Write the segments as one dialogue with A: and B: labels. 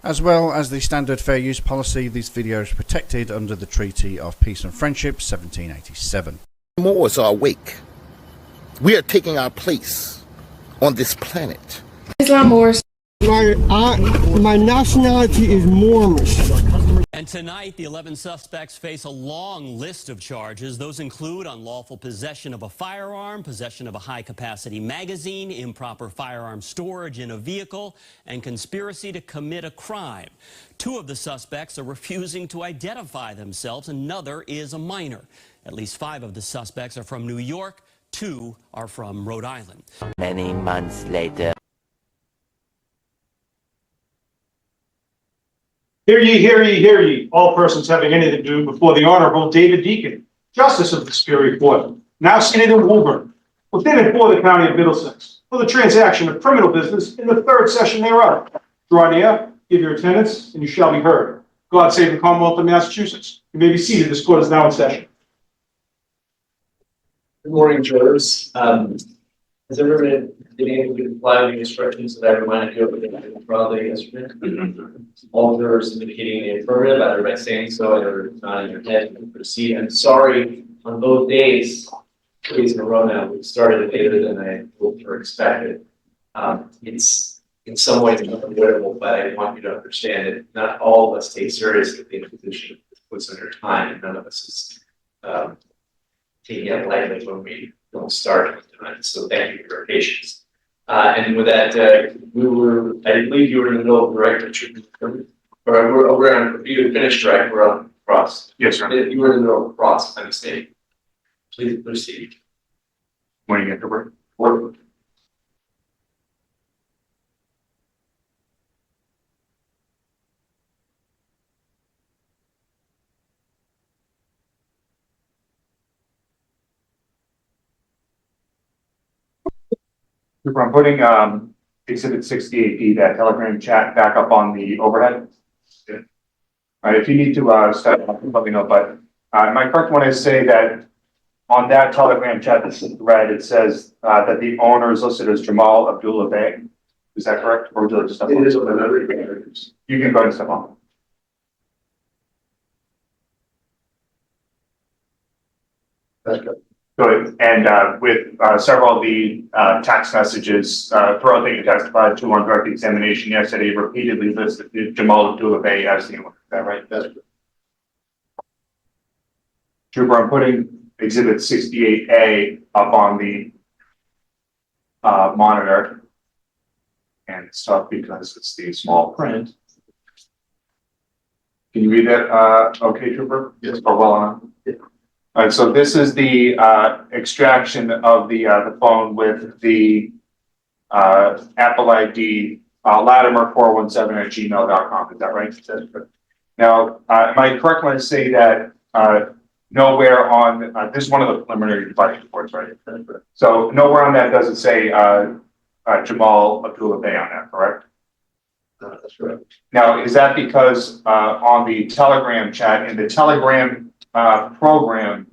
A: As well as the standard fair use policy, this video is protected under the Treaty of Peace and Friendship 1787.
B: Moors are awake. We are taking our place on this planet.
C: Islam Moors.
D: My nationality is Moorish.
E: And tonight, the 11 suspects face a long list of charges. Those include unlawful possession of a firearm, possession of a high-capacity magazine, improper firearm storage in a vehicle, and conspiracy to commit a crime. 2 of the suspects are refusing to identify themselves. Another is a minor. At least 5 of the suspects are from New York. 2 are from Rhode Island.
F: Many months later.
G: Hear ye, hear ye, hear ye, all persons having anything to do before the Honorable David Deacon, Justice of the Superior Court, now seated in Woburn, within and for the County of Middlesex, for the transaction of criminal business in the 3rd session thereof. Draw near, give your attendance, and you shall be heard. God save the Commonwealth of Massachusetts. You may be seated. This court is now in session.
H: Good morning, jurors. Has everyone been able to comply with the instructions that I reminded you of the trial day yesterday? All jurors indicating the affirmative, either by saying so or nodding your head, you can proceed. I'm sorry, on both days in a row now, we started later than I hoped or expected. It's in some ways unavoidable, but I want you to understand that not all of us take seriously the imposition that puts under time, and none of us is taking it lightly when we don't start tonight. So thank you for your patience. And with that, I believe you were in the middle of the record treatment. Or we're on, you finished right, we're on cross.
G: Yes, sir.
H: You were in the middle of cross, by mistake. Please proceed.
G: When you get to work. I'm putting Exhibit 68D, that Telegram chat, back up on the overhead. Yeah. All right, if you need to step up, let me know. But am I correct when I say that on that Telegram chat, this is thread, it says that the owner is listed as Jamal Abdullah Bey? Is that correct? Or would you like to step on? It is on another. You can go ahead and step on. That's good. Good. And with several of the text messages throughout that you testified to on direct examination yesterday, repeatedly listed Jamal Abdullah Bey as the owner. Is that right? That's good. Trooper, I'm putting Exhibit 68A up on the monitor. And it's tough because it's the small print. Can you read that okay, Trooper? Yes. Or well enough? Yeah. All right, so this is the extraction of the phone with the Apple ID Latimer417@gmail.com. Is that right? Now, am I correct when I say that nowhere on this is one of the preliminary device reports, right? So nowhere on that does it say Jamal Abdullah Bey on that, correct? That's correct. Now, is that because on the Telegram chat, in the Telegram program,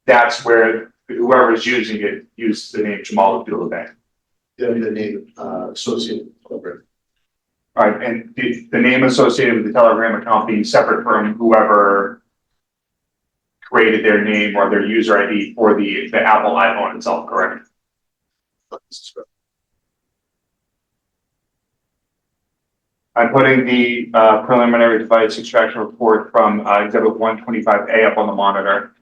G: that's where whoever is using it uses the name Jamal Abdullah Bey. Yeah, the name associated with the program. All right, and the name associated with the Telegram account being separate from whoever created their name or their user ID for the Apple iPhone itself, correct? That's correct. I'm putting the preliminary device extraction report from Exhibit 125A up on the monitor.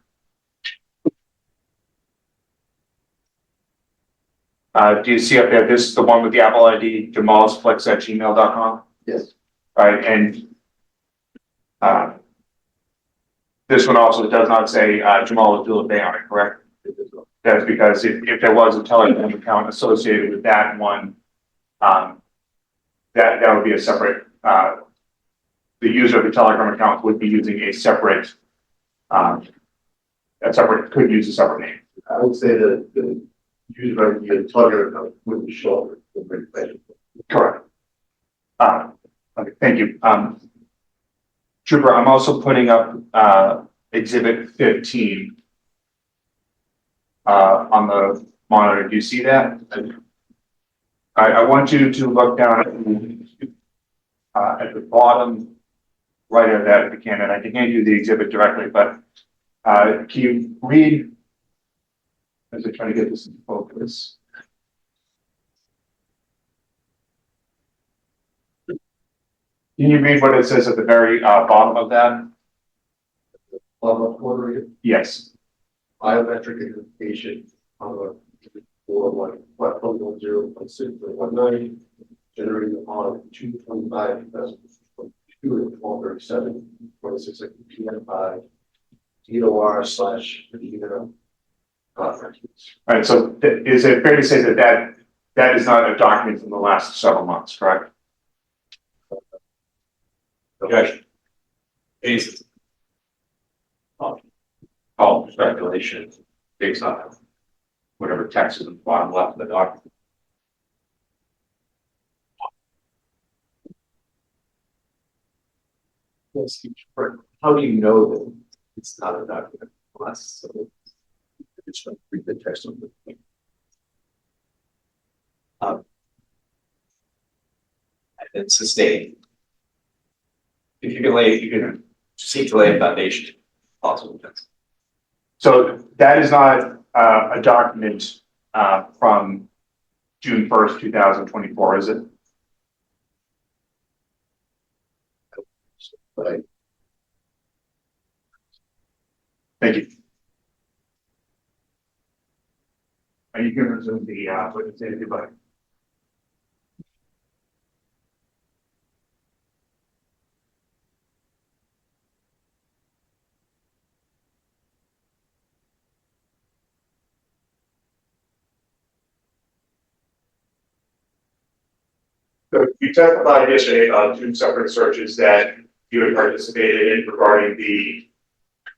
G: Do you see up there, this is the one with the Apple ID, jamalsflex@gmail.com? Yes. All right, and this one also does not say Jamal Abdullah Bey on it, correct? That's because if there was a Telegram account associated with that one, that would be a separate, the user of the Telegram account would be using a separate, could use a separate name. I would say that the user of the Telegram account would be shown. Correct. Okay, thank you. Trooper, I'm also putting up Exhibit 15 on the monitor. Do you see that? I want you to look down at the bottom right of that if you can, and I can hand you the exhibit directly, but can you read, as I try to get this in focus? Can you read what it says at the very bottom of that? Yes.
C: Biometric identification on the 4.1.0.6.19 generated on 2/25/2022 at 12:37 26 p.m. by DOR/Medina conference.
G: All right, so is it fair to say that that is not a document from the last several months, correct?
C: Okay. Basis. All speculation based on whatever text is in the bottom left of the document. How do you know that it's not a document? So it's going to read the text of the thing. And sustain. If you can seek to lay a foundation, possible.
G: So that is not a document from June 1st, 2024, is it?
C: But
G: Thank you. And you can resume the witness interview, but so you testified yesterday on two separate searches that you had participated in regarding the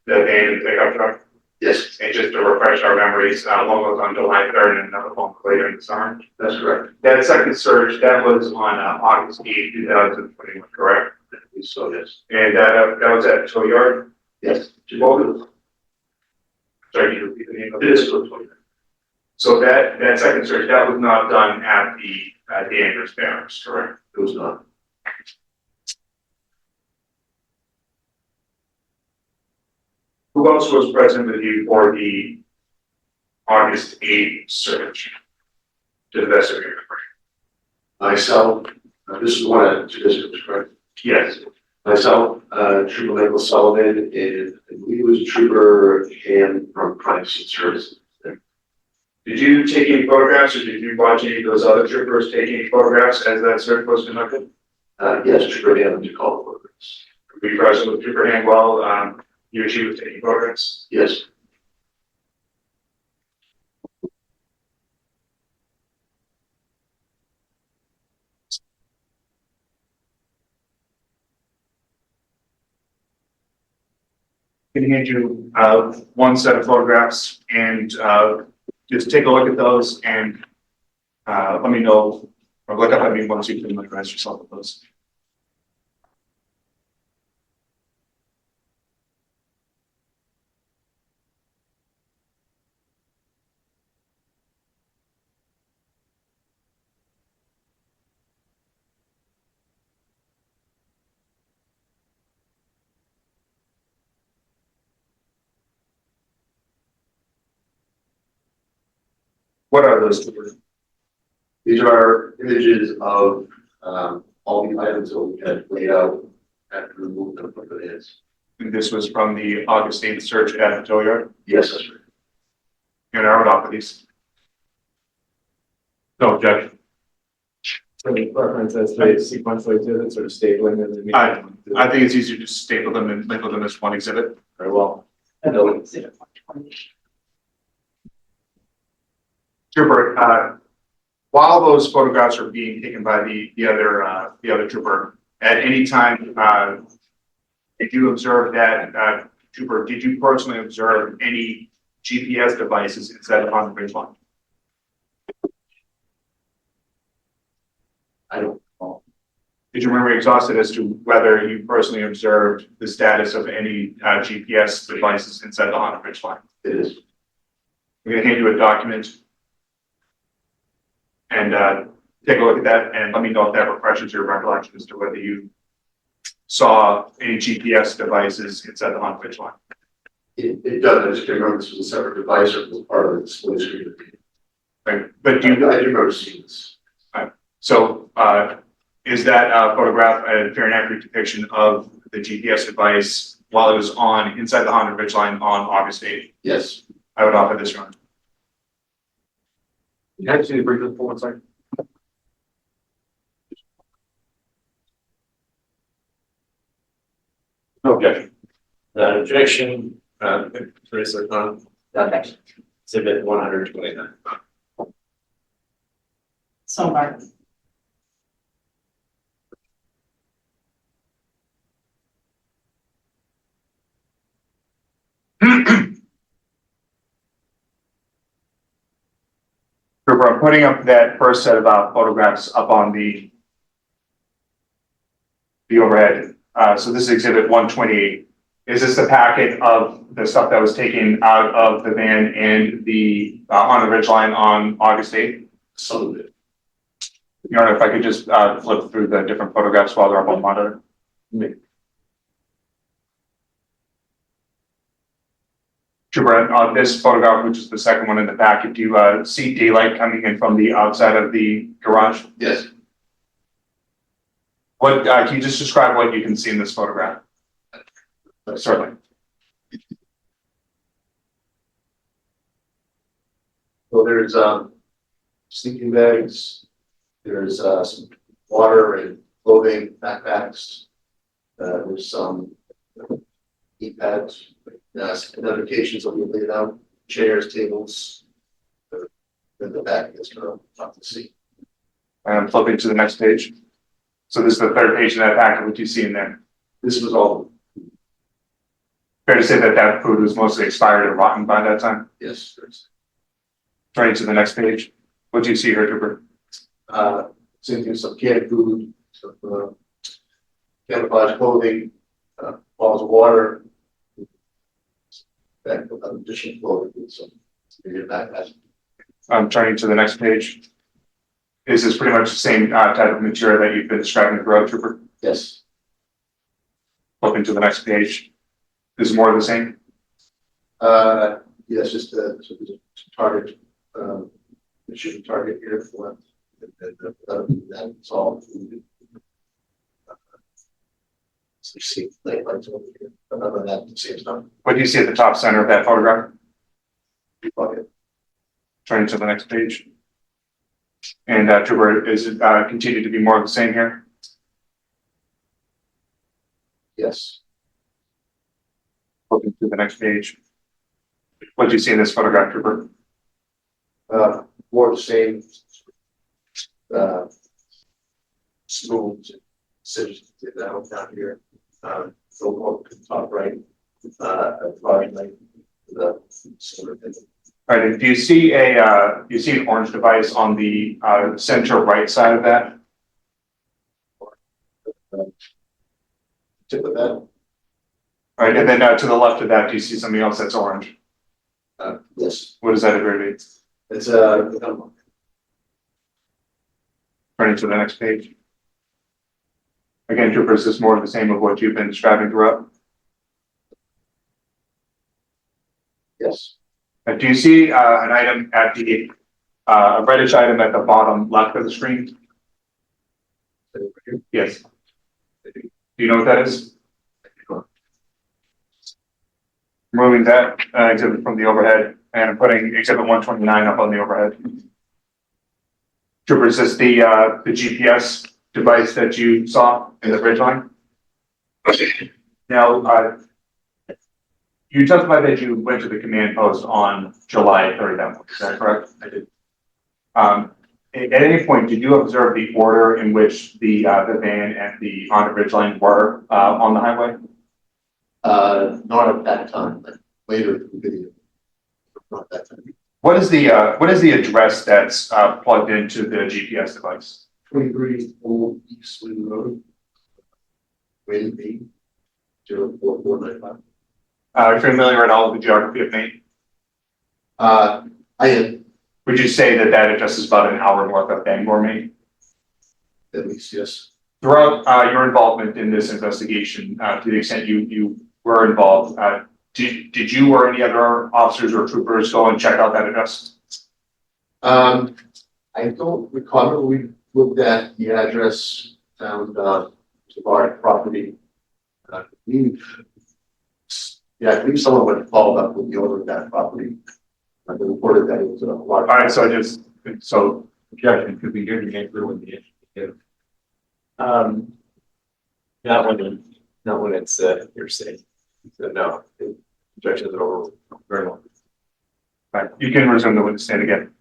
G: van and pickup truck.
C: yes,
G: And just to refresh our memories, one was on July 3rd and another one later in the summer.
C: that's correct.
G: That second search, that was on August 8th, 2021, correct?
C: So yes,
G: And that was at Tow Yard?
C: yes.
G: Sorry, can you repeat the name of
C: It
G: it?
C: is.
G: So that second search, that was not done at the Danvers Barracks, correct?
C: It was not.
G: Who else was present with you for the August 8th search? To the best of your memory?
C: Myself, this is one of two districts, correct?
G: Yes.
C: Myself, Trooper Michael Sullivan, and I believe it was Trooper Ham from Crime Scene Services.
G: Did you take any photographs or did you watch any of those other troopers take any photographs as that search was conducted?
C: Yes, Trooper Ham to call photographs.
G: Were you present with Trooper Ham while he or she was taking photographs?
C: Yes.
G: Can hand you one set of photographs and just take a look at those and let me know, or look up at me once you familiarize yourself with those. What are those troopers?
C: These are images of all the items that we had laid out after we moved them from the heads.
G: And this was from the August 8th search at the tow yard?
C: Yes, that's right.
G: And our properties. No objection.
H: So the preference as to sequentially to it, sort of stapling them.
G: I think it's easier to staple them and label them as one exhibit.
H: Very well.
C: I know it's
G: Trooper, while those photographs are being taken by the other trooper, at any time, did you observe that, trooper, did you personally observe any GPS devices inside the Honda Bridge line?
C: I don't know.
G: Did you remember exhausted as to whether you personally observed the status of any GPS devices inside the Honda Bridge line?
C: It is.
G: I'm going to hand you a document. And take a look at that and let me know if that refreshes your recollection as to whether you saw any GPS devices inside the Hunt Ridge line.
C: It does, I just can't remember if this was a separate device or it was part of the display screen.
G: Right. But
C: I do remember seeing this.
G: so, is that photograph a fair and accurate depiction of the GPS device while it was on inside the Haunted Ridge line on August 8th?
C: Yes.
G: I would offer this one.
C: You have to see the brief for 1 second.
G: No objection.
H: Objection, Teresa Khan. Exhibit 129.
I: So far.
G: We're putting up that first set of photographs up on the overhead. So this is exhibit 128. Is this the packet of the stuff that was taken out of the van and the on the ridge line on August 8th?
C: Some of it.
G: Your Honor, if I could just flip through the different photographs while they're up on monitor. Trooper, on this photograph, which is the second one in the packet, do you see daylight coming in from the outside of the garage?
C: Yes.
G: What can you just describe what you can see in this photograph? Certainly.
C: So there's sleeping bags, there's some water and clothing, backpacks, there's some heat pads, some notifications that we laid out, chairs, tables, then the back is kind of off the seat.
G: And flipping to the next page. So this is the third page of that packet. What do you see in there?
C: This was all,
G: Fair to say that that food was mostly expired or rotten by that time?
C: yes, there's,
G: Turning to the next page. What do you see here, Trooper?
C: same thing, some canned food, some camouflage clothing, bottles of water, back with additional clothing, and some maybe a backpack.
G: I'm turning to the next page. Is this pretty much the same type of material that you've been describing throughout, Trooper?
C: Yes.
G: Flipping to the next page. Is more of the same?
C: Yes, just so there's a target, it should be target here for that's all. So you see lights over here, but other than that, it seems not.
G: What do you see at the top center of that photograph?
C: Bucket.
G: Turning to the next page. And Trooper, is it continue to be more of the same here?
C: Yes.
G: Flipping to the next page. What do you see in this photograph, Trooper?
C: More of the same. Spoons, scissors down here. So top right. Bottom right. The sort of thing.
G: All right, and do you see an orange device on the center right side of that?
C: Tip of that.
G: All right, and then to the left of that, do you see something else that's orange?
C: Yes,
G: What does that appear to be?
C: it's
G: Turning to the next page. Again, Trooper, is this more of the same of what you've been describing throughout?
C: yes.
G: Do you see an item at the a reddish item at the bottom left of the screen? Yes. Do you know what that is? Removing that exhibit from the overhead and putting exhibit 129 up on the overhead. Trooper, is this the GPS device that you saw in the bridge line? Now, you testified that you went to the command post on July 3rd. Is that correct? I did. At any point, did you observe the order in which the van and the Honda bridge line were on the highway?
C: Not at that time, but later in the video. Not that time.
G: What is the address that's plugged into the GPS device?
C: 23 Old East Swing Road. Wayne B. 04495.
G: Are you familiar at all with the geography of Maine?
C: I am,
G: Would you say that that address is about an hour north of Bangor, Maine?
C: At least, yes.
G: Throughout your involvement in this investigation, to the extent you were involved, did you or any other officers or troopers go and check out that address?
C: I don't recall. We looked at the address, found our property. I believe someone would follow up with the owner of that property. I reported that it was a large.
G: All right, so objection could be here to get through with the issue.
H: Not when it's hearsay. So no, objections are over. Very well.
G: Right, you can resume the witness stand again.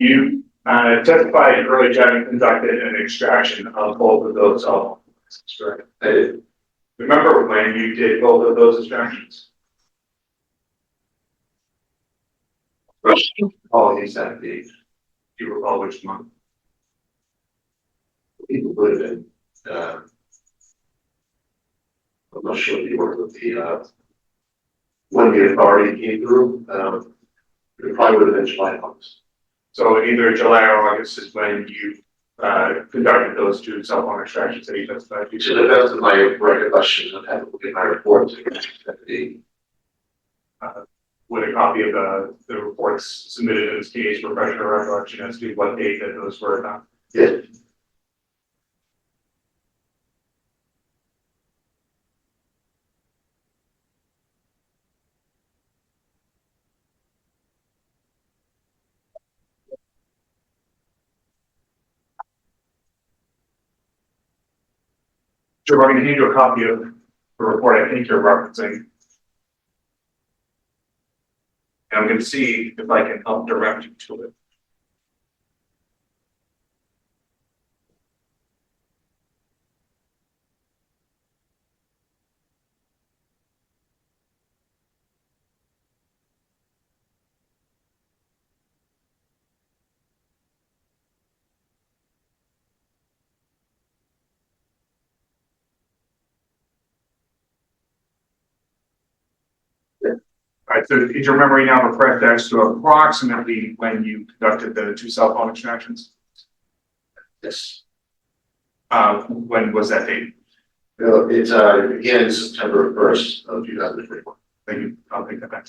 G: You testified earlier having conducted an extraction of both of those cell phones. I did. Remember when you did both of those extractions?
C: Oh, exactly.
G: Do you recall which month?
C: People would have been. I'm not sure the order of the when the authority came through. It probably would have been July, August.
G: So either July or August is when you conducted those two cell phone extractions that you testified to.
C: To the best of my recollection, I've had to look at my report to get the
G: With a copy of the reports submitted in this case, refresh your recollection as to what date that those were done.
C: yeah.
G: So we're going to hand you a copy of the report I think you're referencing. And I'm going to see if I can help direct you to it. All right, so is your memory now correct as to approximately when you conducted the two cell phone extractions?
C: Yes.
G: When was that date?
C: It began September 1st of 2021.
G: Thank you. I'll take that back.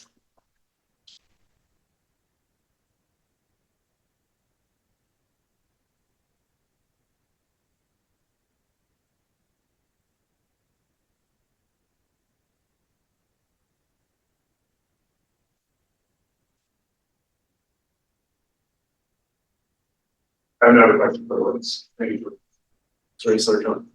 G: I have another question for the witness. Thank you.
C: Sorry, Sir John.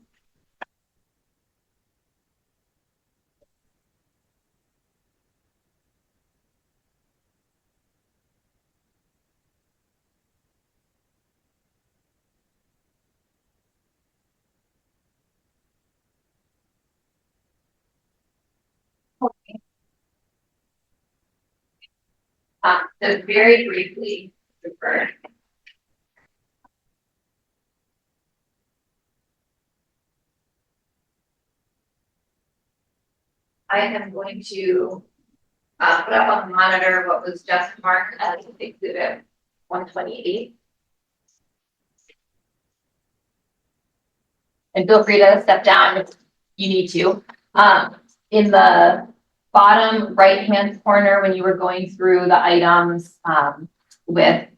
I: So very briefly, refer. I am going to put up on the monitor what was just marked as exhibit 128. And feel free to step down if you need to. In the bottom right-hand corner, when you were going through the items with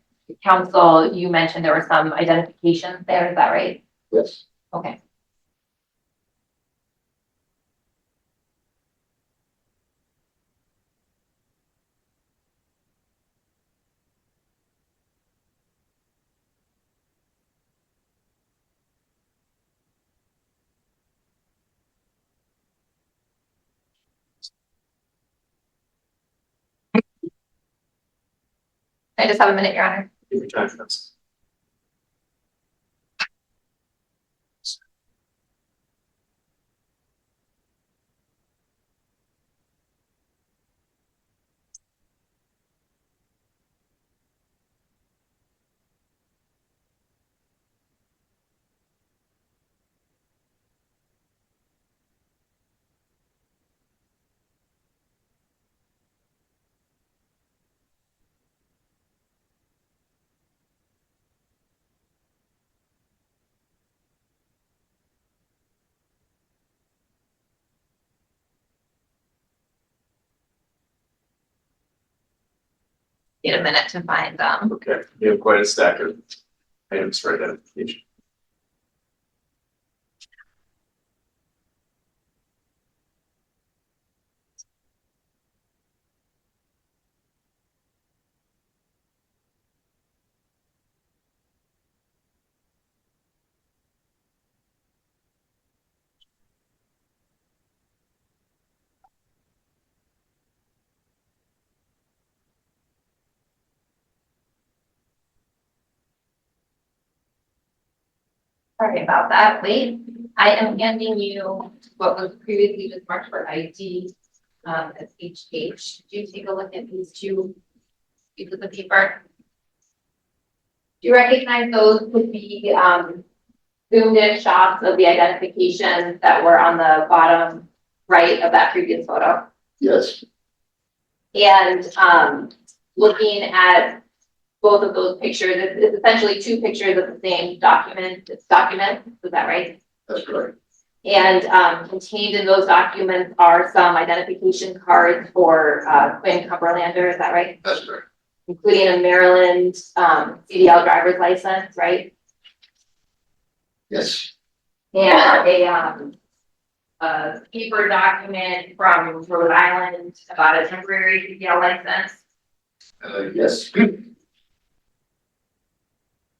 I: council, you mentioned there were some identifications there. Is that right?
C: Yes.
I: Okay. I just have a minute, Your Honor.
C: Give me time for this.
I: Need a minute to find
H: Okay, you have quite a stack of items for identification.
I: Sorry about that. Wait, I am handing you what was previously just marked for ID as HH. Could you take a look at these two pieces of paper? Do you recognize those would be zoomed in shots of the identifications that were on the bottom right of that previous photo?
C: Yes.
I: And looking at both of those pictures, it's essentially two pictures of the same document. Is that right?
C: That's correct.
I: And contained in those documents are some identification cards for Quinn Cumberlander, is that right?
C: That's correct.
I: Including a Maryland CDL driver's license, right?
C: Yes.
I: And a paper document from Rhode Island about a temporary CDL license.
C: Yes.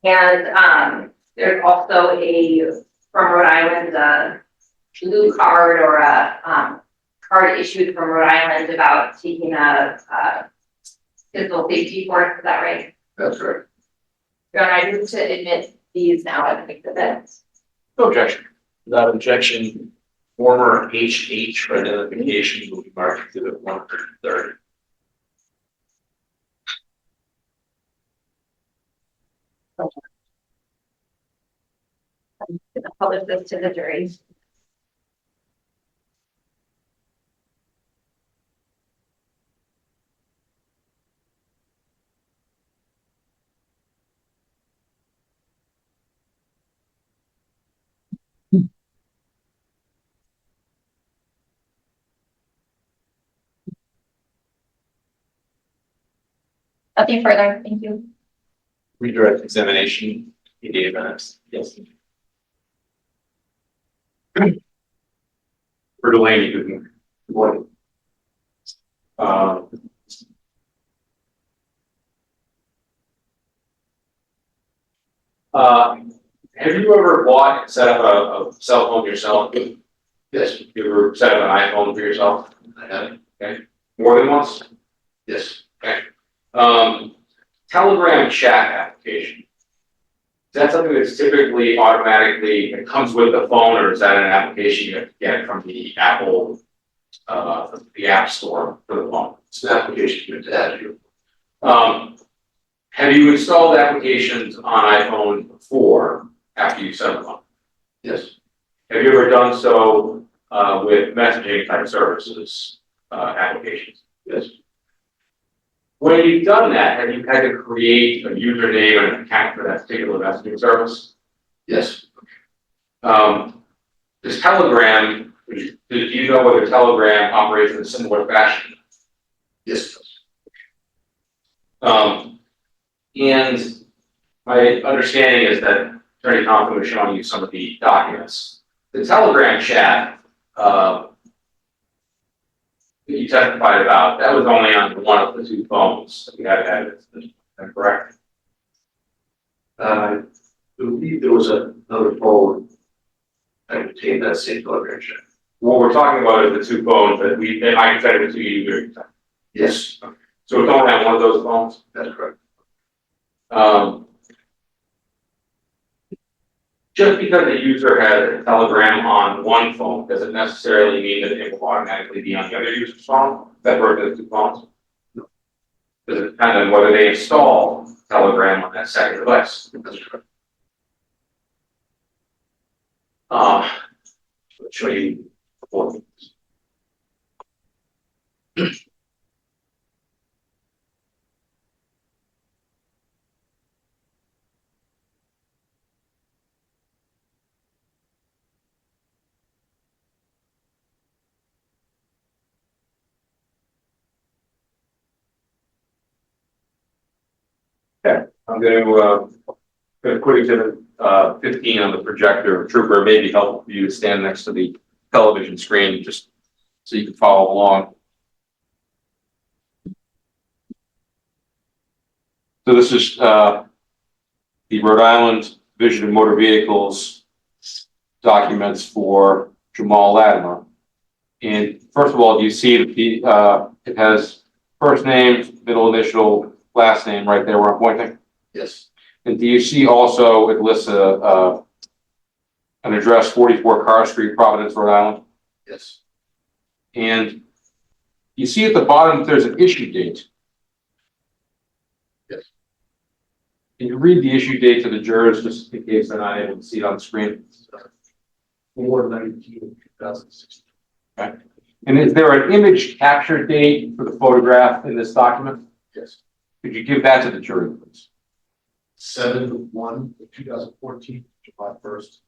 I: And there's also from Rhode Island, blue card or a card issued from Rhode Island about taking a physical safety course, is that right?
C: That's correct.
I: Your Honor, I move to admit these now as exhibits.
H: No objection. Without objection, former HH for identification will be marked exhibit 130.
I: I'm going to publish this to the jury. Nothing further, thank you.
H: Redirect examination, PD events. Yes. For Delaney, good morning. Have you ever bought and set up a cell phone yourself?
C: Yes.
H: You ever set up an iPhone for yourself?
C: I have.
H: Okay. More than once?
C: Yes.
H: Okay. Telegram chat application. Is that something that's typically automatically, it comes with the phone, or is that an application you have to get from the Apple, the App Store for the phone?
C: It's an application you have to add to.
H: Have you installed applications on iPhone before after you set them up?
C: Yes.
H: Have you ever done so with messaging type services applications?
C: Yes.
H: When you've done that, have you had to create a username and an account for that particular messaging service?
C: Yes.
H: Does Telegram, do you know whether Telegram operates in a similar fashion?
C: Yes.
H: And my understanding is that Attorney Thompson was showing you some of the documents. The Telegram chat that you testified about, that was only on one of the two phones that we had evidence. Is that correct?
C: I believe there was another phone that contained that same Telegram chat.
H: What we're talking about is the two phones that I sent it to you.
C: Yes.
H: So it's only on one of those phones?
C: That's correct.
H: Just because the user has a Telegram on one phone doesn't necessarily mean that it will automatically be on the other user's phone. That works with two phones.
C: No.
H: Does it depend on whether they install Telegram on that second device?
C: That's correct.
H: I'll show you.
G: Okay, I'm going to put exhibit 15 on the projector. Trooper, it may be helpful for you to stand next to the television screen just so you can follow along. So this is the Rhode Island Division of Motor Vehicles documents for Jamal Latimer. And first of all, do you see that it has first name, middle initial, last name right there where I'm pointing?
C: Yes.
G: And do you see also it lists an address 44 Carr Street, Providence, Rhode Island?
C: Yes.
G: And you see at the bottom there's an issue date.
C: Yes.
G: Can you read the issue date to the jurors just in case they're not able to see it on the screen?
C: 4/19/2016.
G: Okay. And is there an image capture date for the photograph in this document?
C: Yes.
G: Could you give that to the jury, please?
C: 7/1/2014, July 1st.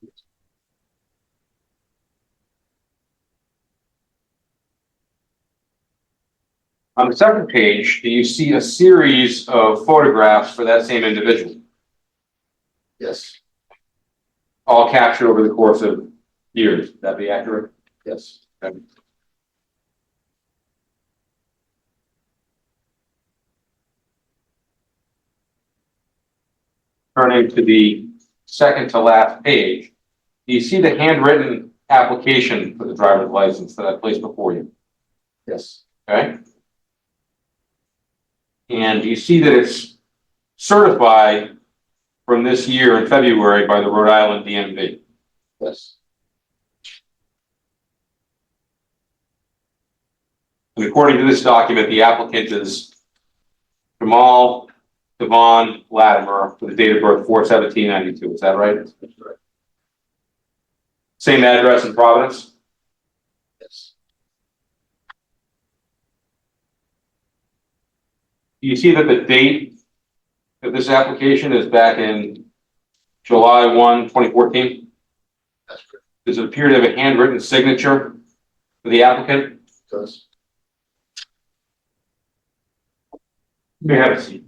G: On the second page, do you see a series of photographs for that same individual,
C: Yes.
G: all captured over the course of years? Would that be accurate?
C: Yes.
G: Okay. Turning to the second to last page, do you see the handwritten application for the driver's license that I placed before you?
C: Yes.
G: Okay. And do you see that it's certified from this year in February by the Rhode Island DMV?
C: Yes.
G: And according to this document, the applicant is Jamal Devon Latimer with a date of birth 4/17/92. Is that right?
C: That's right.
G: Same address in Providence?
C: Yes.
G: Do you see that the date of this application is back in July 1, 2014?
C: That's correct.
G: Does it appear to have a handwritten signature for the applicant?
C: It does.
G: You may have a seat.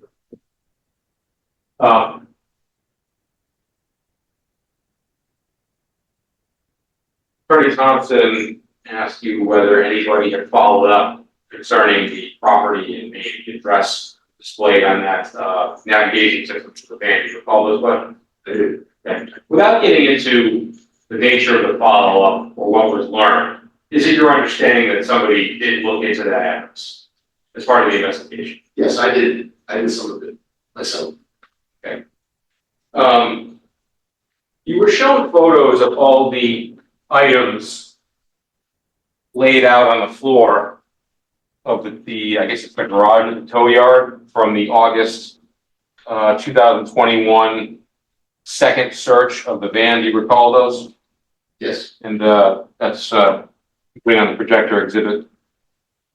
G: Attorney Thompson asked you whether anybody had followed up concerning the property and maybe the address displayed on that navigation system for the van. You recall those questions? Okay. Without getting into the nature of the follow-up or what was learned, is it your understanding that somebody did look into that address as part of the investigation?
C: Yes, I did. I did some of it myself.
G: Okay. You were shown photos of all the items laid out on the floor of the I guess it's the garage and the tow yard from the August 2021 second search of the van. Do you recall those?
C: Yes.
G: And that's putting on the projector exhibit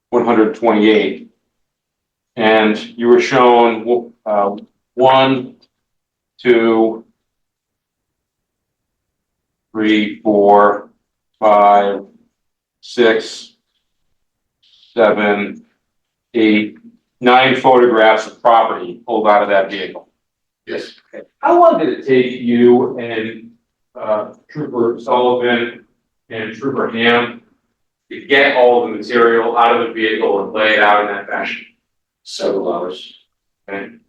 G: 128. And you were shown 1, 2, 3, 4, 5, 6, 7, 8, 9 photographs of property pulled out of that vehicle.
C: Yes.
G: Okay. How long did it take you and Trooper Sullivan and Trooper Ham to get all the material out of the vehicle and lay it out in that fashion?
C: Several hours.
G: Okay.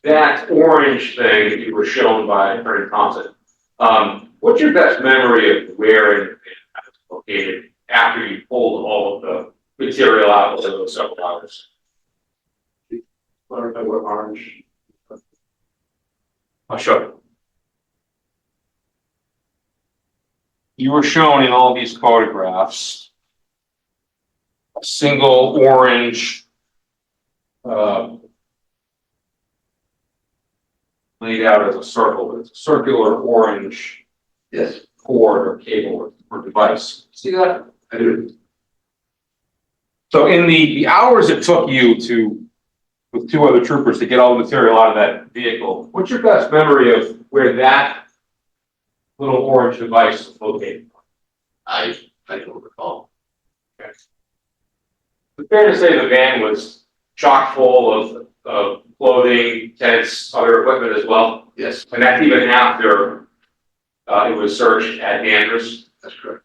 G: That orange thing that you were shown by Attorney Thompson, what's your best memory of where it was located after you pulled all of the material out over those several hours?
C: Clarify what orange.
G: I'll show you. You were shown in all these photographs a single orange laid out as a circle, but it's a circular orange
C: Yes.
G: cord or cable or device. See that?
C: I do.
G: So in the hours it took you with 2 other troopers to get all the material out of that vehicle, what's your best memory of where that little orange device is located?
C: I don't recall.
G: Okay. It's fair to say the van was chock full of clothing, tents, other equipment as well,
C: Yes,
G: and that's even after it was searched at Danvers.
C: that's correct.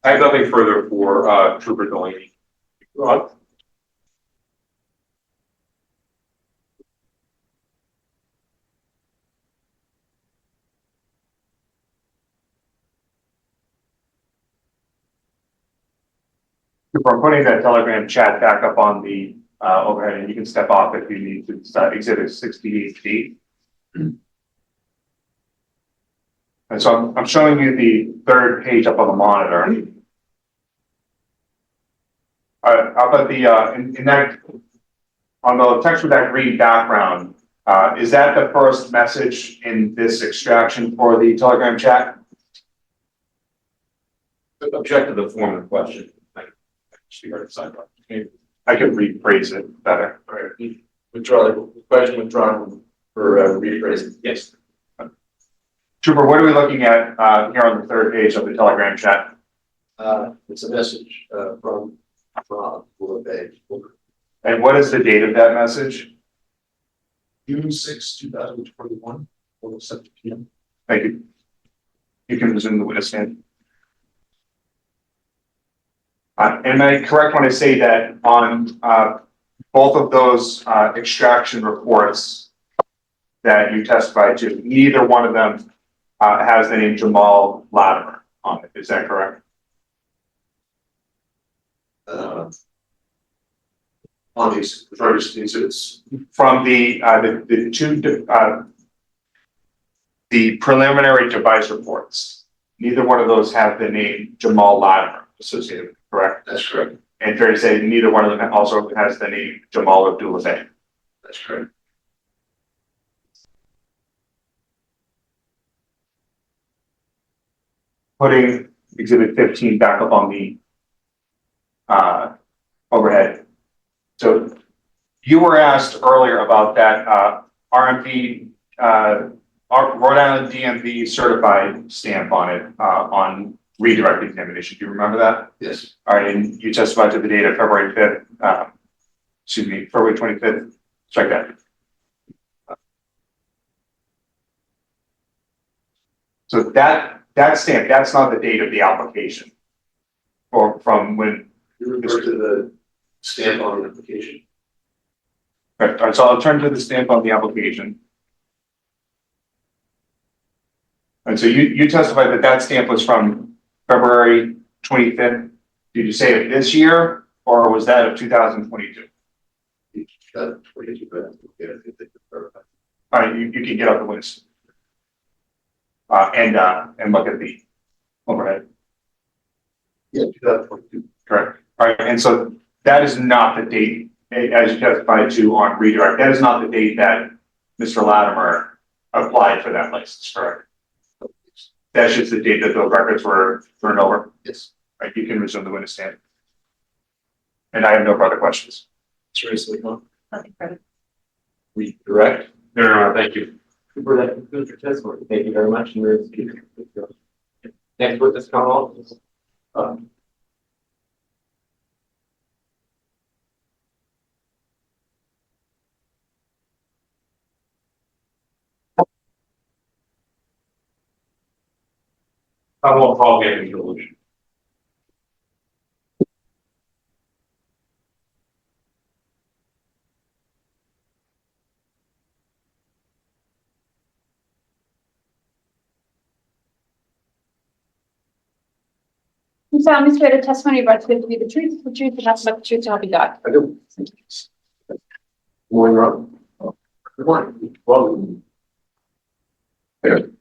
G: I have nothing further for Trooper Delaney. Rod? I'm putting that Telegram chat back up on the overhead, and you can step off if you need to. Exhibit 68D. And so I'm showing you the third page up on the monitor. Up at the in that on the text with that green background, is that the first message in this extraction for the Telegram chat? Object to the form of the question. I could rephrase it better.
H: All right, withdraw the question, withdrawn for rephrasing. Yes.
G: Trooper, what are we looking at here on the third page of the Telegram chat?
C: It's a message from Will Bay.
G: And what is the date of that message?
C: June 6, 2021, 4:07 p.m.
G: Thank you. You can resume the witness stand. Am I correct when I say that on both of those extraction reports that you testified to, neither one of them has the name Jamal Latimer on it? Is that correct?
C: On these charges incidents.
G: From the preliminary device reports, neither one of those have the name Jamal Latimer associated with it, correct?
C: That's correct.
G: And fair to say neither one of them also has the name Jamal Abdullah.
C: That's correct.
G: Putting exhibit 15 back up on the overhead. So you were asked earlier about that RMV, Rhode Island DMV certified stamp on it on redirect examination. Do you remember that?
C: Yes.
G: All right, and you testified to the date of February 5th, February 25th, strike that. So that stamp, that's not the date of the application. Or from when.
C: You refer to the stamp on the application.
G: Right, all right, so I'll turn to the stamp on the application. And so you testified that that stamp was from February 25th. Did you say of this year, or was that of 2022?
C: 2022, but yeah, I think they could verify.
G: All right, you can get up the list. And look at the overhead.
C: Yeah, 2022.
G: Correct. All right, and so that is not the date, as you testified to on redirect, that is not the date that Mr. Latimer applied for that license, correct? That's just the date that the records were turned over?
C: Yes.
G: All right, you can resume the witness stand. And I have no further questions.
H: Seriously, huh?
I: Nothing further.
H: Redirect.
G: No, thank you.
H: Super, that concludes your testimony. Thank you very much. And you're speaking. Next witness come on.
G: I won't call gaming delusion.
J: You solemnly swear the testimony you're about to give to be the truth, and nothing but the truth, so help you God.
C: I do. Good morning, Rob. Good morning. Welcome.
G: Good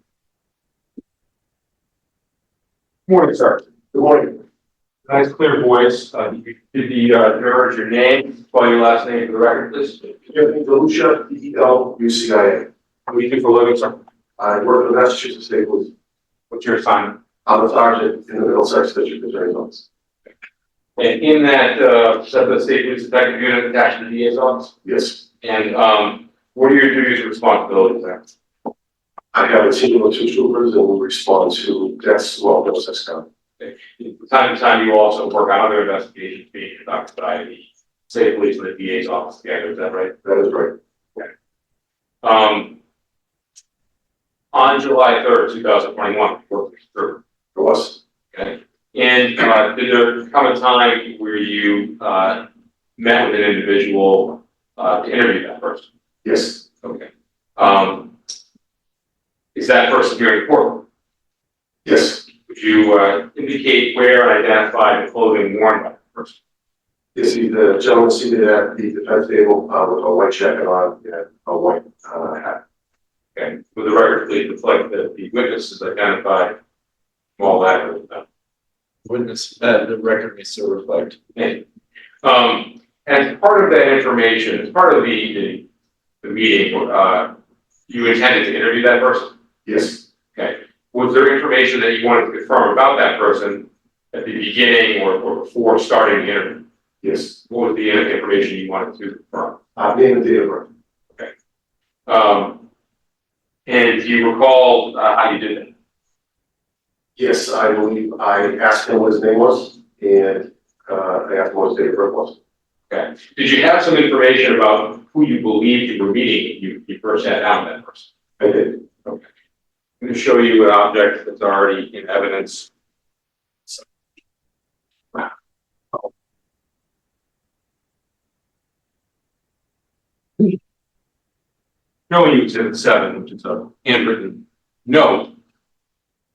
G: morning, sir.
C: Good morning.
G: Nice clear voice. Did the jurors your name, spell your last name for the record, please?
C: Lucia, DELUCIA.
G: What do you do for a living, sir?
C: I work for the Massachusetts State Police.
G: What's your assignment?
C: I'm a sergeant in the Middlesex District Attorney's Office.
G: And in that state police detective unit attached to the DA's office?
C: Yes.
G: And, what are your duties and responsibilities there?
C: I have a team of 2 troopers and we respond to deaths, well, those that's done.
G: From time to time, you also work on other investigations being conducted by the state police and the DA's office together, is that right?
C: That is right.
G: On July 3rd, 2021, worked through.
C: It was.
G: Okay. And did there come a time where you met with an individual to interview that person?
C: Yes.
G: Okay. Is that person here in court?
C: Yes.
G: Would you indicate where and identify the clothing worn by the person?
C: You see the gentleman seated at the defense table with a white jacket on and a white hat.
G: Okay. Would the record please reflect that the witness is identified all that?
H: Witness, the record needs to reflect.
G: And as part of that information, as part of the meeting, you intended to interview that person?
C: Yes.
G: Okay. Was there information that you wanted to confirm about that person at the beginning or before starting the interview?
C: Yes.
G: What was the information you wanted to confirm?
C: Name and date of birth.
G: Okay. And do you recall how you did that?
C: Yes, I believe I asked him what his name was and I asked him what his date of birth was.
G: Okay. Did you have some information about who you believed you were meeting when you first sat down with that person?
C: I did.
G: Okay. I'm going to show you an object that's already in evidence. Showing you Exhibit 7, which is a handwritten note.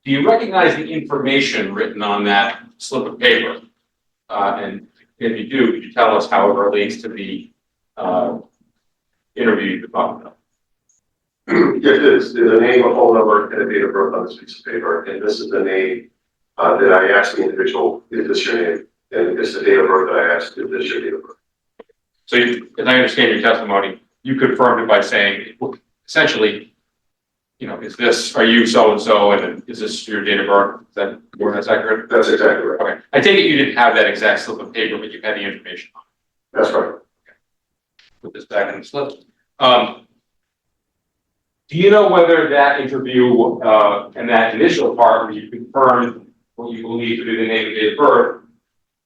G: Do you recognize the information written on that slip of paper? And if you do, could you tell us how it relates to the interview you're talking about?
C: Yes, it is. There's a name, a phone number, and a date of birth on this piece of paper. And this is the name that I asked the individual, is this your name? And it's the date of birth that I asked, is this your date of birth?
G: So, as I understand your testimony, you confirmed it by saying, essentially, you know, are you so-and-so, and is this your date of birth? Is that more that's accurate?
C: That's exactly right.
G: Okay. I take it you didn't have that exact slip of paper, but you had the information on it.
C: That's right.
G: Put this back in the slip. Do you know whether that interview and that initial part where you confirmed what you believe to be the name and date of birth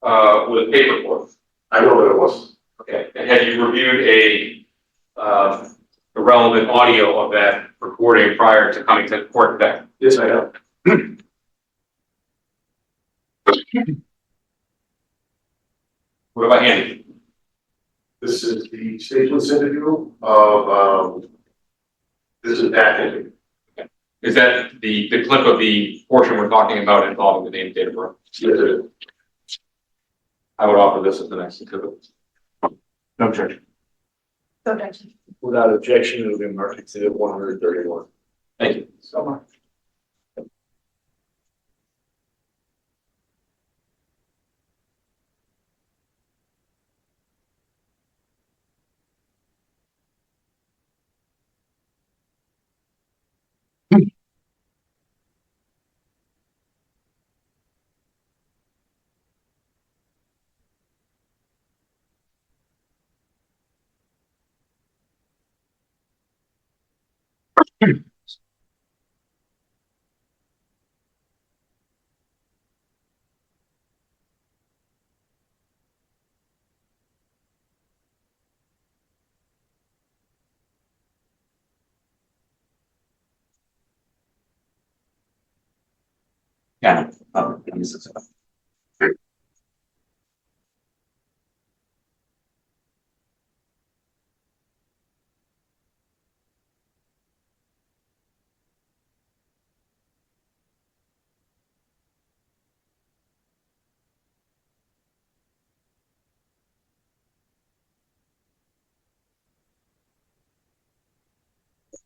G: was paper for?
C: I know that it was.
G: Okay. And had you reviewed a relevant audio of that recording prior to coming to court today?
C: Yes, I have.
G: What about Andy?
C: This is the stageless interview of, this is that interview.
G: Is that the clip of the portion we're talking about involving the name and date of birth?
C: Yes, it is.
G: I would offer this as the next exhibit. No objection.
J: No objection.
H: Without objection, it will be marked exhibit 131.
G: Thank you so much. Yeah.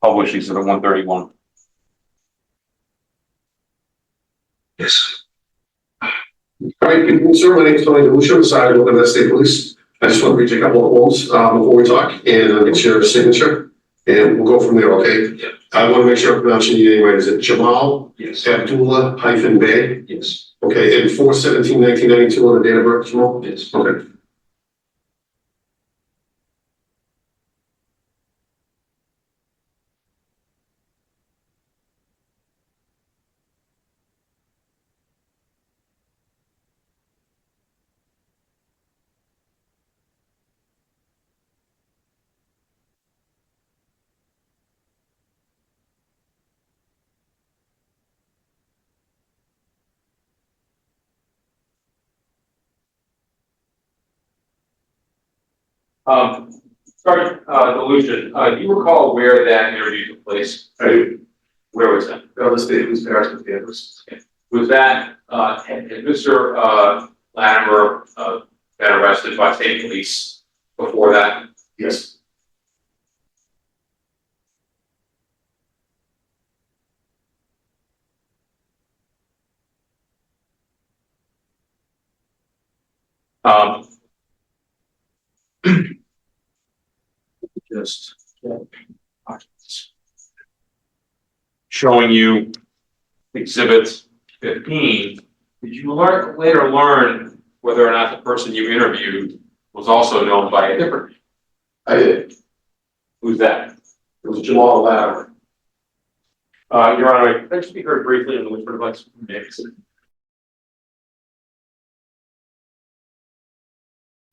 G: Published exhibit 131.
C: Yes. All right, sir, my name is Tony DeLucia, the Sergeant of the State Police. I just want to read you a couple of quotes before we talk, and I'll get your signature, and we'll go from there, okay? Yeah. I want to make sure I'm pronouncing your name right. Is it Jamal?
H: Yes.
C: Abdullah -Bey?
H: Yes.
C: Okay, and 4/17/1992 on the date of birth, Jamal?
H: Yes.
C: Okay.
G: Sergeant Delusion, do you recall where that interview took place?
C: I do.
G: Where was that?
C: The state police barracks with campus.
G: Was that, had Mr. Latimer, been arrested by state police before that?
C: Yes.
G: Um, just showing you exhibit 15. Did you later learn whether or not the person you interviewed was also known by a different?
C: I did.
G: Who's that?
C: It was Jamal Latimer.
G: Your Honor, can I just be heard briefly on the whisper device? Yes.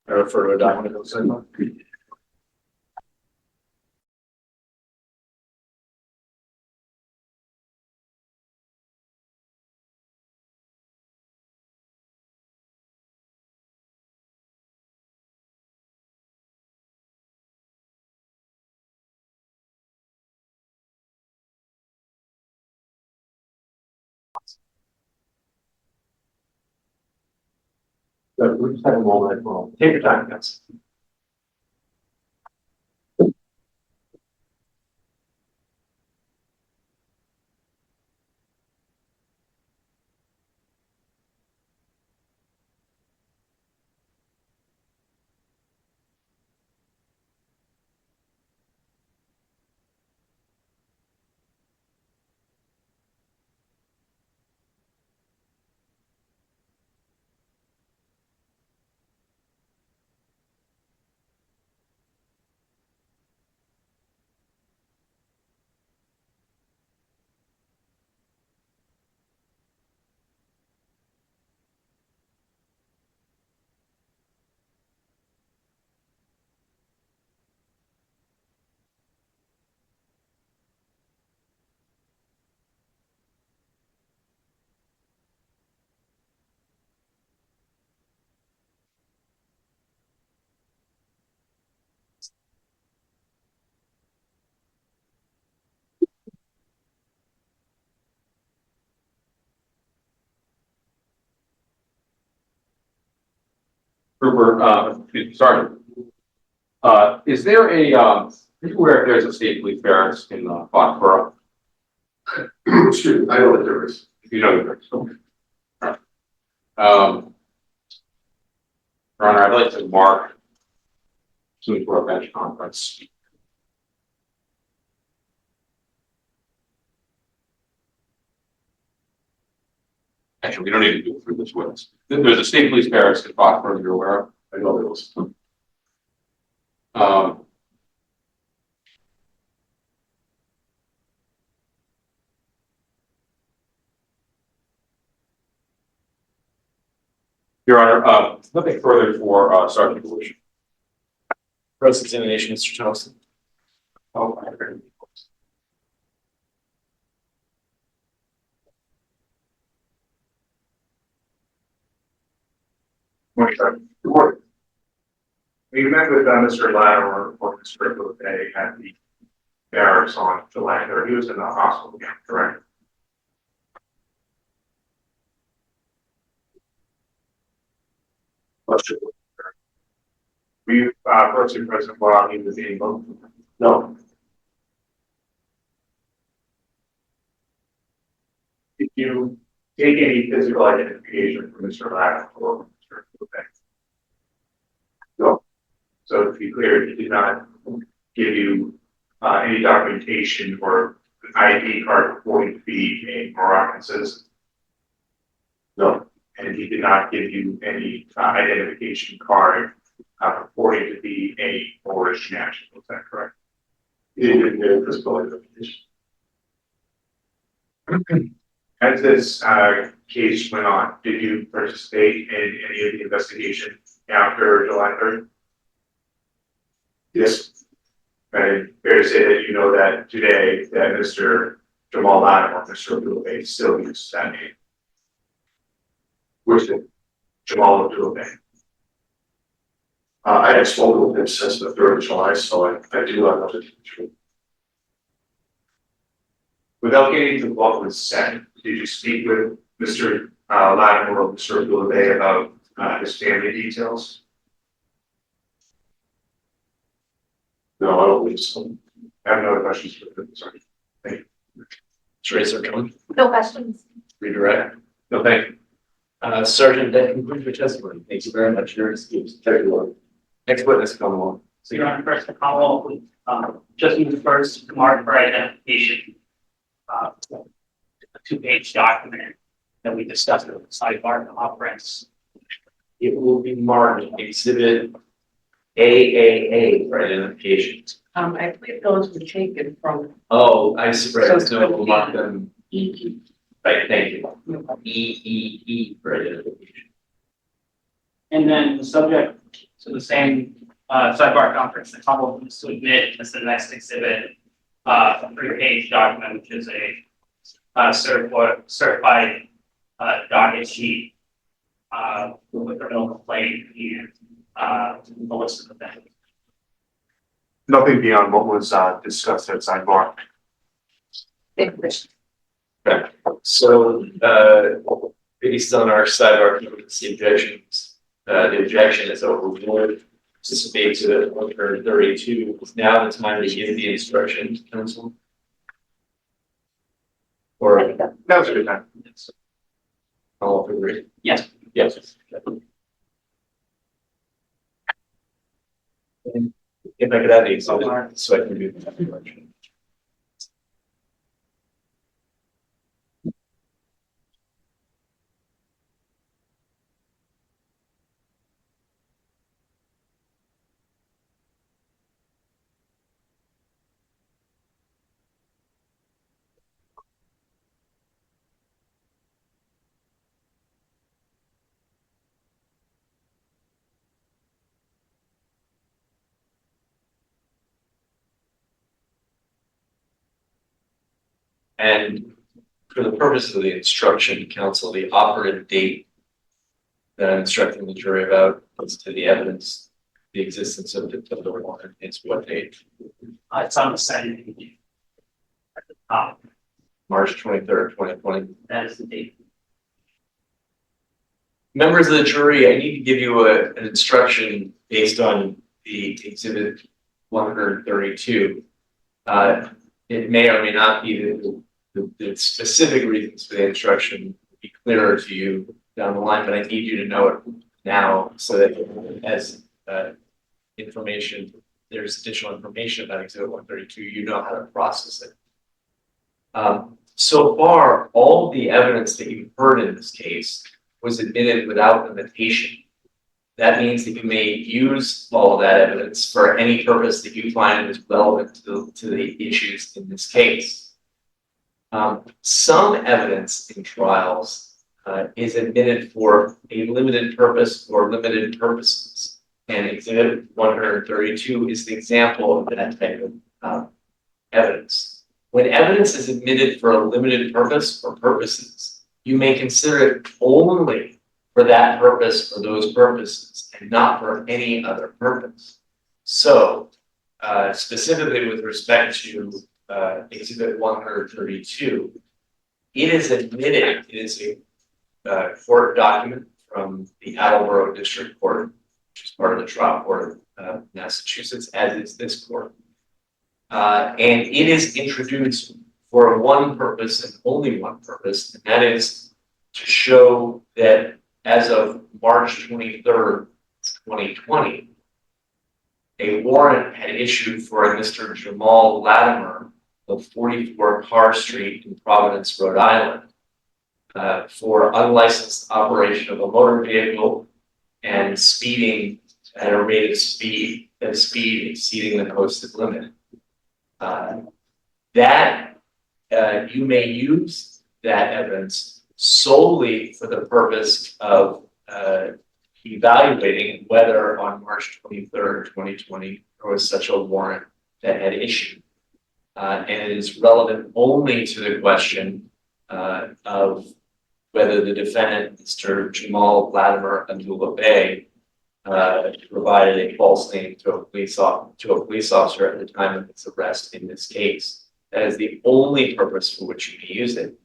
C: I refer to a document that was sent on.
G: We're just having a moment. Well, take your time, guys. Trooper, Sergeant, is there a, are you aware if there's a state police barracks in Foxborough?
C: Excuse me, I know what there is.
G: You know there is. Okay. All right. Your Honor, I'd like to mark soon to our bench conference. Actually, we don't need to do it through this witness. There's a state police barracks in Foxborough you're aware of.
C: I know there was.
G: Your Honor, nothing further for Sergeant Bush.
H: Cross-examination, Mr. Thompson.
G: Oh, I agree.
C: Morning, sir. Good morning. We met with Mr. Latimer or Mr. Buffet at the barracks on July 3rd. He was in the hospital again, correct? Question. Were you personally present while he was being moved? No. Did you take any physical identification from Mr. Latimer or Mr. Buffet? No. So to be clear, he did not give you any documentation or an ID card purporting to be a Moroccan citizen? No. And he did not give you any identification card purporting to be a Moorish national, is that correct? He didn't give you physical identification. As this case went on, did you participate in any of the investigation after July 3rd? Yes. And fair to say that you know that today that Mr. Jamal Latimer, Mr. Abdul still uses that name. Which name? Jamal Abdul. I haven't spoken with him since the 3rd of July, so I do not know the truth.
G: Without getting into what was said, did you speak with Mr. Latimer or Mr. Goulet about his family details?
C: No, I don't believe so.
G: I have no other questions for him. Sorry. Thank you.
H: Tracer, John,
I: No questions.
H: redirect.
G: No, thank you.
H: Sergeant, that concludes your testimony. Thank you very much. Your excuse. Thank you. Next witness, come along.
K: So Your Honor, first to follow up with, just use the first mark for identification. A 2-page document that we discussed at the sidebar conference.
H: It will be marked exhibit AAA for identification.
K: I believe those were taken from.
H: Oh, I suppose, so we'll mark them EE. Right, thank you. EEE for identification.
K: And then the subject to the same sidebar conference, the couple of them submit as the next exhibit, a 3-page document, which is a certified docket sheet with a criminal complaint and the list of events.
G: Nothing beyond what was discussed at sidebar.
H: Okay. So, based on our sidebar, the objections, the objection is overruled. Participate to 132 is now the time to give the instruction to counsel. Or
G: That was a good time.
H: all agree?
K: Yes.
H: Yes. And if I could have the exhibit so I can do the introduction. And for the purpose of the instruction, counsel, the operative date that I'm instructing the jury about is to the evidence, the existence of the warrant is what date?
K: It's on the second page. At the top,
H: March 23rd, 2020.
K: that is the date.
H: Members of the jury, I need to give you an instruction based on the exhibit 132. It may or may not be the specific reasons for the instruction will be clearer to you down the line, but I need you to know it now so that as information, there's additional information about exhibit 132, you know how to process it. So far, all the evidence that you've heard in this case was admitted without limitation. That means that you may use all of that evidence for any purpose that you find is relevant to the issues in this case. Some evidence in trials is admitted for a limited purpose or limited purposes. And exhibit 132 is the example of that type of evidence. When evidence is admitted for a limited purpose or purposes, you may consider it only for that purpose or those purposes and not for any other purpose. So, specifically with respect to exhibit 132, it is admitted, it is a court document from the Attleboro District Court, which is part of the trial court of Massachusetts, as is this court. And it is introduced for one purpose and only one purpose, and that is to show that as of March 23rd, 2020, a warrant had issued for a Mr. Jamal Latimer of 44 Carr Street in Providence, Rhode Island, for unlicensed operation of a motor vehicle and speeding at a rate of speed exceeding the posted limit. You may use that evidence solely for the purpose of evaluating whether on March 23rd, 2020, there was such a warrant that had issued. And it is relevant only to the question of whether the defendant, Mr. Jamal Latimer Abdullah Bey, provided a false name to a police officer at the time of its arrest in this case. That is the only purpose for which you may use it.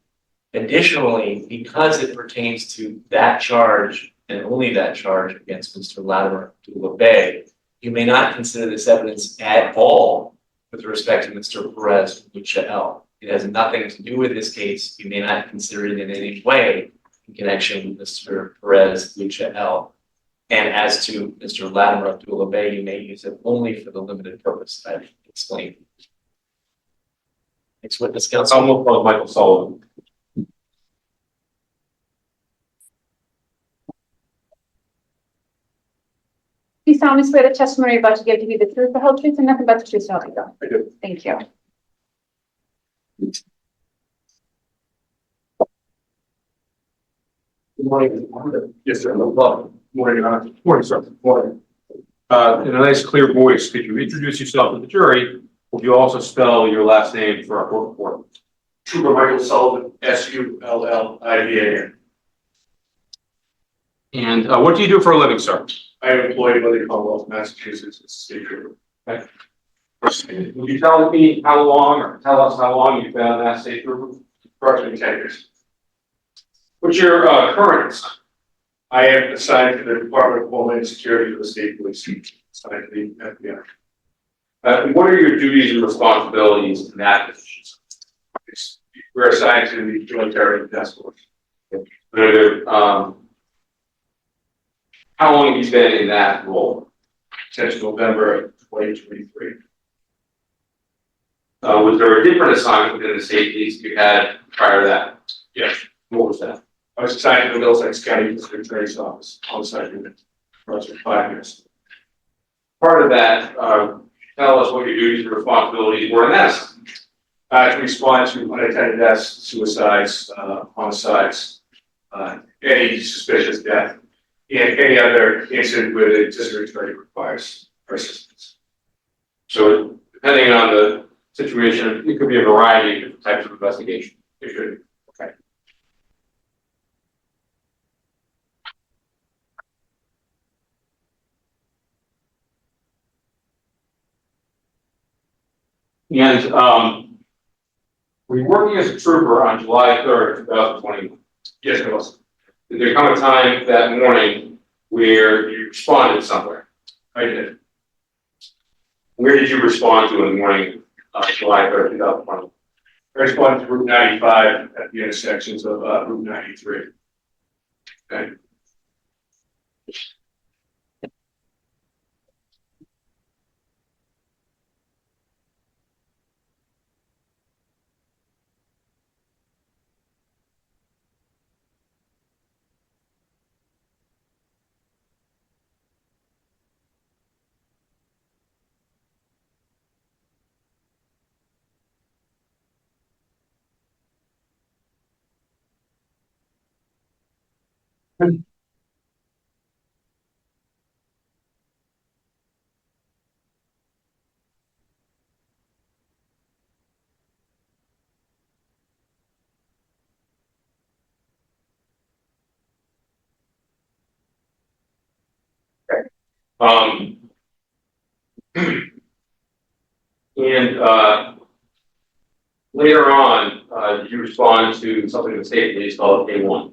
H: Additionally, because it pertains to that charge and only that charge against Mr. Latimer Abdullah Bey, you may not consider this evidence at all with respect to Mr. Perez Lucha L. It has nothing to do with this case. You may not consider it in any way in connection with Mr. Perez Lucha L. And as to Mr. Latimer Abdullah Bey, you may use it only for the limited purpose that I've explained. Next witness, counsel.
G: I'll move on Michael Sullivan.
J: Please solemnly swear the testimony you're about to give to be the truth, the whole truth, and nothing but the truth, so help you God.
G: I do.
J: Thank you.
G: Good morning. Yes, sir. No problem. Morning, morning, sir. Morning. In a nice clear voice, could you introduce yourself to the jury? Would you also spell your last name for our court report?
L: Trooper Michael Sullivan, Sullivan.
G: And what do you do for a living, sir?
L: I am employed by the Commonwealth of Massachusetts as a state trooper.
G: Okay. Would you tell me how long, or tell us how long you've been on that state trooper?
L: Approximately 10 years.
G: What's your current assignment?
L: I am assigned to the Department of Homeland Security for the state police, assigned to the FBI.
G: What are your duties and responsibilities in that position?
L: We're assigned to the military task force.
G: How long have you been in that role?
L: Since November of 2023.
G: Was there a different assignment within the state police you had prior to that?
L: Yes.
G: What was that?
L: I was assigned to the Middlesex County District Attorney's Office, homicide unit, for approximately 5 years.
G: Part of that, tell us what your duties and responsibilities were in that assignment.
L: To respond to unattended deaths, suicides, homicides, any suspicious death, and any other incident where the district attorney requires our assistance.
G: So depending on the situation, it could be a variety of different types of investigation.
L: It could.
G: Okay. And were you working as a trooper on July 3rd, 2021?
L: Yes, it was.
G: Did there come a time that morning where you responded somewhere?
L: I did.
G: Where did you respond to in the morning of July 3rd, 2020?
L: I responded to Route 95 at the intersections of Route 93.
G: Okay. And later on, did you respond to something in the state police called A1?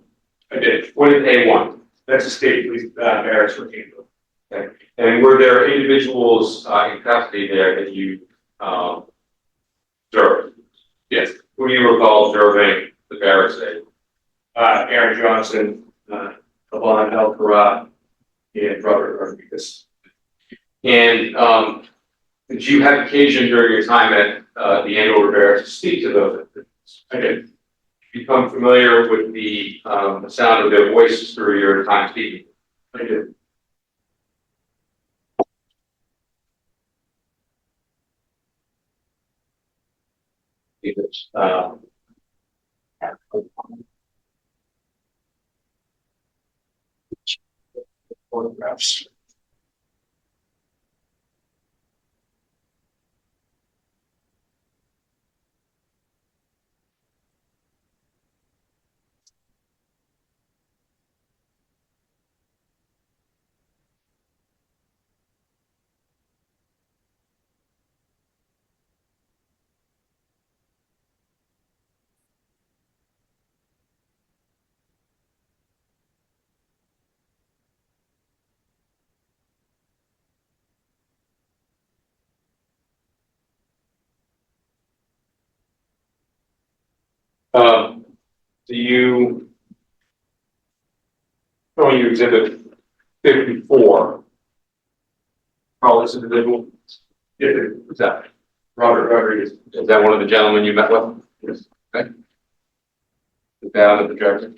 L: I did.
G: What is A1?
L: That's a state police barracks for Canada.
G: Okay. And were there individuals in custody there that you observed?
L: Yes.
G: Who do you recall observing the barracks day?
L: Aaron Johnson, Alban Alcarat, and Robert Rodriguez.
G: And did you have occasion during your time at the Andover Barracks to speak to those individuals?
L: I did.
G: Become familiar with the sound of their voices through your time speaking?
L: I did. Photographs. Do you, showing you exhibit 54, call this individual? Yeah, exactly. Robert Rodriguez. Is that one of the gentlemen you met with? Yes. Okay. Is that on the projector?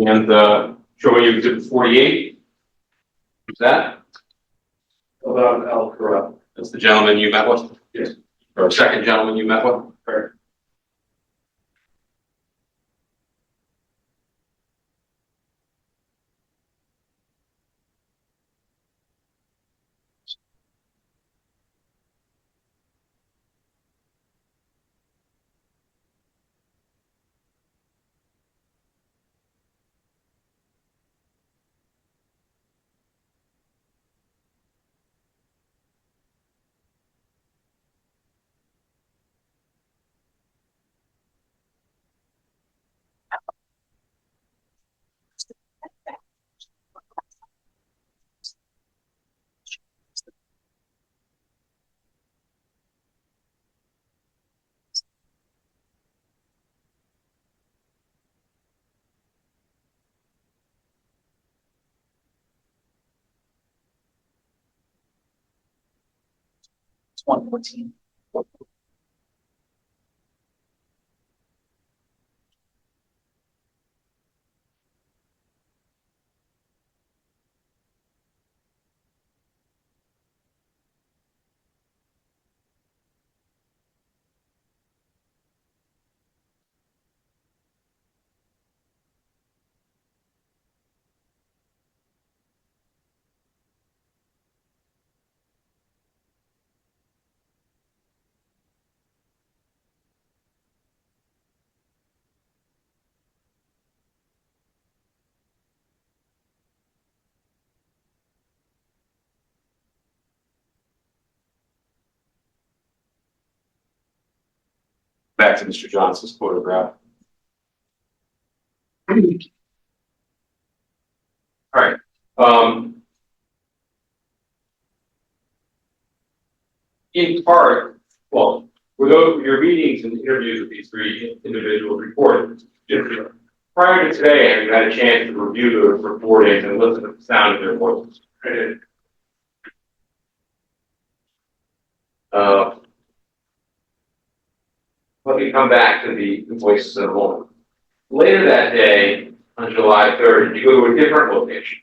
L: And showing you exhibit 48. Who's that? Al Carell. That's the gentleman you met with? Yes. Or second gentleman you met with? Correct.
K: It's 114.
L: Back to Mr. Johnson's photograph. All right. In part, well, were those your meetings and interviews with these three individuals reported? Prior to today, have you had a chance to review those recordings and listen to the sound of their voices? Let me come back to the voices in a moment. Later that day, on July 3rd, you go to a different location.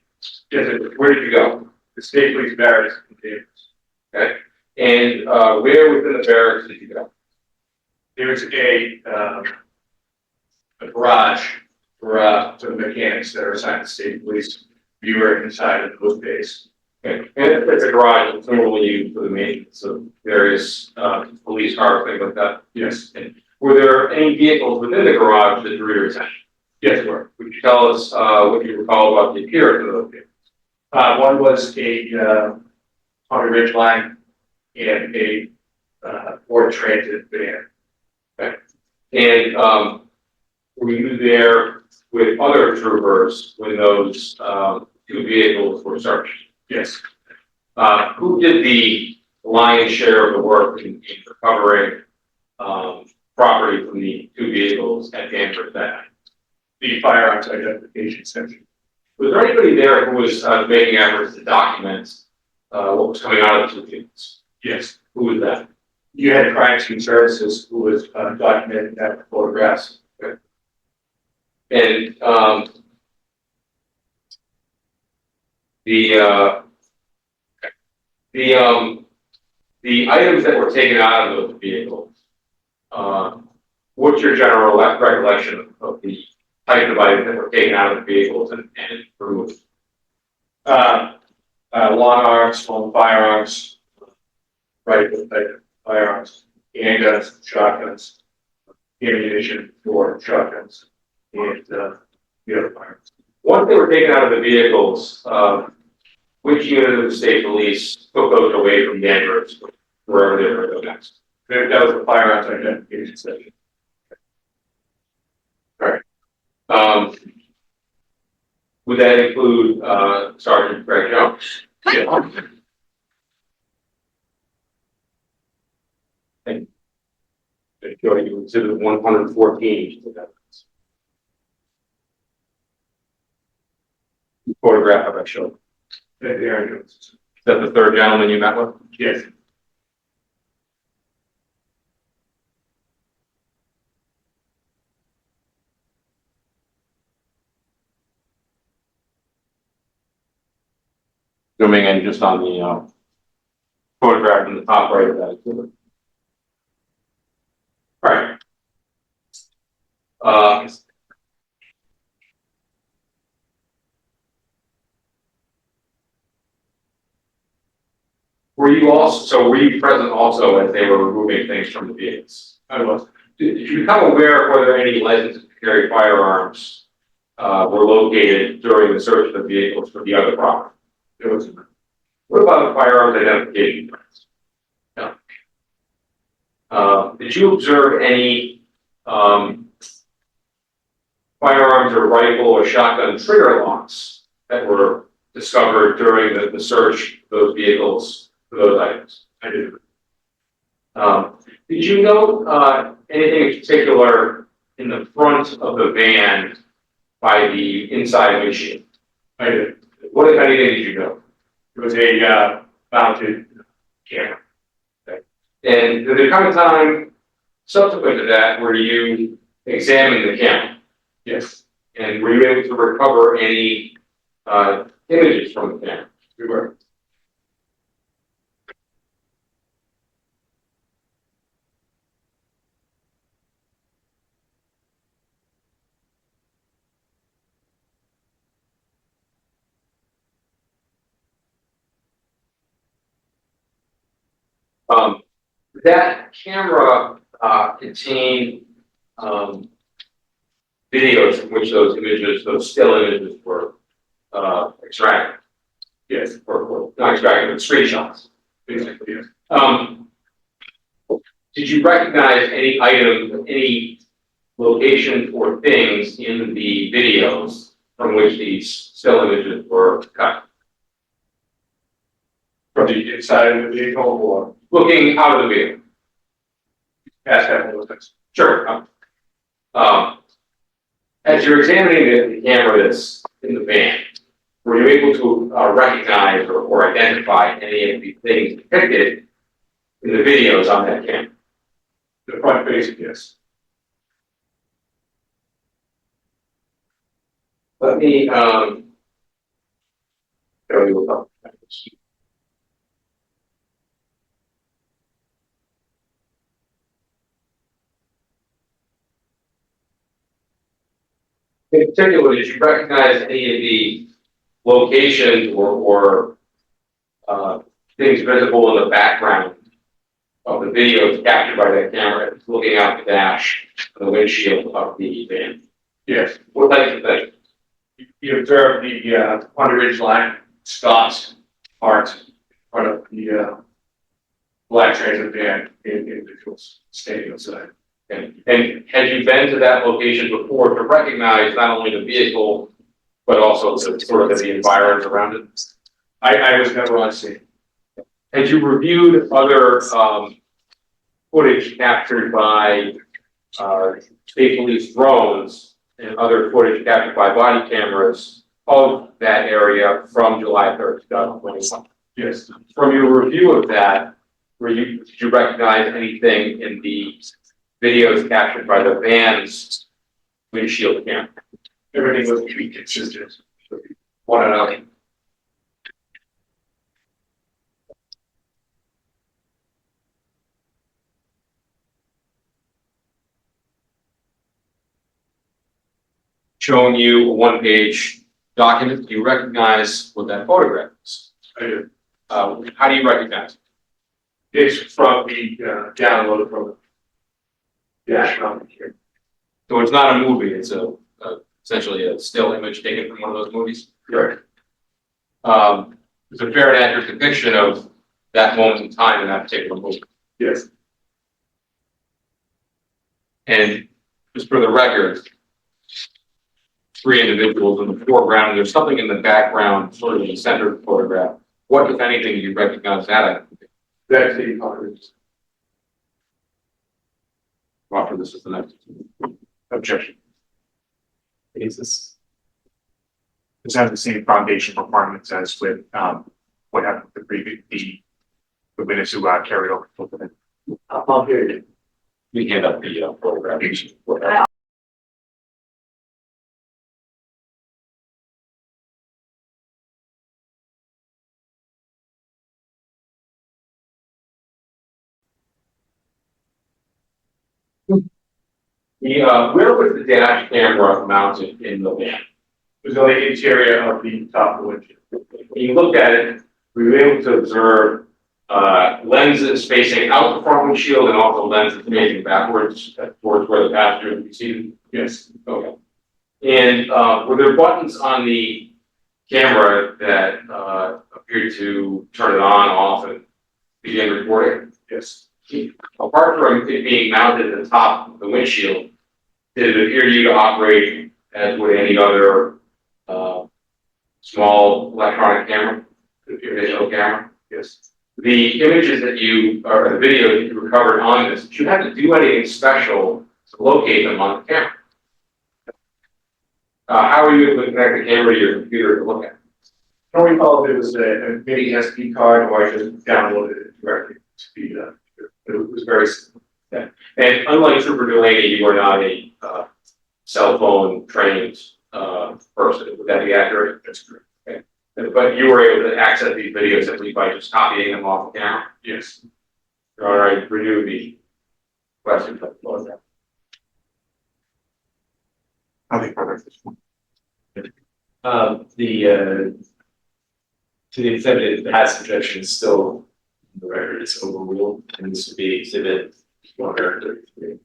L: Where did you go? The State Police Barracks in Davis. Okay. And where within the barracks did you go? There's a garage for the mechanics that are assigned to State Police. We were inside of those bays. Okay. And it's a garage that's normally used for the maintenance of various police cars, things like that. Yes. And were there any vehicles within the garage that drew your attention? Yes, there were. Would you tell us what you recall about the appearance of those vehicles? One was a Honda Ridgeline and a Ford Transit van. Okay. And were you there with other troopers when those two vehicles were searched? Yes. Who did the lion's share of the work in recovering property from the two vehicles at Danforth that night? The firearms identification section. Was there anybody there who was making efforts to document what was coming out of the two vehicles? Yes. Who was that? You had crime scene services who was documenting that with photographs. Okay. And the items that were taken out of those vehicles, what's your general recollection of the type of items that were taken out of the vehicles and removed? Long arms, small firearms, rifle type firearms, handguns, shotguns, ammunition for shotguns, and the other firearms. Once they were taken out of the vehicles, which unit of the state police took those away from Danvers, wherever they were going next?
C: That was the firearms identification section.
L: Would that include, Sergeant Greg Jones?
C: Yeah.
L: You exhibit 114. Photograph of that show.
C: There it is.
L: Is that the third gentleman you met with?
C: Yes.
L: Zooming in just on the photograph in the top right of that exhibit. All right. Were you present also as they were removing things from the vehicles?
C: I was.
L: Did you become aware of whether any licenses to carry firearms were located during the search of the vehicles for the other property?
C: It was.
L: What about the firearms identification cards? No. Did you observe any firearms or rifle or shotgun trigger locks that were discovered during the search of those vehicles for those items?
C: I did.
L: Did you note anything in particular in the front of the van by the inside windshield?
C: I did.
L: What, if anything, did you note?
C: It was a mounted camera.
L: Okay. And did there come a time subsequent to that where you examined the camera?
C: Yes,
L: And were you able to recover any images from the camera?
C: we were.
L: That camera contained videos from which those images, those still images, were extracted.
C: Yes.
L: Or not extracted, but screenshots.
C: Basically, yes.
L: Did you recognize any items, any locations or things in the videos from which these still images were cut?
C: From the inside of the vehicle or
L: Looking out of the vehicle.
C: past that those things.
L: Sure. As you're examining the camera that's in the van, were you able to recognize or identify any of the things depicted in the videos on that camera?
C: The front facing, yes.
L: Let me show you a couple. In particular, did you recognize any of the locations or things visible in the background of the videos captured by that camera looking out the dash of the windshield of the van?
C: Yes.
L: What types of things?
C: You observe the under ridge line stops part of the black transit van individuals standing outside.
L: And had you been to that location before to recognize not only the vehicle, but also the sort of the environs around it?
C: I was never on scene.
L: Had you reviewed other footage captured by state police drones and other footage captured by body cameras of that area from July 3rd, 2021?
C: Yes.
L: From your review of that, did you recognize anything in the videos captured by the van's windshield camera?
C: Everything was to be consistent with one another.
L: Showing you a one-page document, do you recognize what that photograph is?
C: I do.
L: How do you recognize it?
C: It's from the download from the dash mounted here.
L: So it's not a movie, it's essentially a still image taken from one of those movies?
C: Right.
L: It's a fair and accurate depiction of that moment in time in that particular movie.
C: Yes.
L: And just for the record, 3 individuals in the foreground, and there's something in the background, sort of in the center of the photograph. What, if anything, do you recognize that?
C: That's the others.
L: Offer this as the next objection.
G: This has the same foundation requirements as with, what happened with the previous, the witness who, carried over.
C: I'll hear you.
L: We hand up the photograph. Where was the dash camera mounted in the van?
C: It was on the interior of the top of the windshield.
L: When you looked at it, we were able to observe lenses facing out the front windshield and also lenses facing backwards towards where the passenger would be seated.
C: Yes.
L: Okay. And were there buttons on the camera that appeared to turn it on, off, and begin recording?
C: Yes.
L: Apart from it being mounted at the top of the windshield, did it appear to you to operate as would any other small electronic camera, digital camera?
C: Yes.
L: The images that you, or the video that you recovered on this, did you have to do anything special to locate them on the camera? How are you able to connect the camera to your computer to look at it?
C: I don't recall if it was a mini SD card or I just downloaded it directly to the it was very simple.
L: Yeah. And unlike Trooper Delaney, you are not a cell phone trained person. Would that be accurate?
C: That's correct.
L: Okay. But you were able to access these videos simply by just copying them off the camera?
C: Yes.
L: All right, renew the question.
G: Nothing further at this point.
H: To the extent that the past objection is still in the record, it's overruled, and this would be exhibit 133.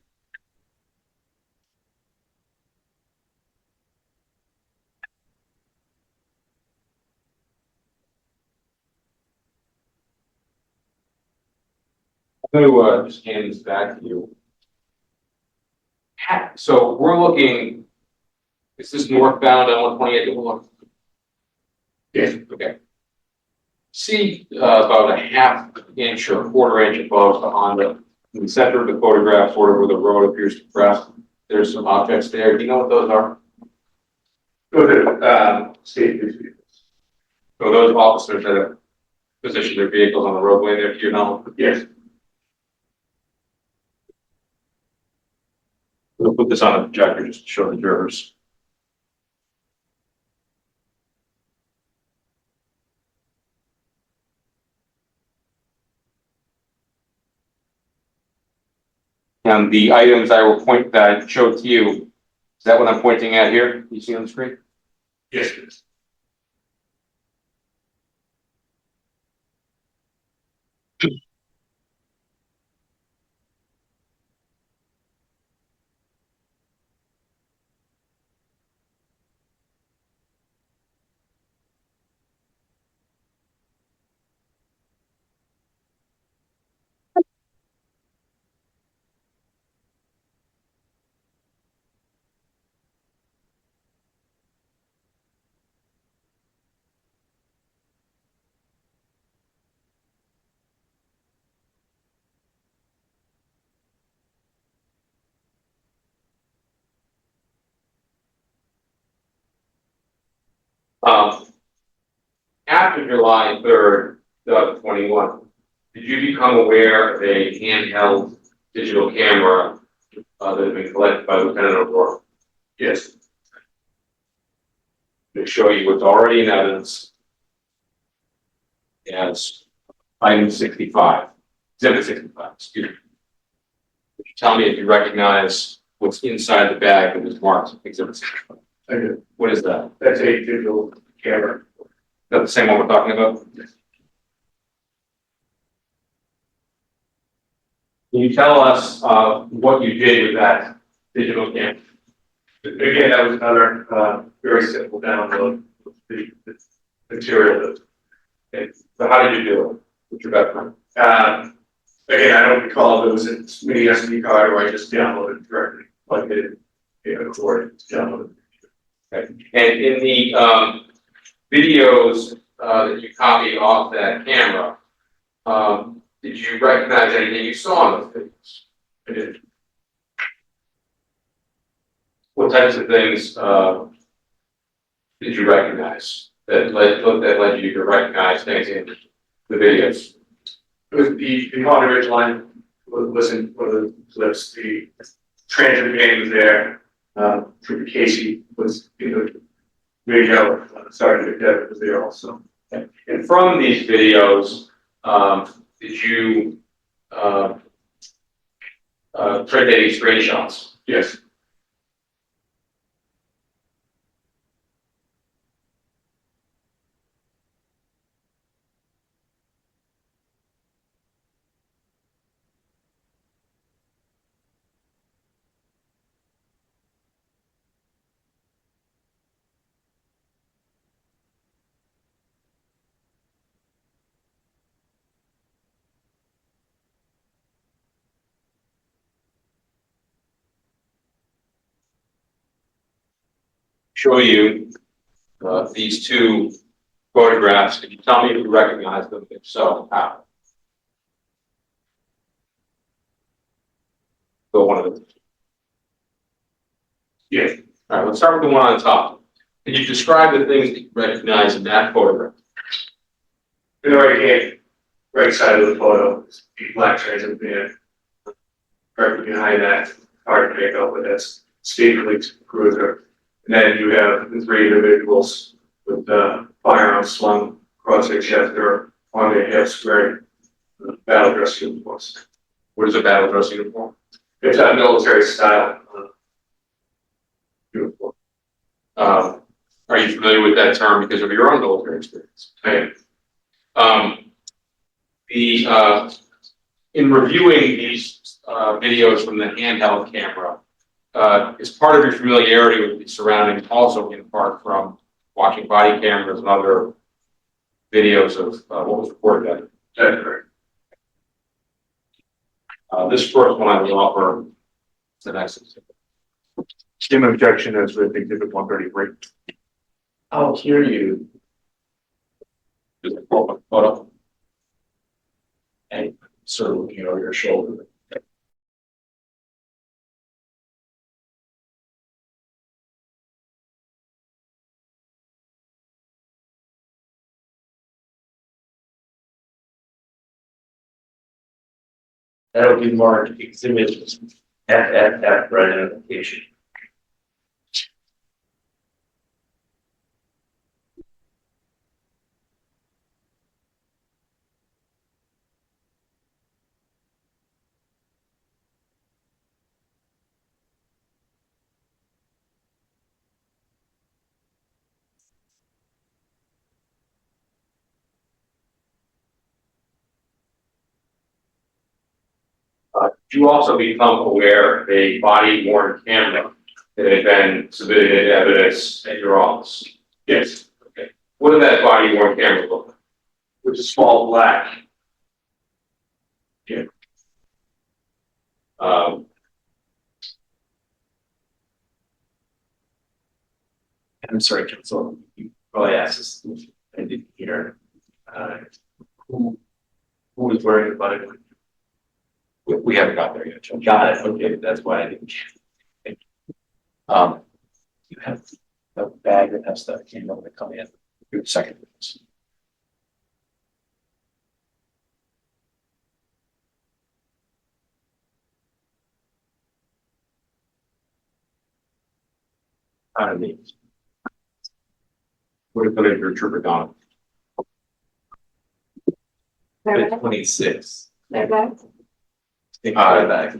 L: I'm going to just hand this back to you. So we're looking, is this northbound on 128?
C: Yes.
L: Okay. See about a half inch or a quarter inch above the Honda. In the center of the photograph, sort of where the road appears to crest, there's some objects there. Do you know what those are?
C: Those are state vehicles.
L: So those officers that have positioned their vehicles on the roadway there, to your knowledge?
C: Yes.
L: We'll put this on a projector just to show the jurors. And the items I will point that I showed to you, is that what I'm pointing at here? You see on the screen?
C: Yes, please.
L: After July 3rd, 2021, did you become aware of a handheld digital camera that had been collected by Lieutenant O'Rourke?
C: Yes.
L: To show you what's already in evidence as item 65, exhibit 65, excuse me. Would you tell me if you recognize what's inside the bag that was marked exhibit 65?
C: I do.
L: What is that?
C: That's a digital camera.
L: Is that the same one we're talking about?
C: Yes.
L: Can you tell us what you did with that digital camera?
C: Again, that was another very simple download of the material that
G: Okay. So how did you do it? What's your background?
L: Again, I don't recall if it was a mini SD card or I just downloaded it directly, plugged it in, cord, downloaded.
G: Okay. And in the videos that you copied off that camera, did you recognize anything you saw in those videos?
L: I did.
G: What types of things did you recognize that led you to recognize things in the videos?
L: It was the Conner Ridge line, listen for the clips, the transit van was there, Trooper Casey was in the video, Sergeant McDevitt was there also.
G: Okay. And from these videos, did you print any screenshots?
L: Yes.
G: Show you these two photographs. Can you tell me if you recognize them? If so, how? Go one of them.
L: Yes.
G: All right, let's start with the one on top. Can you describe the things that you recognize in that photograph?
L: In the right hand, right side of the photo, is the black transit van. Right behind that, hard to make out, but that's State Police cruiser. And then you have the three individuals with firearms slung across their chest or on their hips wearing battle dress uniforms.
G: What is a battle dress uniform?
L: It's a military style uniform.
G: Are you familiar with that term because of your own military experience?
L: I am.
G: In reviewing these videos from the handheld camera, is part of your familiarity with the surroundings also in part from watching body cameras and other videos of what was reported?
L: That's correct.
G: This first one I will offer the next exhibit.
L: Same objection as with exhibit 133.
H: I'll hear you.
G: Just a photo.
H: And sort of looking over your shoulder. That'll be marked exhibit FFF for identification.
G: You also become aware of a body worn camera that had been submitted as evidence at your office.
L: Yes.
G: Okay. What did that body worn camera look like?
L: With a small black.
G: Yeah.
H: I'm sorry, Council. You probably asked this. I didn't hear. Who was wearing the body?
G: We haven't got there yet, Judge.
H: Got it. Okay, that's why I didn't. Thank you. You have a bag that has the candle that come in.
G: Give it a second. What if it your trooper Donald?
H: 26.
J: They're back.
H: Back.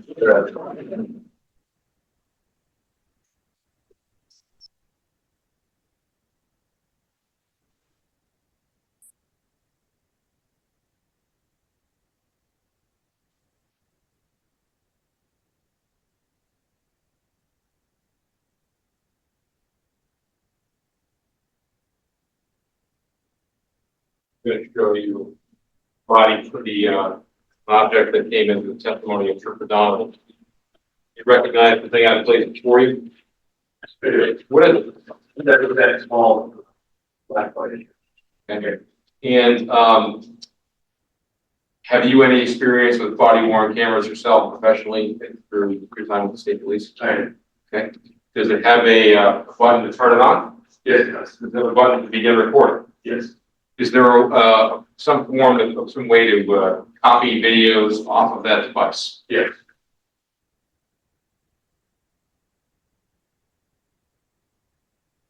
L: going to show you body for the object that came into the testimony of Trooper Donald. You recognize the thing I placed before you? What is it? That small black body. Okay. And have you any experience with body worn cameras yourself professionally through your time with the state police? I do. Okay. Does it have a button to turn it on? Yes, it does. Does it have a button to begin recording? Yes. Is there some form of some way to copy videos off of that device? Yes.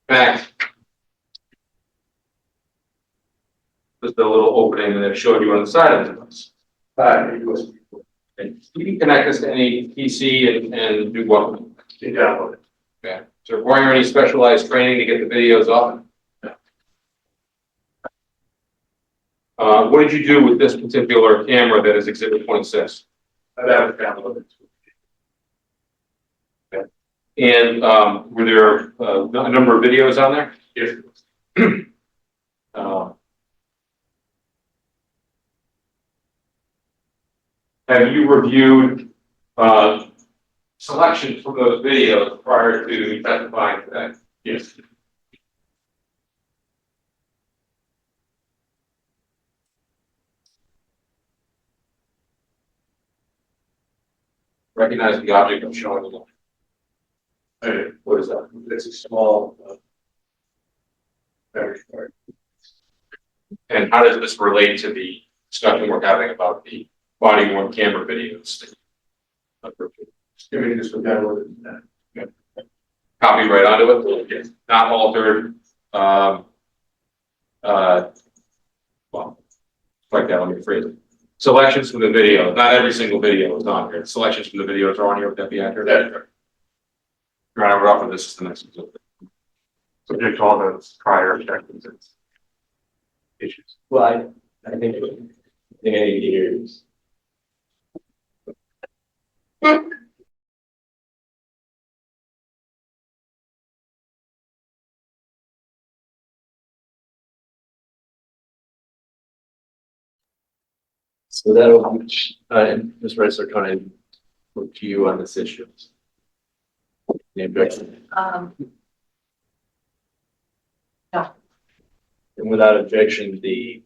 L: In fact, there's the little opening that it showed you on the side of the device. USB. And you can connect this to any PC and do what? You download it. Okay. So require any specialized training to get the videos off? No. What did you do with this particular camera that is Exhibit 26? That was downloaded. Okay. And were there a number of videos on there? Yes. Have you reviewed selections from those videos prior to testifying today? Yes. Recognize the object I'm showing you. Okay. What is that? It's a small battery card. And how does this relate to the discussion we're having about the body worn camera videos? Giving this one downloaded. Okay. Copy right onto it. Yes. Not altered. Well, like that. Let me phrase it. Selections from the video. Not every single video is on here. Selections from the videos are on here. Would that be accurate? That's correct. We're off of this is the next one. Subject to all those prior objections and issues.
H: Well, I think I need to hear this. So that'll, Ms. Rice, are trying to look to you on this issue. Any objection?
I: No.
H: And without objection, the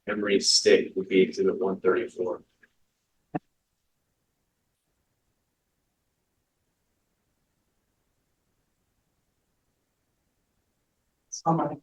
H: memory stick would be Exhibit 134.
I: Oh my God.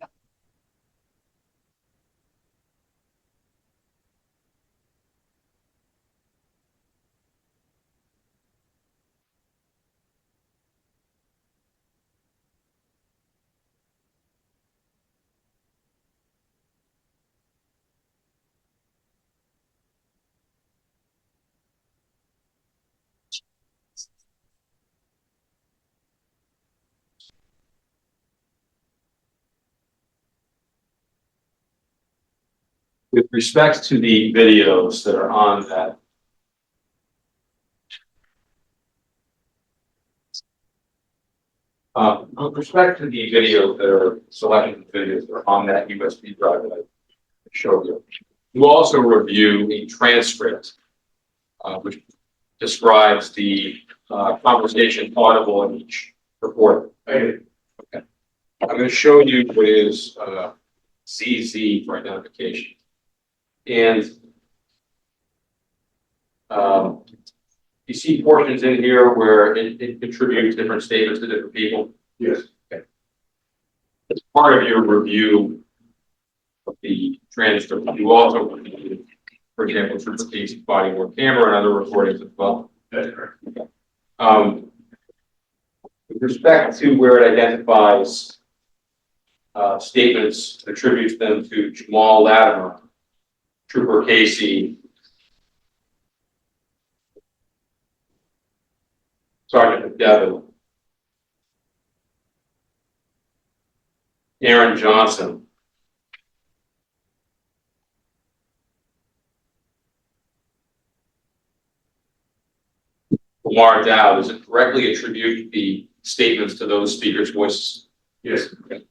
L: With respect to the videos that are on that, with respect to the videos that are selected videos that are on that USB drive that I showed you, you also review a transcript which describes the conversation audible in each report. Okay. I'm going to show you what is CZ for identification. And you see portions in here where it contributes different statements to different people? Yes. Okay. As part of your review of the transcript, you also review, for example, Trooper Casey's body worn camera and other recordings as well. That's correct. Okay. With respect to where it identifies statements, attributes them to Jamal Latimer, Trooper Casey, Sergeant McDevitt, Aaron Johnson, Lamar Dow. Does it correctly attribute the statements to those speakers' voices? Yes. Okay.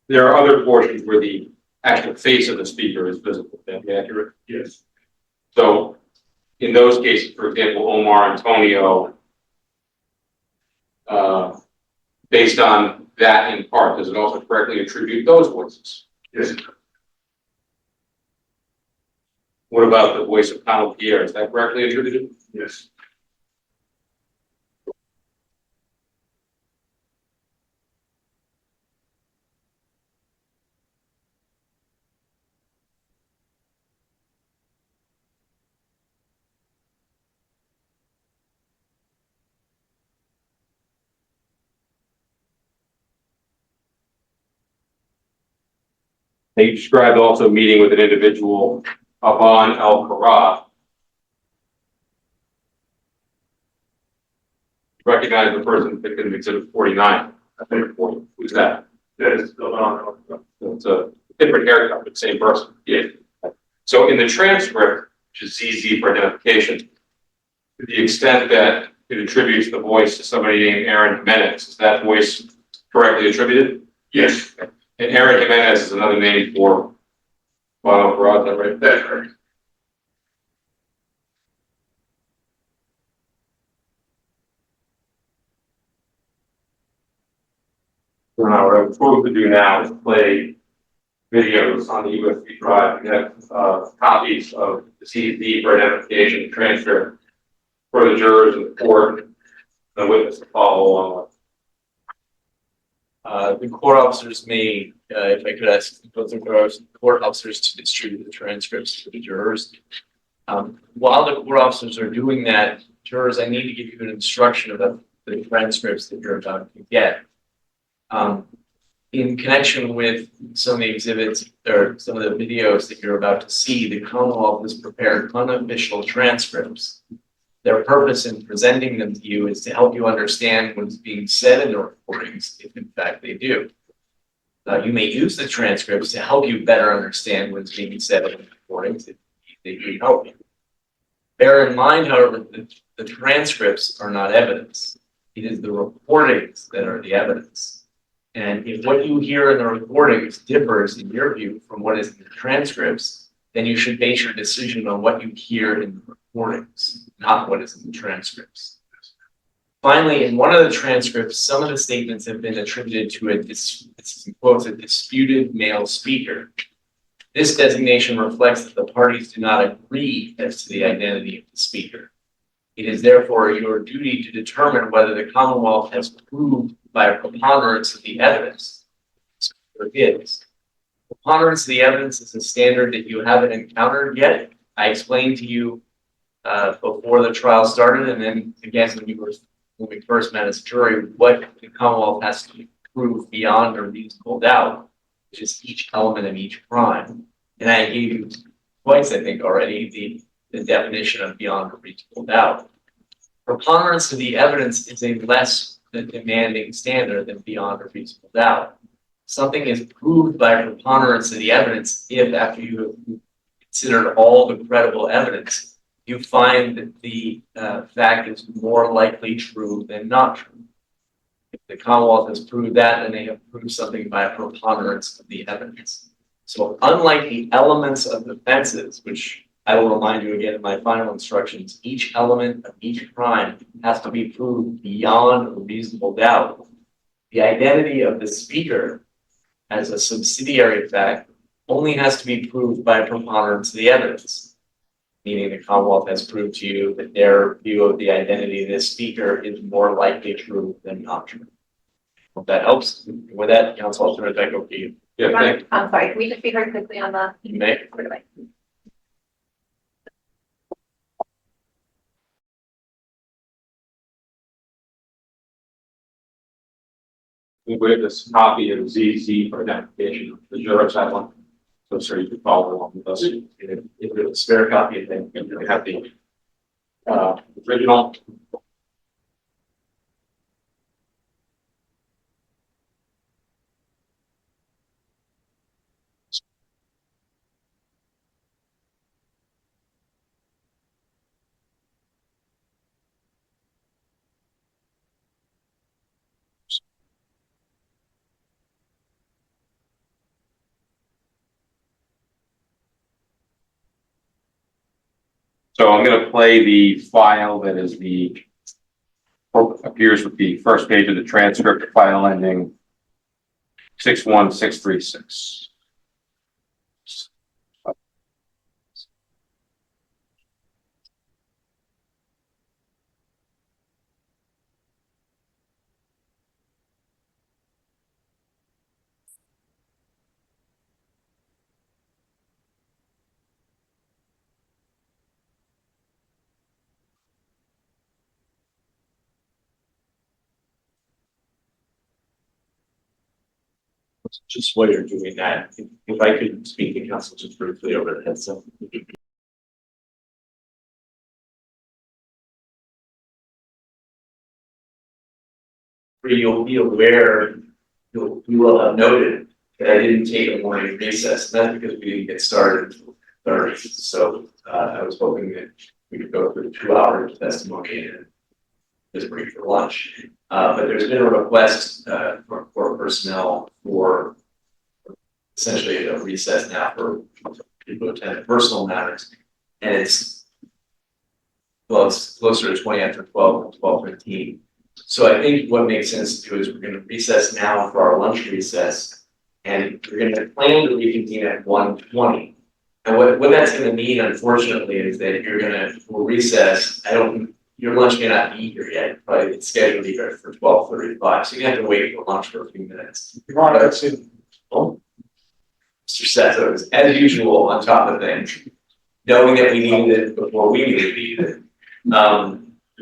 L: there are other portions where the actual face of the speaker is visible. Would that be accurate? Yes. So in those cases, for example, Omar Antonio, based on that in part, does it also correctly attribute those voices? Yes. What about the voice of Donald Pierre? Is that correctly attributed? Yes. They described also meeting with an individual, Aban El Kara. Recognize the person that in exhibit 49. Who's that? That is Aban. It's a different haircut, but same person. Yeah. So in the transcript, which is ZZ for identification, to the extent that it attributes the voice to somebody named Aaron Jimenez, is that voice correctly attributed? Yes. And Aaron Jimenez is another name for Bono Parad, is that right? That's correct. What I'm supposed to do now is play videos on the USB drive. We have copies of the CZ for identification transcript for the jurors in the court and the witness to follow along with.
H: The court officers may, if I could ask both the court officers to distribute the transcripts to the jurors. While the court officers are doing that, jurors, I need to give you an instruction about the transcripts that you're about to get. In connection with some of the exhibits or some of the videos that you're about to see, the Commonwealth has prepared unofficial transcripts. Their purpose in presenting them to you is to help you understand what's being said in the recordings, if in fact they do. You may use the transcripts to help you better understand what's being said in the recordings if they do help you. Bear in mind, however, that the transcripts are not evidence. It is the recordings that are the evidence. And if what you hear in the recordings differs, in your view, from what is in the transcripts, then you should base your decision on what you hear in the recordings, not what is in the transcripts. Finally, in one of the transcripts, some of the statements have been attributed to a disputed male speaker. This designation reflects that the parties do not agree as to the identity of the speaker. It is therefore your duty to determine whether the Commonwealth has proved by a preponderance of the evidence. There is. Preponderance of the evidence is a standard that you haven't encountered yet. I explained to you before the trial started, and then again when we first met as a jury, what the Commonwealth has to prove beyond a reasonable doubt, which is each element of each crime. And I gave you twice, I think, already the definition of beyond a reasonable doubt. Preponderance of the evidence is a less demanding standard than beyond a reasonable doubt. Something is proved by preponderance of the evidence if, after you have considered all the credible evidence, you find that the fact is more likely true than not true. If the Commonwealth has proved that, then they have proved something by a preponderance of the evidence. So unlike the elements of offenses, which I will remind you again in my final instructions, each element of each crime has to be proved beyond a reasonable doubt. The identity of the speaker as a subsidiary fact only has to be proved by preponderance of the evidence, meaning the Commonwealth has proved to you that their view of the identity of this speaker is more likely true than not true. Hope that helps. With that, counsel, I'll turn it back over to you.
L: Yeah, thank you.
I: I'm sorry, can we just be heard quickly on the?
H: You may.
L: We have this copy of ZZ for identification. The jurors have one. So sir, you can follow along with us. If there's a spare copy, then we have the original.
G: So I'm going to play the file that is the appears with the first page of the transcript, file ending 61636.
H: Just while you're doing that, if I could speak to council just briefly over the headset. You'll be aware, you will have noted that I didn't take a morning recess, and that's because we didn't get started until 30. So I was hoping that we could go through 2 hours of testimony and just break for lunch. But there's been a request for personnel for essentially a recess now for people to attend personal matters, and it's closer to 20 after 12 and 12:15. So I think what makes sense to do is we're going to recess now for our lunch recess, and we're going to plan to reconvene at 1:20. And what that's going to mean, unfortunately, is that we'll recess. Your lunch may not be here yet, but it's scheduled here for 12:35. So you have to wait for lunch for a few minutes. Oh, Mr. Seto is, as usual, on top of things, knowing that we needed it before we needed it.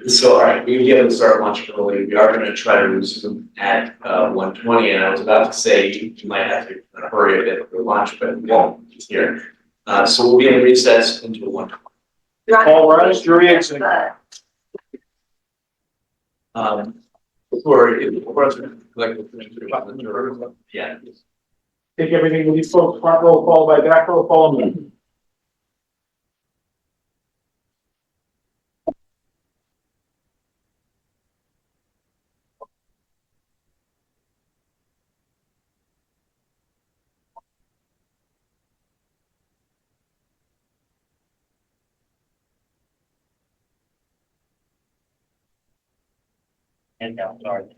H: So, all right, we'll be able to start lunch early. We are going to try to resume at 1:20, and I was about to say you might have to hurry a bit for lunch, but we won't. It's here. So we'll be in recess until 1:20.
G: All right, jury exit.
H: Yeah.
G: Take everything with these folks, front row followed by back row, follow me.
K: And now, sorry.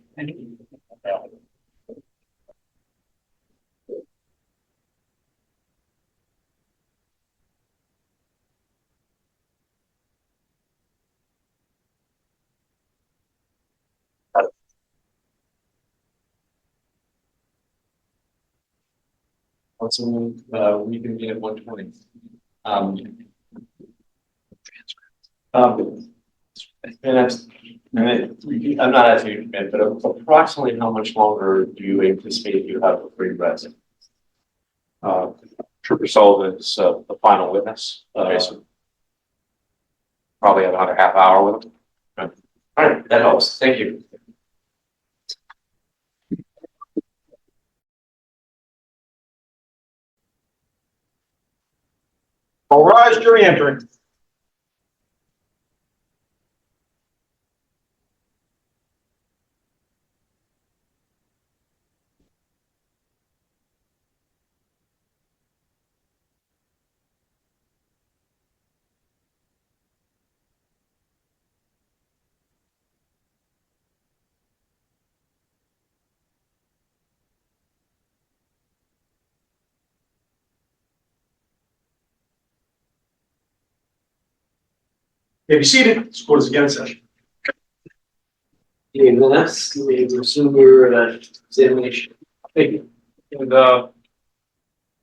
H: Also, we can be at 1:20. I'm not asking you to commit, but approximately how much longer do you anticipate you have before you rest?
G: Trooper Sullivan is the final witness. So probably have another half hour with him.
H: All right, that helps. Thank you.
G: All rise, jury entering. Be seated. This court is again in session.
H: Okay, the next, we resume your examination. Thank you.
G: And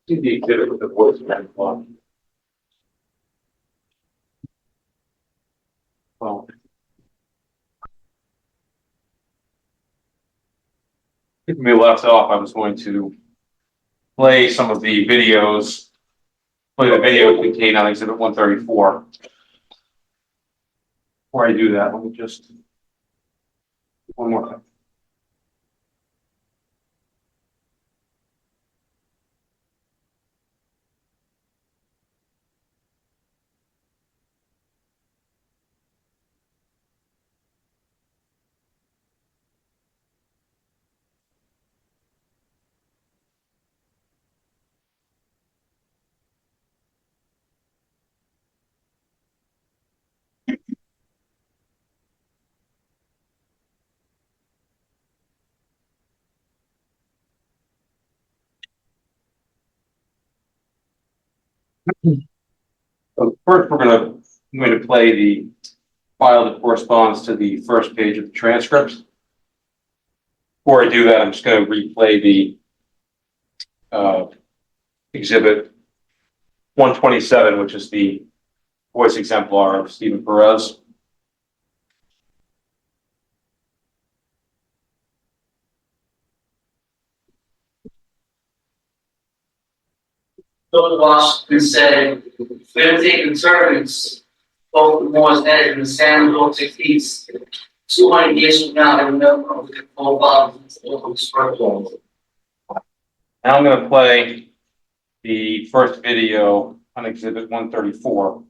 G: see the exhibit with the voice man on. Well, when we left off, I was going to play some of the videos. Play the video contained on exhibit 134. Before I do that, let me just one more time. So first, I'm going to play the file that corresponds to the first page of the transcript. Before I do that, I'm just going to replay the exhibit 127, which is the voice exemplar of Stephen Perez.
H: So the boss can say, we're taking servants, both the Moore's Edge and the San Jose East. 200 years from now, I remember we could pull out the
G: Now I'm going to play the first video on exhibit 134.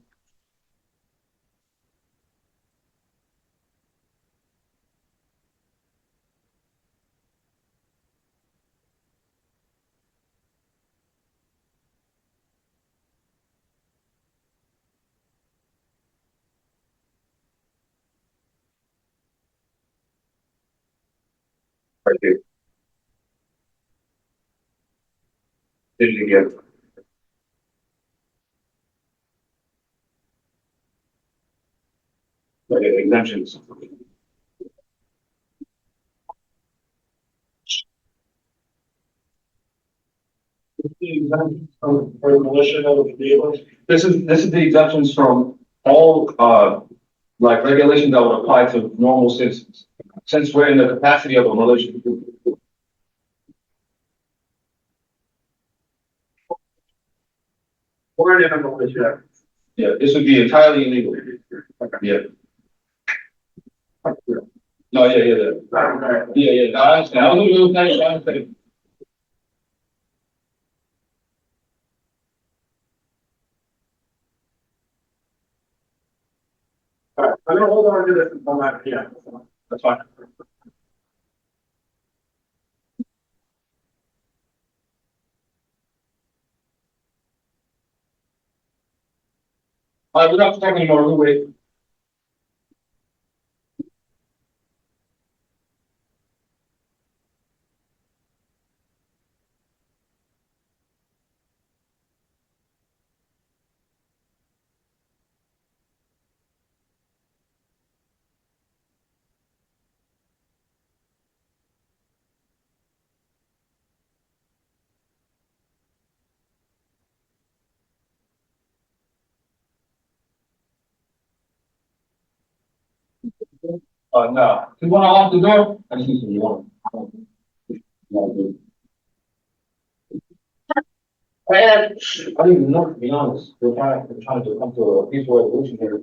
G: Right there. Didn't get exemptions.
L: For militia vehicles. This is the exemptions from all like regulations that would apply to normal citizens. Since we're in the capacity of a militia. We're in a militia. Yeah, this would be entirely illegal. Yeah. No, yeah. Yeah. I understand. I was a little nice. I understand. All right, I'm gonna hold on to this until that, yeah, that's fine. All right, we don't have to talk anymore, we'll wait. No. You wanna lock the door? I just need some water. I don't even know, to be honest. We're trying to come to a peaceful resolution here.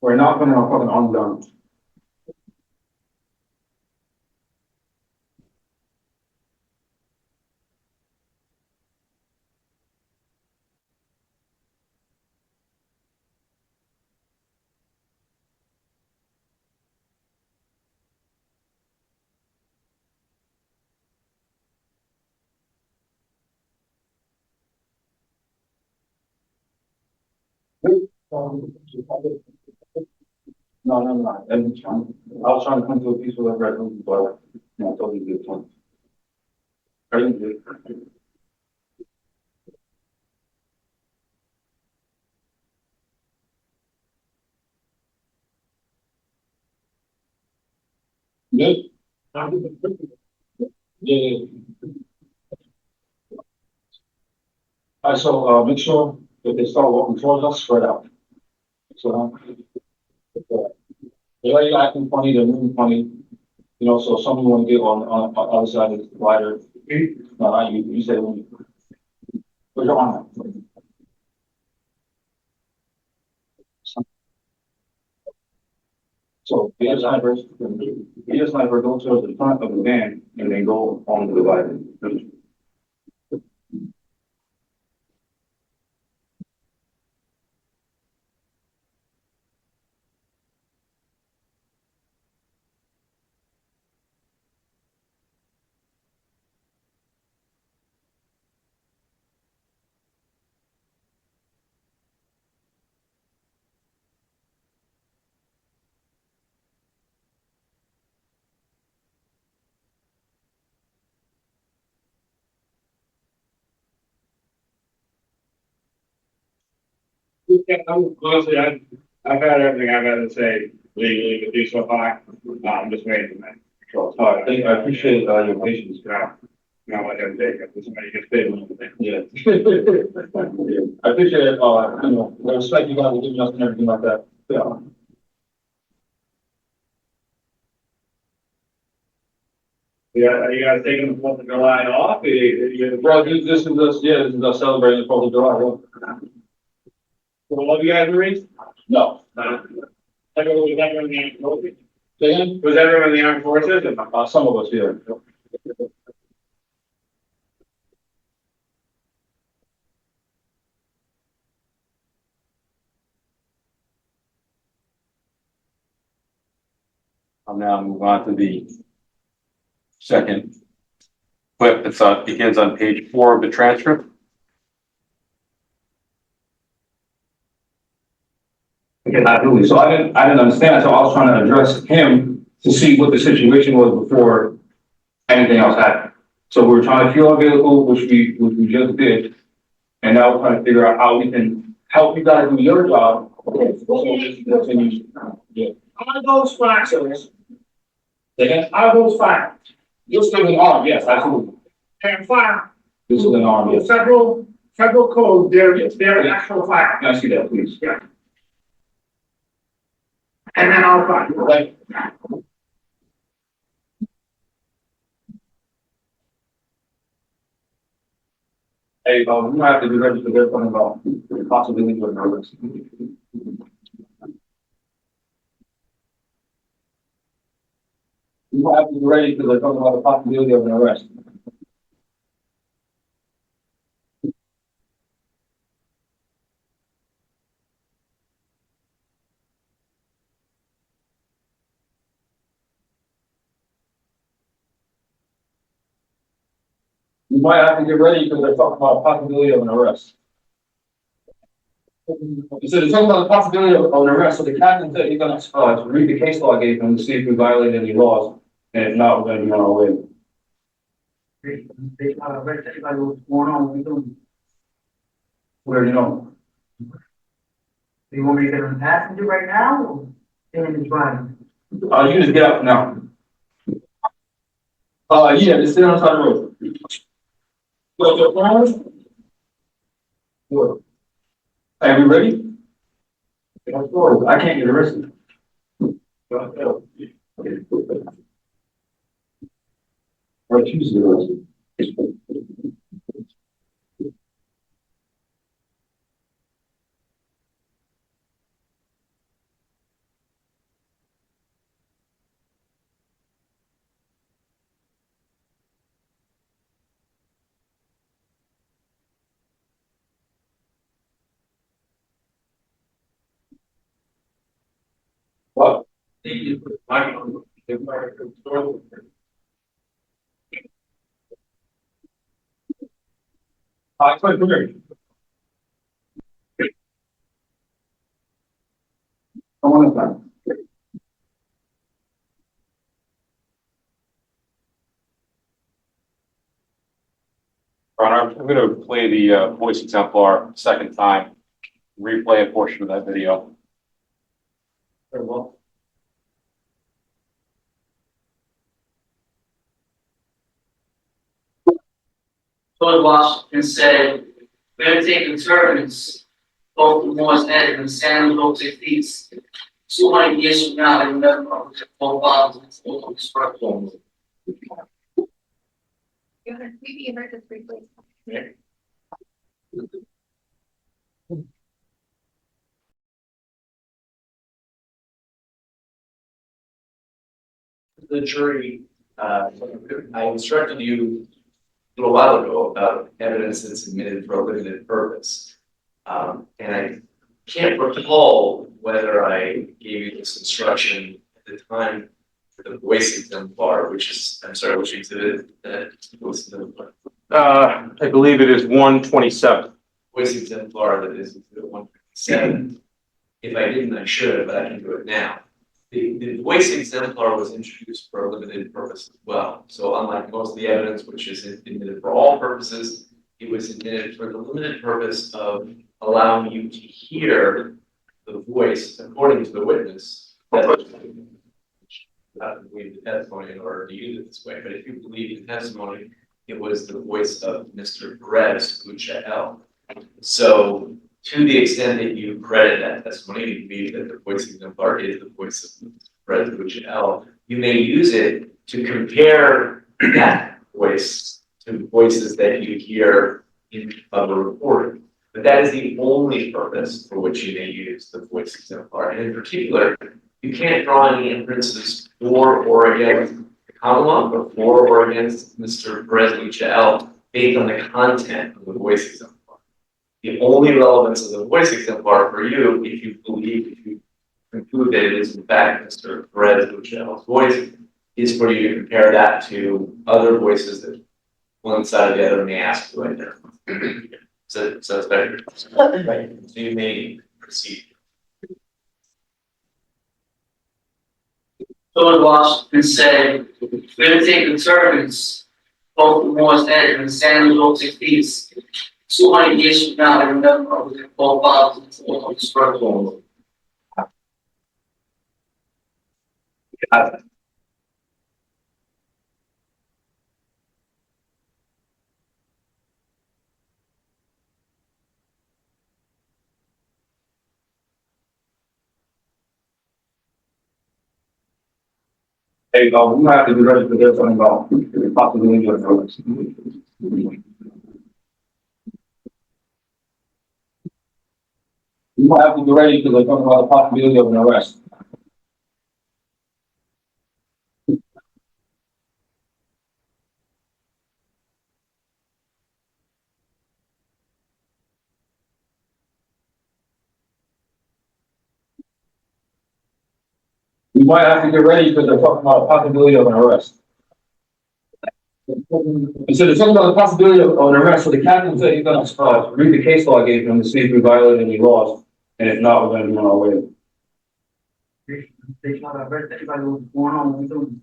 L: We're not gonna fucking arm down. No. I was trying to come to a peaceful resolution, but no, I totally did one. I didn't do it. Good? Yeah. All right, so make sure if they start walking towards us, spread out. So they're like acting funny, they're moving funny. You know, so someone want to get on the other side of the ladder. No, you said when you put your arm out. So the other sniper go towards the front of the van and then go on the divider.
G: Honestly, I've had everything I've had to say legally to do so far. I'm just waiting for that. So I appreciate your patience. Not like I'm big, somebody gets big. Yeah. I appreciate it, the respect you guys are giving us and everything like that. Yeah. Yeah, you guys taking the 4th of July off? Well, this is us celebrating the 4th of July. Well, you guys read? No. Everyone was ever in the armed forces? Was everyone in the armed forces? Some of us, yeah.
M: I'll now move on to the second clip. It begins on page 4 of the transcript.
G: Okay, absolutely. So I didn't understand. So I was trying to address him to see what the situation was before anything else happened. So we were trying to fuel our vehicle, which we just did, and now we're trying to figure out how we can help you guys do your job. So this continues. Yeah.
K: Are those fractures?
G: Again?
K: Are those fire?
G: You're still an arm, yes, absolutely.
K: And fire?
G: This is an arm, yes.
K: Federal code, they're actual fire.
G: Can I see that, please?
K: Yeah. And then I'll find.
G: Thank you. Hey, we might have to be ready for this one about the possibility of nervous. You might have to be ready because they're talking about the possibility of an arrest. You might have to get ready because they're talking about the possibility of an arrest. So they're talking about the possibility of an arrest. So the captain said he's going to read the case law I gave him to see if we violated any laws. And if not, we're going to be on our way. Where do you know?
K: You want me to get on the passenger right now or in the driver?
G: You can just get out now. Yeah, just sit on the side of the road. What? Are we ready? I can't get arrested. Or Tuesday arrested. What? Come on inside.
M: I'm going to play the voice exemplar a second time, replay a portion of that video.
H: Very well.
K: Told Washington said, we're gonna take deterrence, both the Moore's Head and the San Jose East. 200 years from now, they will never know both fathers and both destruction.
J: Maybe you heard this briefly.
H: The jury, I instructed you a little while ago about evidence that's admitted for a limited purpose. And I can't recall whether I gave you this instruction at the time for the voice exemplar, which is, I'm sorry, which exhibit that voice exemplar?
M: I believe it is 127.
H: Voice exemplar that is exhibit 157. If I didn't, I should, but I can do it now. The voice exemplar was introduced for a limited purpose as well. So unlike most of the evidence, which is admitted for all purposes, it was intended for the limited purpose of allowing you to hear the voice, according to the witness, that not to believe the testimony in order to use it this way, but if you believe the testimony, it was the voice of Mr. Perez Uchael. So to the extent that you credit that testimony, you believe that the voice exemplar is the voice of Mr. Perez Uchael, you may use it to compare that voice to voices that you hear in other recording. But that is the only purpose for which you may use the voice exemplar. And in particular, you can't draw any inferences for or against the Commonwealth or for or against Mr. Perez Uchael based on the content of the voice exemplar. The only relevance of the voice exemplar for you, if you conclude that it is in fact Mr. Perez Uchael's voice, is for you to compare that to other voices that one side or the other may ask to identify. So it's better. Right. So you may proceed.
K: Lord Washington said, we're going to take the turbans, both the Moors and the sandals, all peace. 200 years from now, I remember we can both fathers on the struggle.
M: Hey, we have to be ready for this one about the possibility of arrest. We might have to be ready because they're talking about the possibility of an arrest. We might have to get ready because they're talking about the possibility of an arrest. And so they're talking about the possibility of an arrest. So the captain said he's going to read the case law I gave him to see if we violated any laws. And if not, we're going to be on our way.
K: They try to arrest everybody what's going on, what we doing.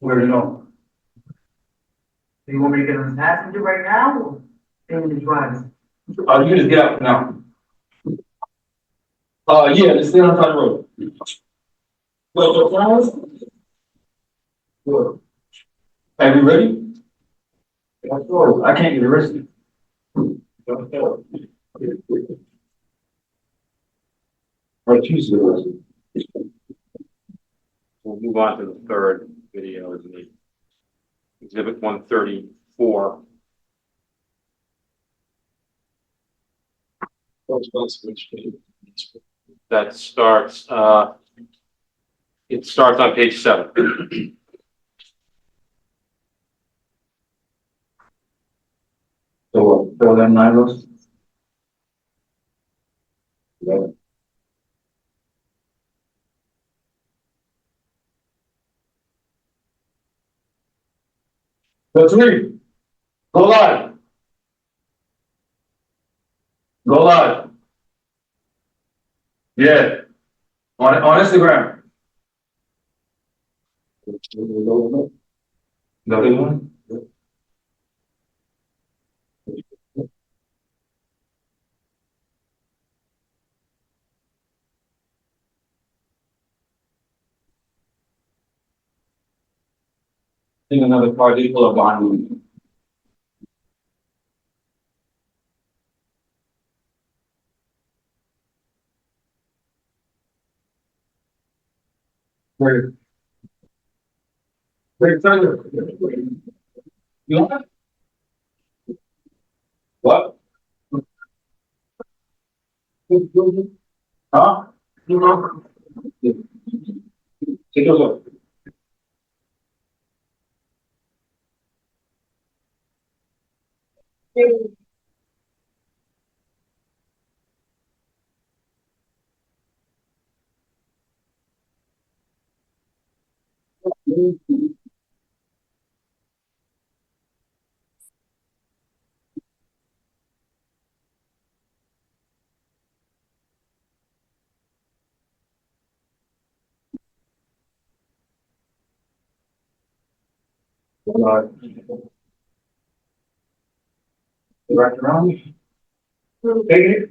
M: Where do you know?
K: Do you want me to get on the passenger right now, or stay with the driver?
M: You can just get out now. Yeah, let's stay on the road. Well, the flowers? Good. Are we ready? I can't get arrested. Or choose the arrested. We'll move on to the third video, exhibit 134. That starts, it starts on page 7. So, fill them 9 looks? Yeah. So 3, go live. Go live. Yeah. On Instagram. Another one? I think another car did pull up behind me. Where? Tyler? You want that? What? Huh? Take a look. Right around. Take it.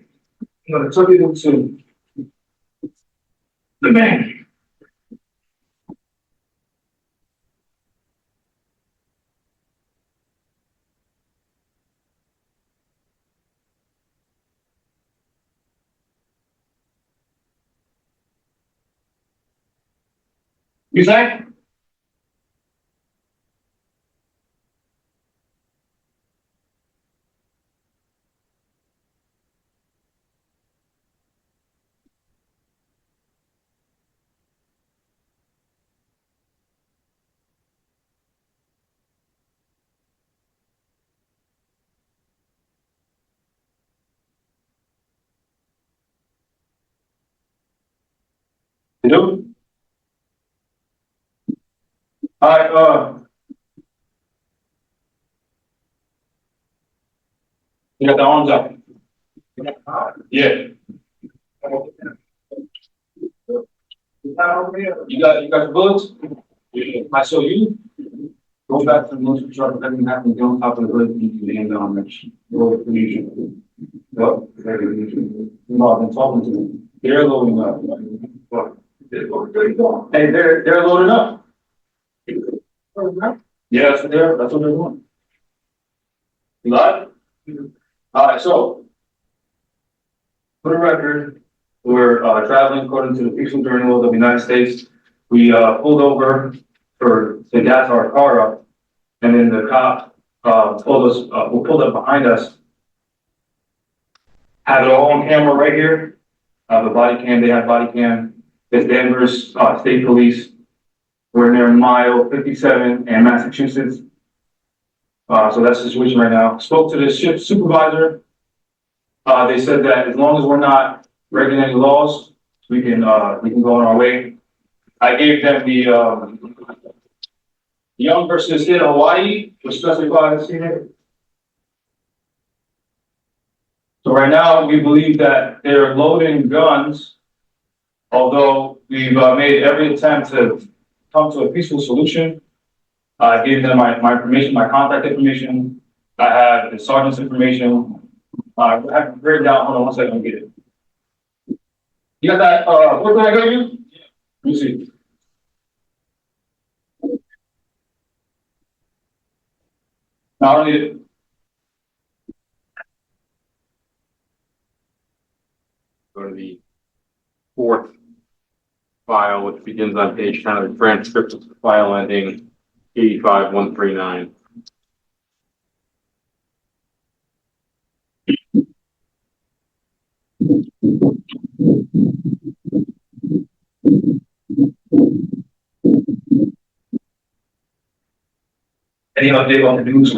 M: I'm gonna tuck it into the man. You say? You do? All right, you got the arms up. Yeah. You got the bullets? Yeah. I saw you. Go back to the most truck, everything happened, go on top of the hood, you can hand on that. Roll the mission. What? No, I've been talking to them. They're loading up. What? Hey, they're loading up. Yeah, that's what they're doing. You live? All right, so. For the record, we're traveling according to the Peaceful Journal of the United States. We pulled over to gas our car up, and then the cop pulled up behind us. Had it all on camera right here. The body cam, they had body cam. It's Danvers State Police. We're near mile 57 in Massachusetts. So that's the situation right now. Spoke to the ship supervisor. They said that as long as we're not breaking any laws, we can go on our way. I gave them the Young versus State of Hawaii, which specifies here. So right now, we believe that they're loading guns, although we've made every attempt to come to a peaceful solution. I gave them my information, my contact information. I have the sergeant's information. I have it written down. Hold on one second, I'll get it. You got that? What can I go to you? Let me see. No, I don't need it.
N: Go to the fourth file, which begins on page 10 of the transcript of the file ending 85139.
M: Any update on the news?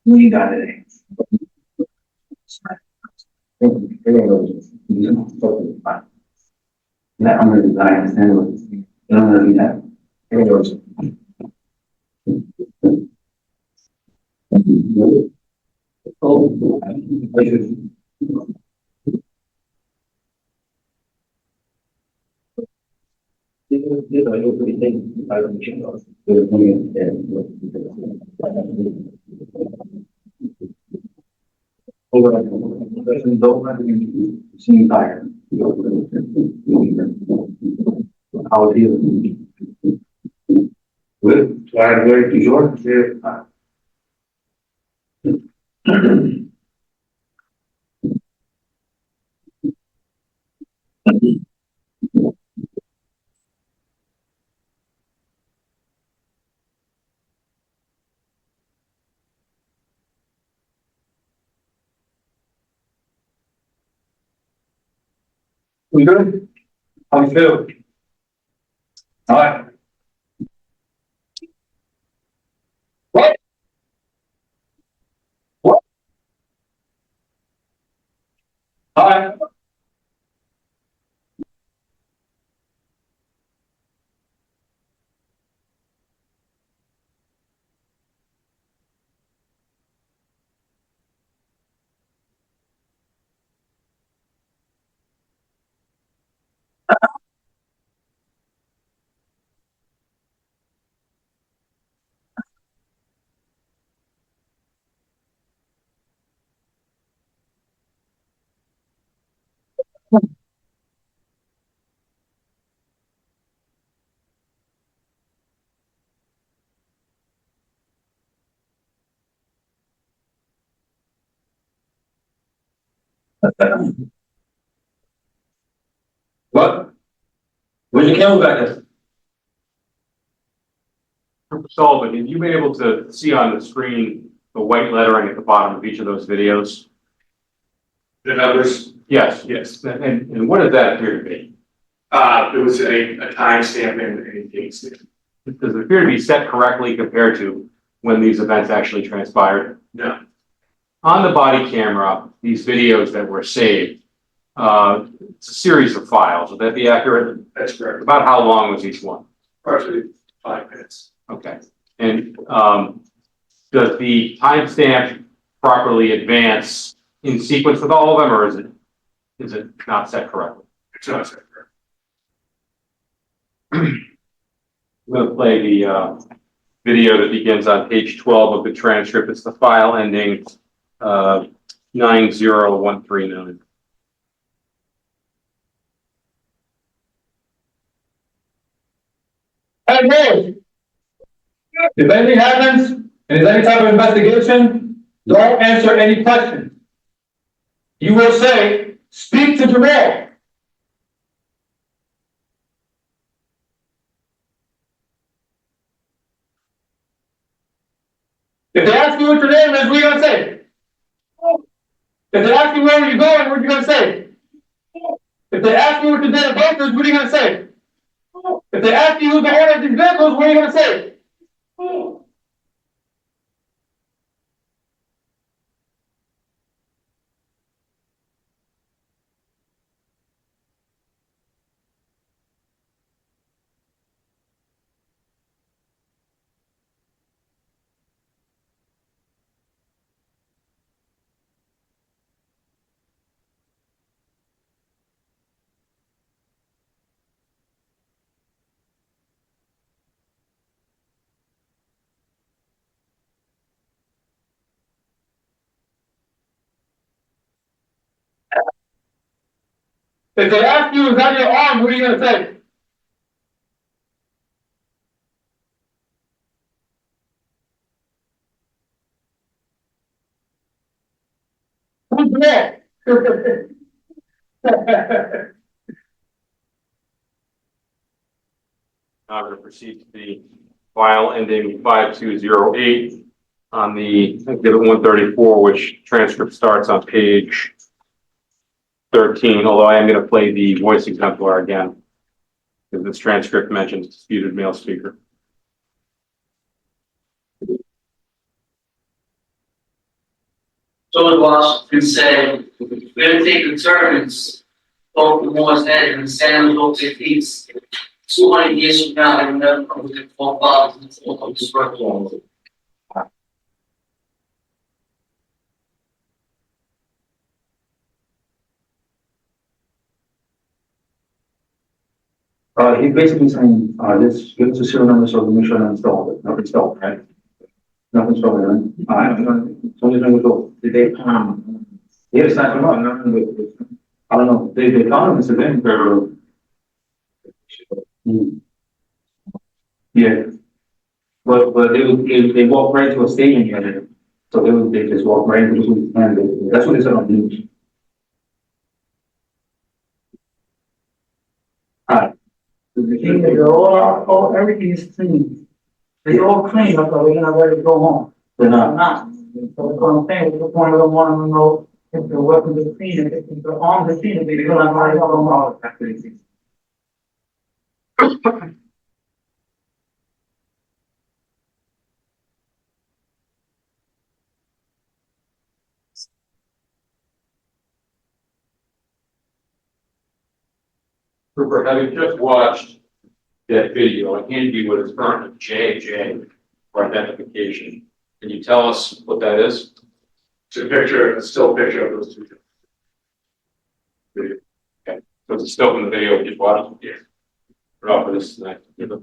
M: We got it. That I'm gonna design and send it. I'm gonna do that. How do you? Good. So I had very too short. We good? How you feel? All right. What? What? All right. What? Where's your camera back at?
N: Sullivan, have you been able to see on the screen the white lettering at the bottom of each of those videos?
L: The numbers,
N: Yes, yes. And what does that appear to be?
L: it was a timestamp and a date stamp.
N: Does it appear to be set correctly compared to when these events actually transpired?
L: No,
N: On the body camera, these videos that were saved, it's a series of files. Would that be accurate?
L: that's correct.
N: About how long was each one?
L: Approximately 5 minutes.
N: Okay. And does the timestamp properly advance in sequence with all of them, or is it not set correctly?
L: It's not set correct.
N: I'm going to play the video that begins on page 12 of the transcript. It's the file ending 90139.
M: Hey, Rose, if anything happens and there's any type of investigation, don't answer any questions. You will say, speak to Jerome. If they ask you what your name is, what are you gonna say? If they ask you where you're going, what are you gonna say? If they ask you what your date of birth is, what are you gonna say? If they ask you who's the owner of these vehicles, what are you gonna say? If they ask you, is that your arm, what are you gonna say? Who's there?
N: Now I'm going to proceed to the file ending 5208 on the exhibit 134, which transcript starts on page 13, although I am going to play the voice exemplar again, because this transcript mentions disputed male speaker.
O: So the boss can say, we're gonna take the turbines, both the Moore's Head and the San Jose Peaks. 200 years from now, I'm never going to fall apart and fall up this work.
M: He's basically saying, let's give us a serial number so we make sure they're installed, nothing's installed, right? Nothing's installed, right? It's only going to go, did they, yeah, it's not, I don't know, they found him as a event for, yeah. But they walked right to a stadium here, so they just walked right into, and that's what they said on the news.
P: All everything is clean. They all clean, but we're gonna let it go home.
M: They're not.
P: So that's what I'm saying, what's the point of them wanting to know if the weapons are clean, if the arms are clean, if they're gonna let it go home.
N: Rupert, having just watched that video, I hand you what is currently J for identification. Can you tell us what that is?
L: It's a picture, a still picture of those two.
N: Video. Okay, so it's still in the video we just watched? Yeah. Put off for this tonight. No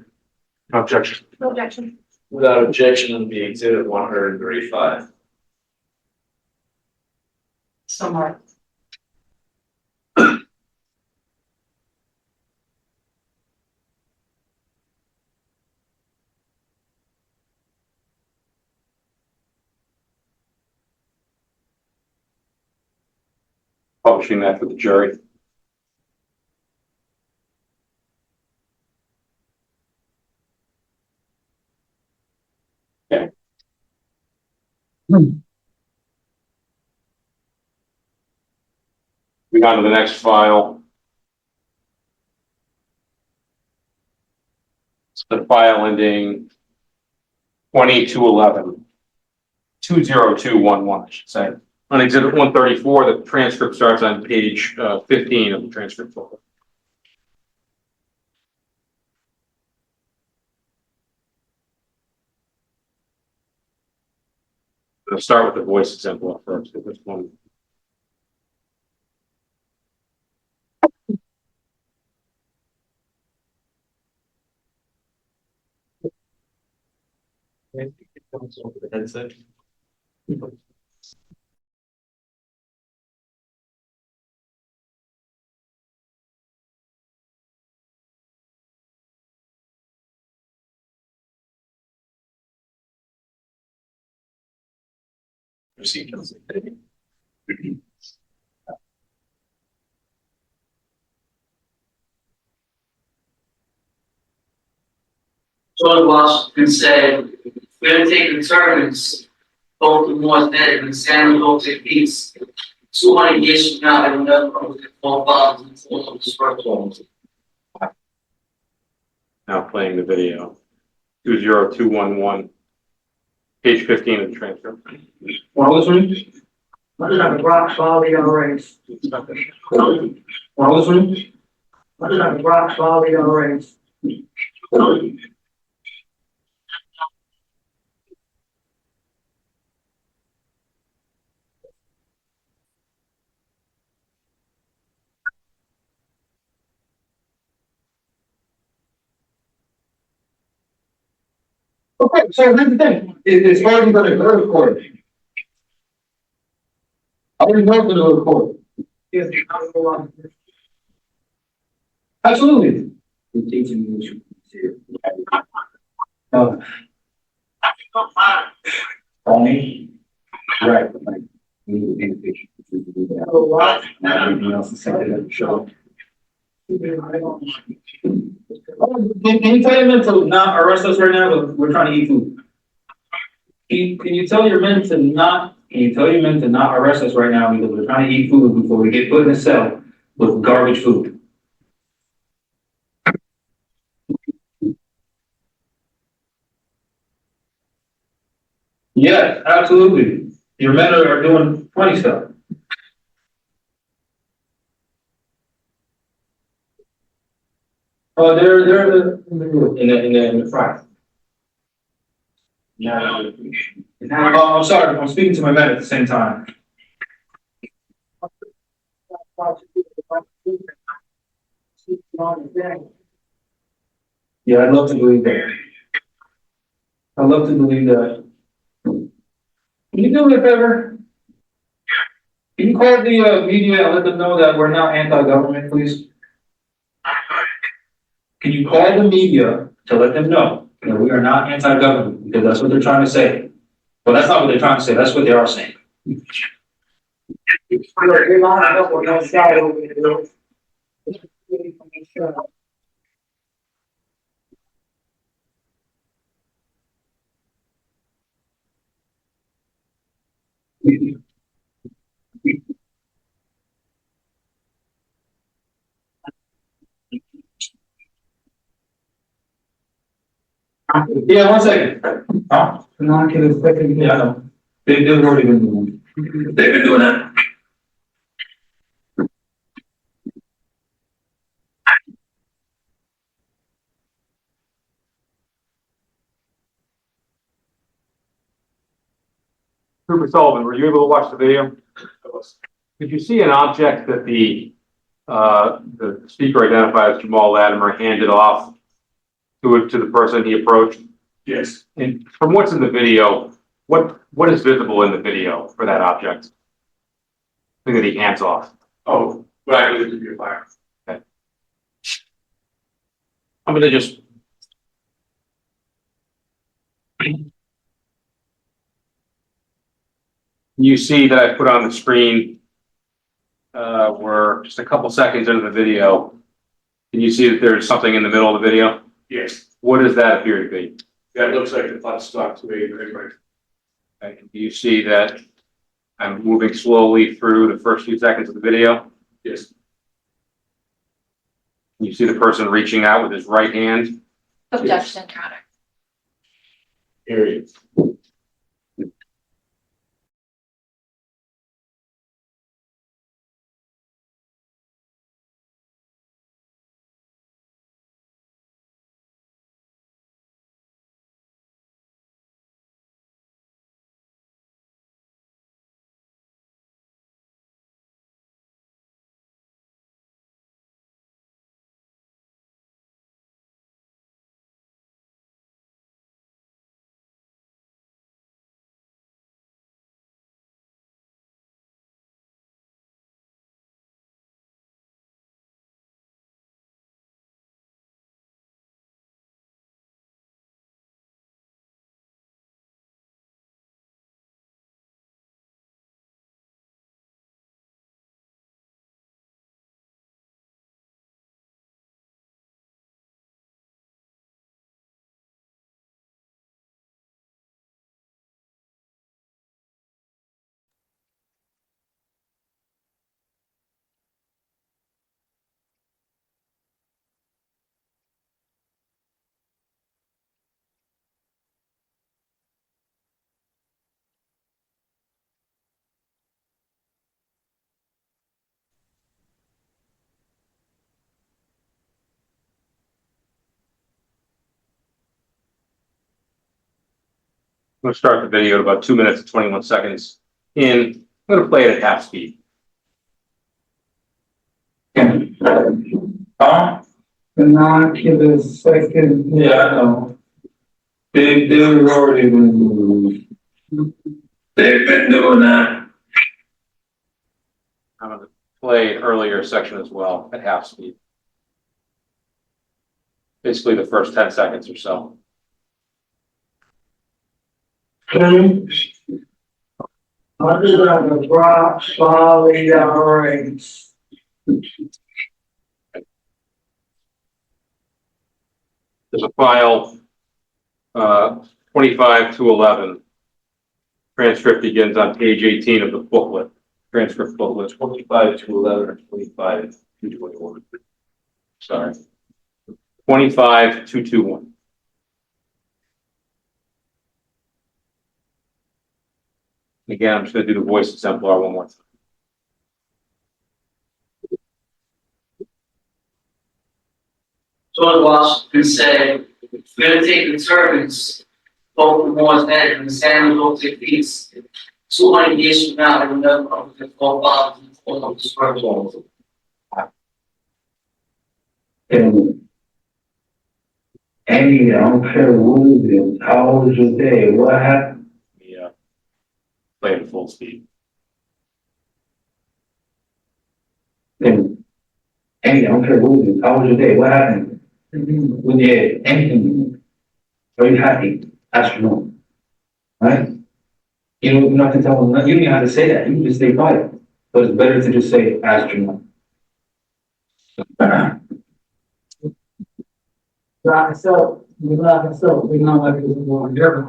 N: objection.
J: No objection.
H: Without objection, it'll be exhibit 135.
J: Somewhere.
N: publishing that for the jury. Okay. We go on to the next file. It's the file ending 2211. 20211, I should say. On exhibit 134, the transcript starts on page 15 of the transcript folder. I'll start with the voice example first. This one.
H: The headset. Proceed.
O: George Washington said, we're gonna take determinants, both the North End and the San Jose Peace. 200 years from now, I will never fall about of this world.
N: Now playing the video. 20211. Page 15 of the transcript.
P: While listening, let's have a rock volley on race. While listening, let's have a rock volley on race. Okay, so here's the thing, it's already been recorded. I already know it's been recorded. Yes, absolutely. Only, right, like, we need to be patient. Everything else is something that show. Can you tell your men to not arrest us right now? We're trying to eat food. Can you tell your men to not? Can you tell your men to not arrest us right now because we're trying to eat food before we get put in a cell with garbage food? Yes, absolutely. Your men are doing funny stuff. Oh, they're in the front. Yeah. Oh, I'm sorry. I'm speaking to my men at the same time. Yeah, I'd love to believe that. I'd love to believe that. Can you do me a favor? Can you call the media and let them know that we're not anti-government, please? Can you call the media to let them know that we are not anti-government, because that's what they're trying to say. Well, that's not what they're trying to say, that's what they are saying. Yeah, 1 second. Huh? Not kidding. Yeah, I know. They've already been doing it. They've been doing that.
N: Trooper Sullivan, were you able to watch the video? Did you see an object that the speaker identified as Jamal Latimer handed off to the person he approached?
L: Yes.
N: And from what's in the video, what is visible in the video for that object? Thing that he hands off.
L: Oh, right, it would be a fire.
N: Okay. I'm gonna just. You see that I put on the screen we're just a couple seconds into the video. Can you see that there's something in the middle of the video?
L: Yes,
N: What does that appear to be?
L: that looks like the pot stock to me, right?
N: Okay, do you see that I'm moving slowly through the first few seconds of the video?
L: Yes.
N: Can you see the person reaching out with his right hand?
I: Objection, Your Honor.
L: Period.
N: I'm going to start the video at about 2 minutes and 21 seconds in. I'm going to play it at half speed.
P: Huh? Binocular second. Yeah, I know. They've already been moved. They've been doing that.
N: I'm going to play an earlier section as well at half speed. Basically the first 10 seconds or so.
P: Under the rock, solid ranks.
N: There's a file 25 to 11. Transcript begins on page 18 of the booklet. Transcript booklet 25 to 11 or 25 to 21. Sorry. 25 to 21. Again, I'm just going to do the voice exemplar one more time.
O: So the Washington said, we're gonna take the turbines, both the Moore's Head and the San Jose Peaks. 200 years from now, they'll never of the four bottles and four of the sperm balls.
P: And Andy, I don't care what it is. How was your day? What happened?
N: Yeah. Play it at full speed.
P: And Andy, I don't care what it is. How was your day? What happened? When you anything, are you happy? Astronaut. Right? You don't have to tell them, you don't even have to say that. You can just stay quiet. But it's better to just say astronaut. So, we not like it's more different.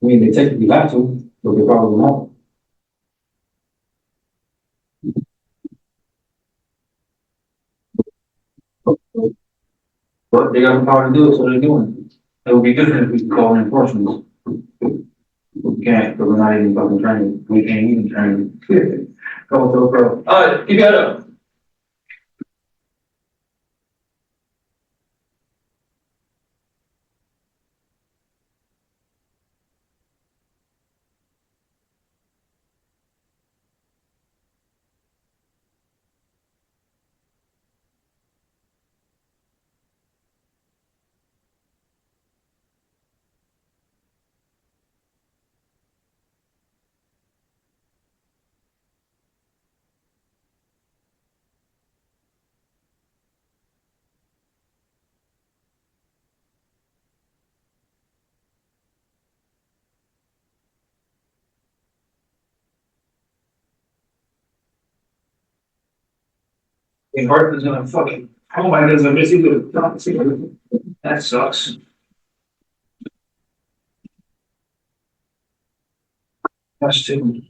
P: I mean, they technically have to, but they probably won't. But they got the power to do it, so they're doing it. It would be different if we could call enforcement. We can't, because we're not even fucking trained. We can't even train. Go to a pro. Keep that up. And Barton's gonna fucking, oh my goodness, I'm missing the, that sucks. That's too.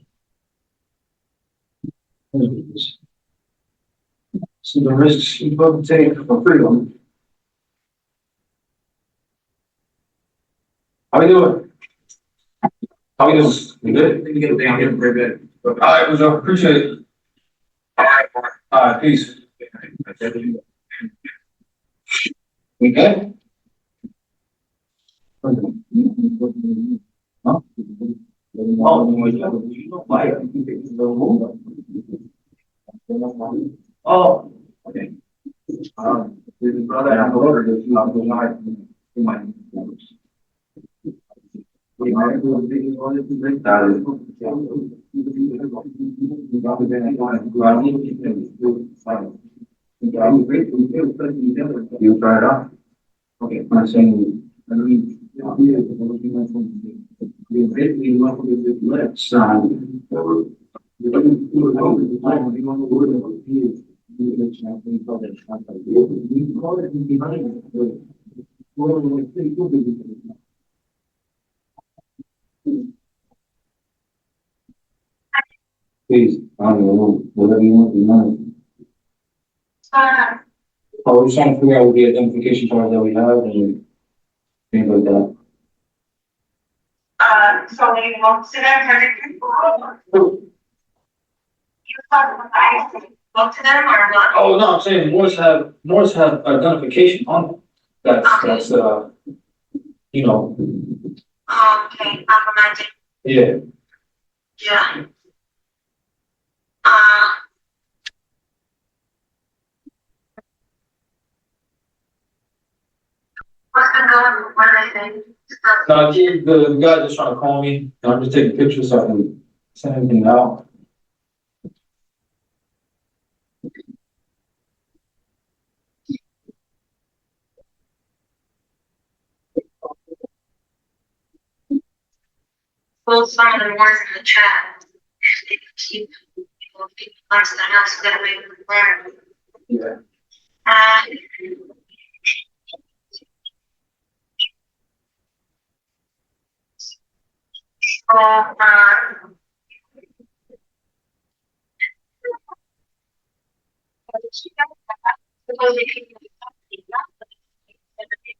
P: So the risks you both take for freedom. How we doing? How we doing? We good? We get down here very good. All right, was appreciate it. All right, peace. We good? Huh? Oh, you don't like it. Oh, okay. His brother and brother is not the night in my. You try it out. Okay, I'm saying, I mean, let's please, I don't know, whatever you want. Oh, we're just trying to figure out the identification card that we have and things like that.
O: So we want to talk to them or not?
P: Oh, no, I'm saying Moors have identification on them. That's, you know.
O: Okay, I'm imagining.
P: Yeah.
O: Yeah. What's been going on? What are they saying?
P: No, the guy just trying to call me, and I'm just taking pictures so I can send everything out.
O: Well, some of the words in the chat, they keep people last time else that make them aware.
P: Yeah.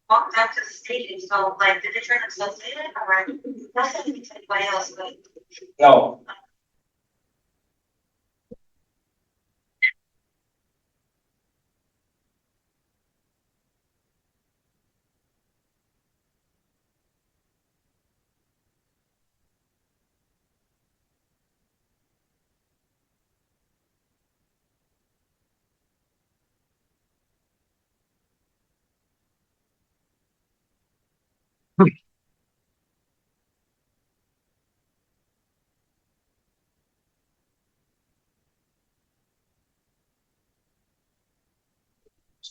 O: Walked up to the station, so like, did they turn themselves in or that's something to anybody else, but.
P: No.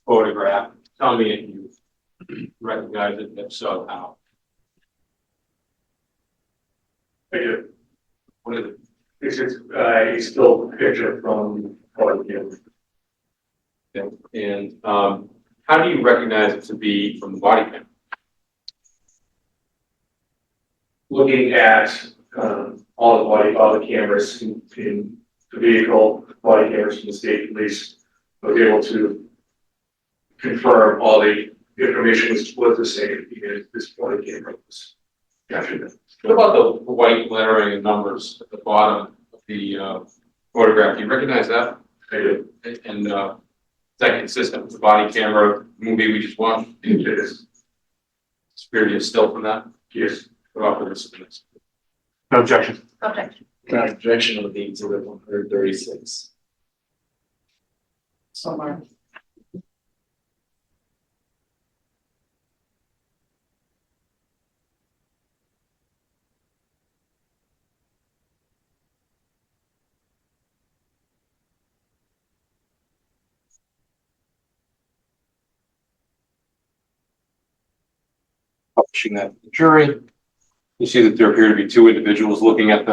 N: Photograph, tell me if you recognize it, if so, how.
L: I do.
N: What is it?
L: This is a still picture from Courtroom.
N: And how do you recognize it to be from the body cam?
L: Looking at all the cameras in the vehicle, body cameras from the state police, I was able to confirm all the information was the same in this body camera was captured.
N: What about the white lettering and numbers at the bottom of the photograph? Do you recognize that?
L: I do.
N: And is that consistent with the body camera movie we just watched?
L: It is.
N: Spirit is still from that?
L: Yes.
N: What about for this?
G: No objection.
I: Objection.
H: Objection of the exhibit 136.
I: Somewhere.
N: Publishing that to the jury. You see that there appear to be two individuals looking at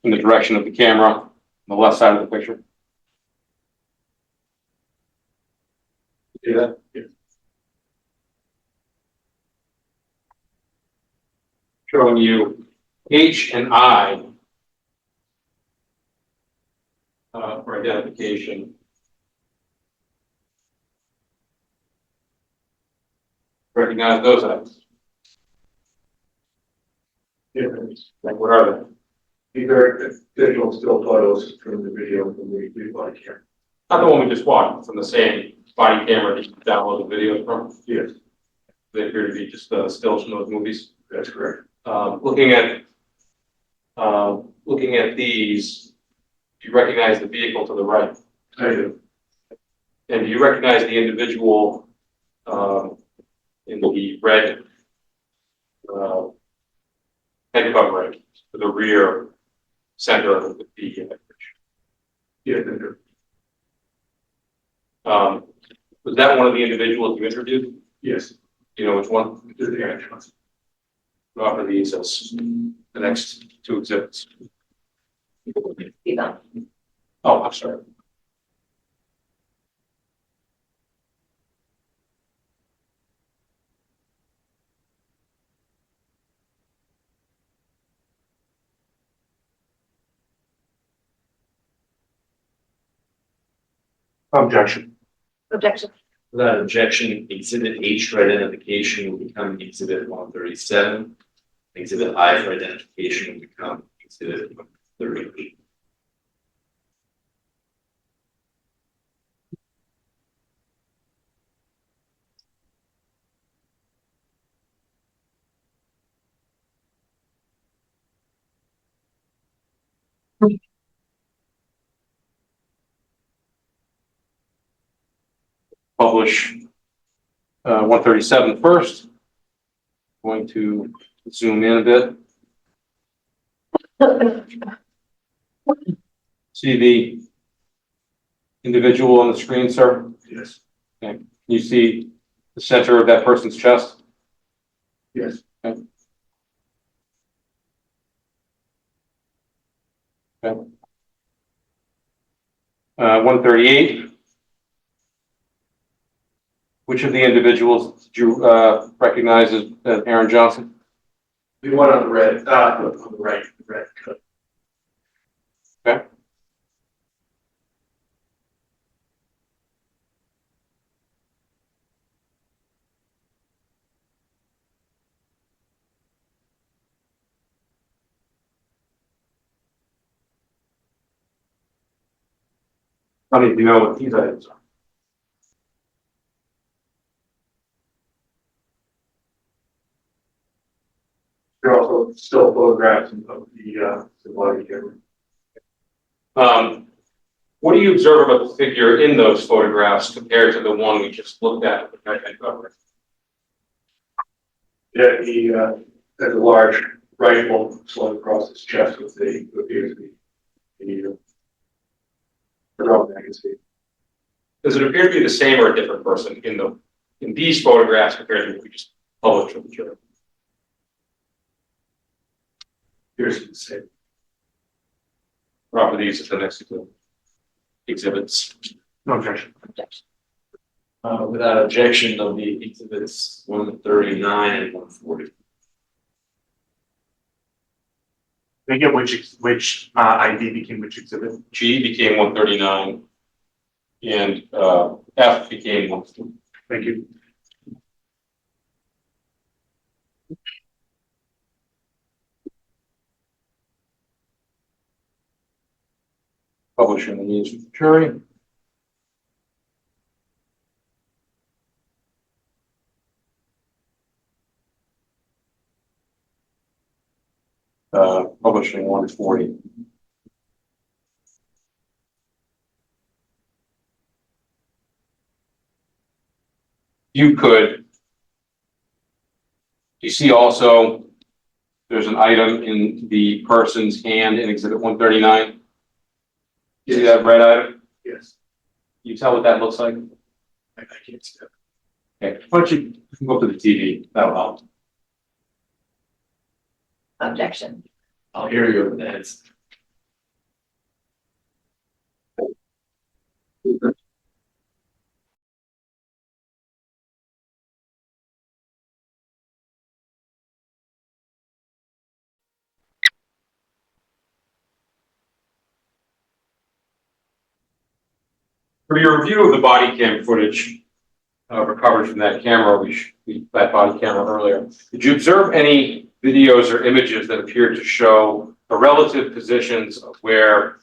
N: in the direction of the camera on the left side of the picture.
L: Yeah.
N: Showing you H and I for identification. Recognize those items.
L: Yeah.
N: Like, what are they?
L: These are digital still photos from the video from the body camera.
N: Not the one we just watched, from the same body camera that you download the video from.
L: Yes,
N: They appear to be just stills from those movies.
L: that's correct.
N: Looking at these, do you recognize the vehicle to the right?
L: I do.
N: And do you recognize the individual in the red head covering to the rear center of the
L: Yeah, I do.
N: was that one of the individuals you interviewed?
L: Yes.
N: Do you know which one?
L: This is the actual.
N: Offer these as the next two exhibits.
I: See them.
N: Oh, I'm sorry.
L: Objection.
I: Objection.
H: Without objection, exhibit H for identification will become exhibit 137. Exhibit I for identification will become exhibit 138.
N: Publish 137 first. Going to zoom in a bit. See the individual on the screen, sir?
L: Yes.
N: Okay. You see the center of that person's chest?
L: Yes.
N: Okay. Okay. 138. Which of the individuals did you recognize as Aaron Johnson?
L: The one on the red, on the right, the red cut.
N: Okay. How many do you know what these items are?
L: There are also still photographs of the body camera.
N: What do you observe about the figure in those photographs compared to the one we just looked at with the head cover?
L: Yeah, he has a large rifle slung across his chest with the drum magazine.
N: Does it appear to be the same or a different person in these photographs compared to what we just published from the jury?
L: Here's the same.
N: Offer these as the next exhibits.
L: No objection.
I: Objection.
H: Without objection, there'll be exhibits 139 and 140.
L: Again, which ID became which exhibit?
N: G became 139 and F became 140.
L: Thank you.
N: Publishing the news with the jury. Publishing 140. You see also there's an item in the person's hand in exhibit 139.
L: Yes.
N: See that red item?
L: Yes.
N: You tell what that looks like?
L: I can't see that.
N: Okay, why don't you go up to the TV? That'll help.
I: Objection.
H: I'll hear you over the heads.
N: For your review of the body cam footage recovered from that camera, that body camera earlier, did you observe any videos or images that appeared to show the relative positions of where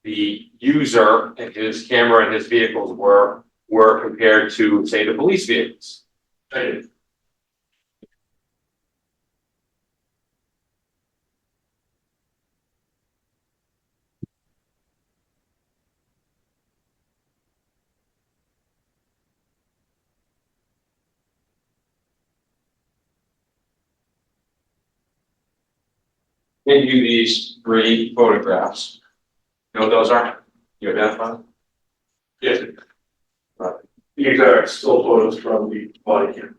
N: the user and his camera and his vehicles were compared to, say, the police vehicles?
L: I did.
N: Give you these 3 photographs. You know what those are? You identify them?
L: Yes. These are still photos from the body cam.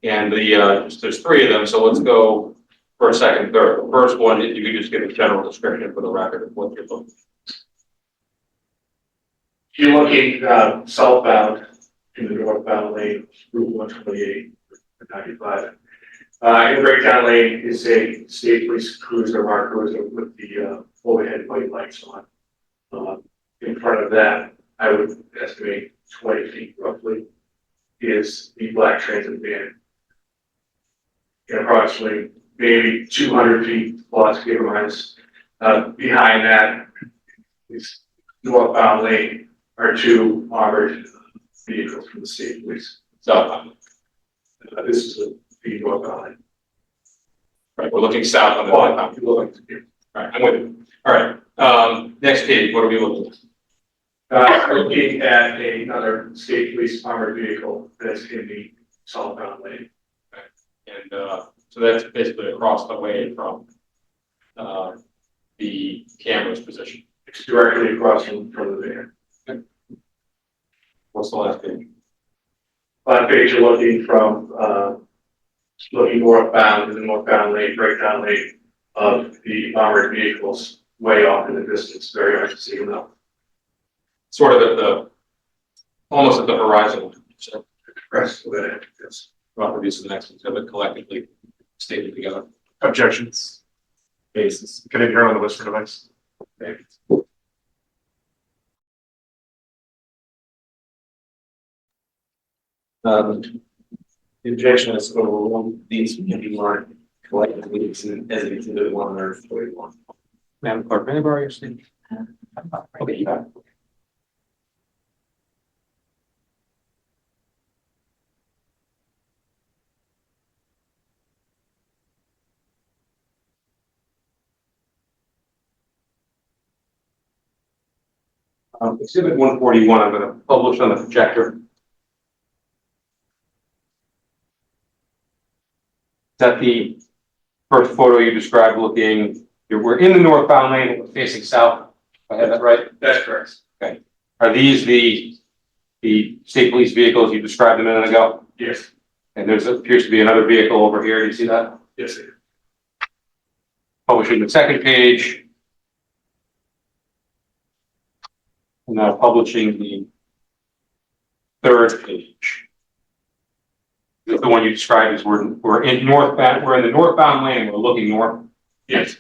N: And there's 3 of them, so let's go for a second, third. The first one, if you could just give a general description for the record of what you're looking.
L: You're looking southbound in the northbound lane, Route 128, 95. In breakdown lane is a state police cruiser, marked cruiser with the overhead white lights on. In front of that, I would estimate 20 feet roughly, is the black transit van. And approximately maybe 200 feet plus, give or minus, behind that is northbound lane are 2 armored vehicles from the state police.
N: Southbound.
L: This is the northbound lane.
N: Right, we're looking south on the northbound. All right, I'm with you. All right, next page, what are we looking at?
L: Looking at another state police armored vehicle that's in the southbound lane.
N: And so that's basically across the way from the camera's position.
L: It's directly across from the van.
N: Okay. What's the last page?
L: Last page, you're looking from looking northbound in the northbound lane, breakdown lane of the armored vehicles way off in the distance. Very hard to see them now.
N: Sort of almost at the horizon. So,
L: rest of it, yes.
N: Well, produce the next exhibit collectively stated together.
G: Objections? Cases. Can I hear on the list for device?
L: Okay.
H: The objection is to overrule these can be marked collectively as exhibit 141.
N: Madam Clerk, may I borrow your seat? Okay, you got it. Exhibit 141, I'm going to publish on the projector. Is that the first photo you described looking? We're in the northbound lane, facing south. I have that right?
L: That's correct.
N: Okay. Are these the state police vehicles you described a minute ago?
L: Yes.
N: And there appears to be another vehicle over here. Do you see that?
L: Yes, sir.
N: Publishing the second page. And now publishing the third page. The one you described as we're in northbound, we're in the northbound lane, we're looking north.
L: Yes.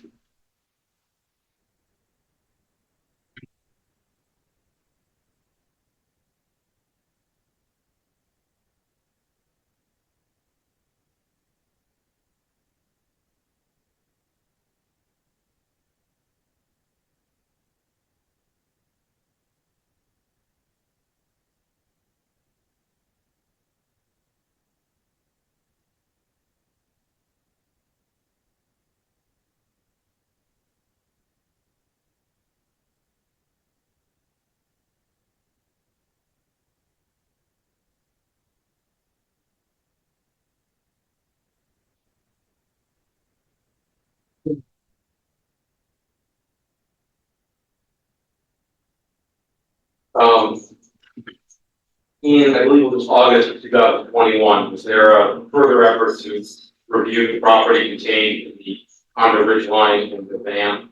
N: In, I believe it was August of 2021, was there a further effort to review the property contained in the Honda Ridge line in the van?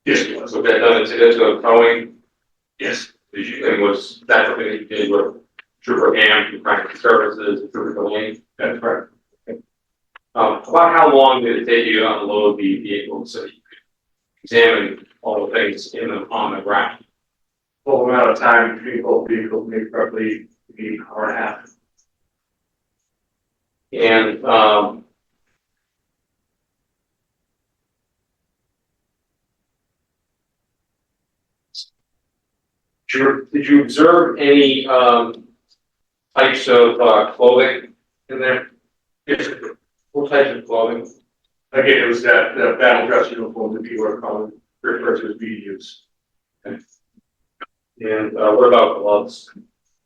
L: Yes.
N: Was that done incident to towing?
L: Yes.
N: Did you, and was that something that you did with Trooper Ham, through Practical Services, and Trooper Delaney?
L: That's correct.
N: Okay. About how long did it take you to unload the vehicle so you could examine all the things in them on the ground?
L: full amount of time between both vehicles, maybe roughly an hour and a half.
N: And, did you observe any, types of, clothing in there?
L: Yes.
N: What types of clothing?
L: Again, it was that battle dress uniform that people are calling, referred to as BDUs.
N: And, what about gloves?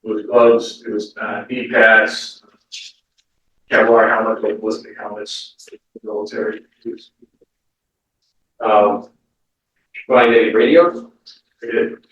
L: It was gloves, it was, knee pads, Kevlar helmet, like ballistic helmets, military.
N: Find any radios?
L: They did.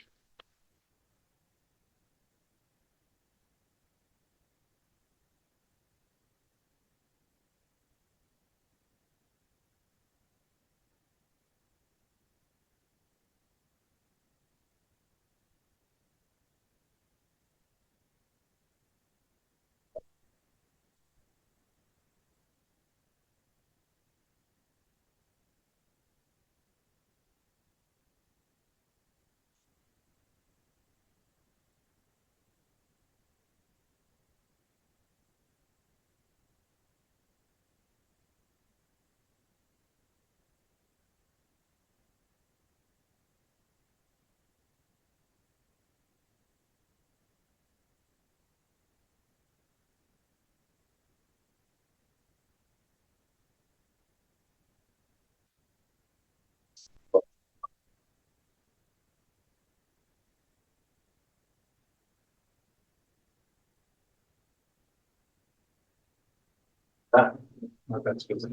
N: That's good.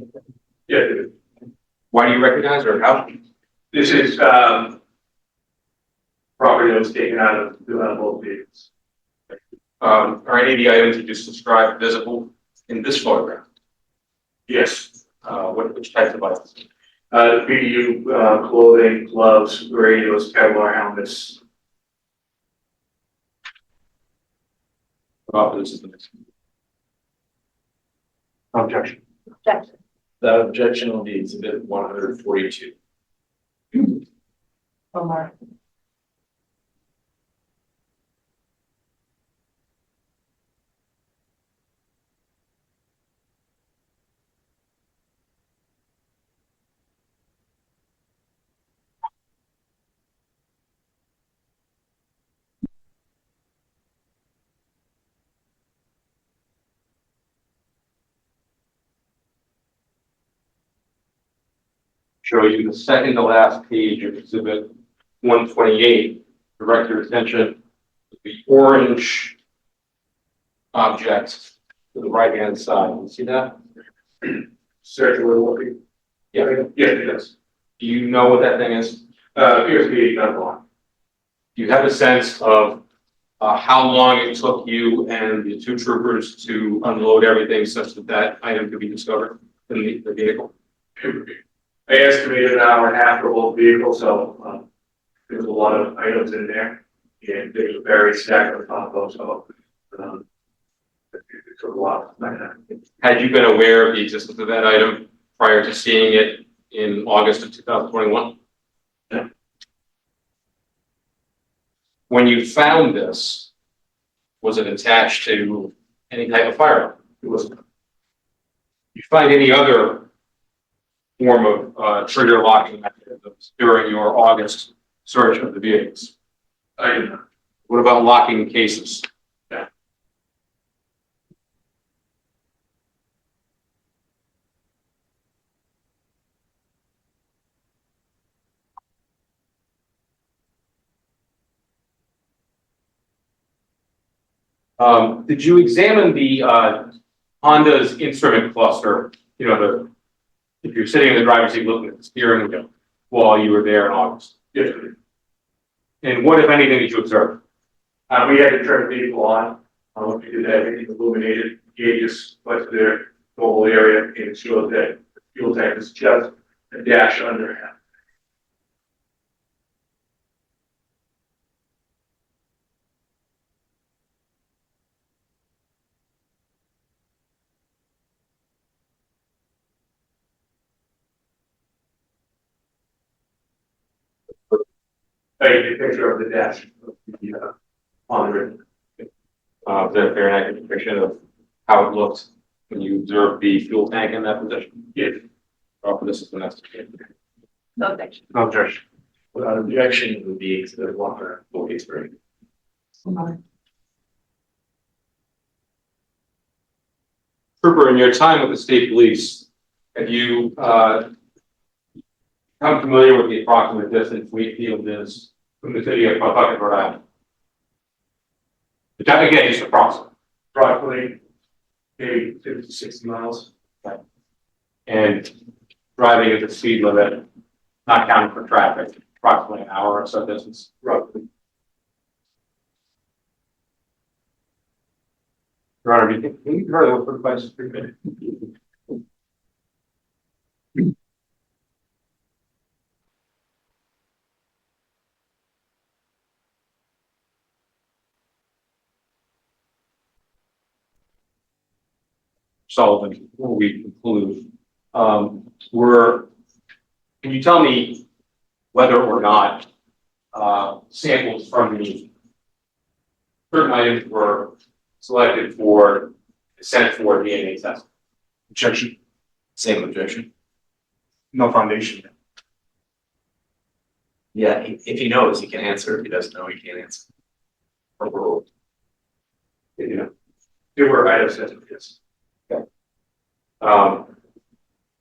L: Yeah, they did.
N: Why do you recognize her? How?
L: This is, property that was taken out of both vehicles.
N: Are any of the items you just described visible in this photograph?
L: Yes.
N: Which types of items?
L: BDU, clothing, gloves, radios, Kevlar helmets.
N: This is the next.
L: Objection.
I: Objection.
H: That objection will be exhibit 142.
I: Omar.
N: Show you the second to last page of exhibit 128. Direct your attention to the orange object to the right hand side. You see that?
L: Circular looking.
N: Yeah.
L: Yeah, it does.
N: Do you know what that thing is?
L: Appears to be a gun block.
N: Do you have a sense of how long it took you and the two troopers to unload everything such that that item could be discovered in the vehicle?
L: I estimated an hour and a half for both vehicles, so there's a lot of items in there, and there's a very stack on top of, so it took a while.
N: Had you been aware of the existence of that item prior to seeing it in August of 2021?
L: No.
N: When you found this, was it attached to any type of firearm?
L: It wasn't.
N: You find any other form of trigger locking mechanisms during your August search of the vehicles?
L: I did not.
N: What about locking cases?
L: Yeah.
N: Did you examine the Honda's instrument cluster? You know, if you're sitting in the driver's seat looking at the steering wheel while you were there in August.
L: Yes.
N: And what, if anything, did you observe?
L: We had to turn the vehicle on. We did everything illuminated, gauges went to their normal area, and it showed that the fuel tank is just a dash under half. a picture of the dash on the rig.
N: Is that a fair and accurate depiction of how it looked when you observed the fuel tank in that position?
L: Yes.
N: This is the next.
I: No objection.
L: No objection.
H: Without objection, it would be exhibit Walker, Wakefield.
N: Trooper, in your time with the state police, have you become familiar with the approximate distance Wakefield is from the city of Pawtucket, Rhode Island? But that, again, just approximate.
L: Approximately maybe 50 to 60 miles.
N: And driving at the speed limit, not counting for traffic, approximately an hour or so distance.
L: Roughly.
N: Your Honor, can you heard of what advice is 3 minutes? Sullivan, before we conclude, can you tell me whether or not samples from the certain items were selected for sent for DNA testing?
L: Objection.
H: Same objection.
L: No foundation.
H: Yeah, if he knows, he can answer. If he doesn't know, he can't answer.
L: Yeah. There were items that, yes.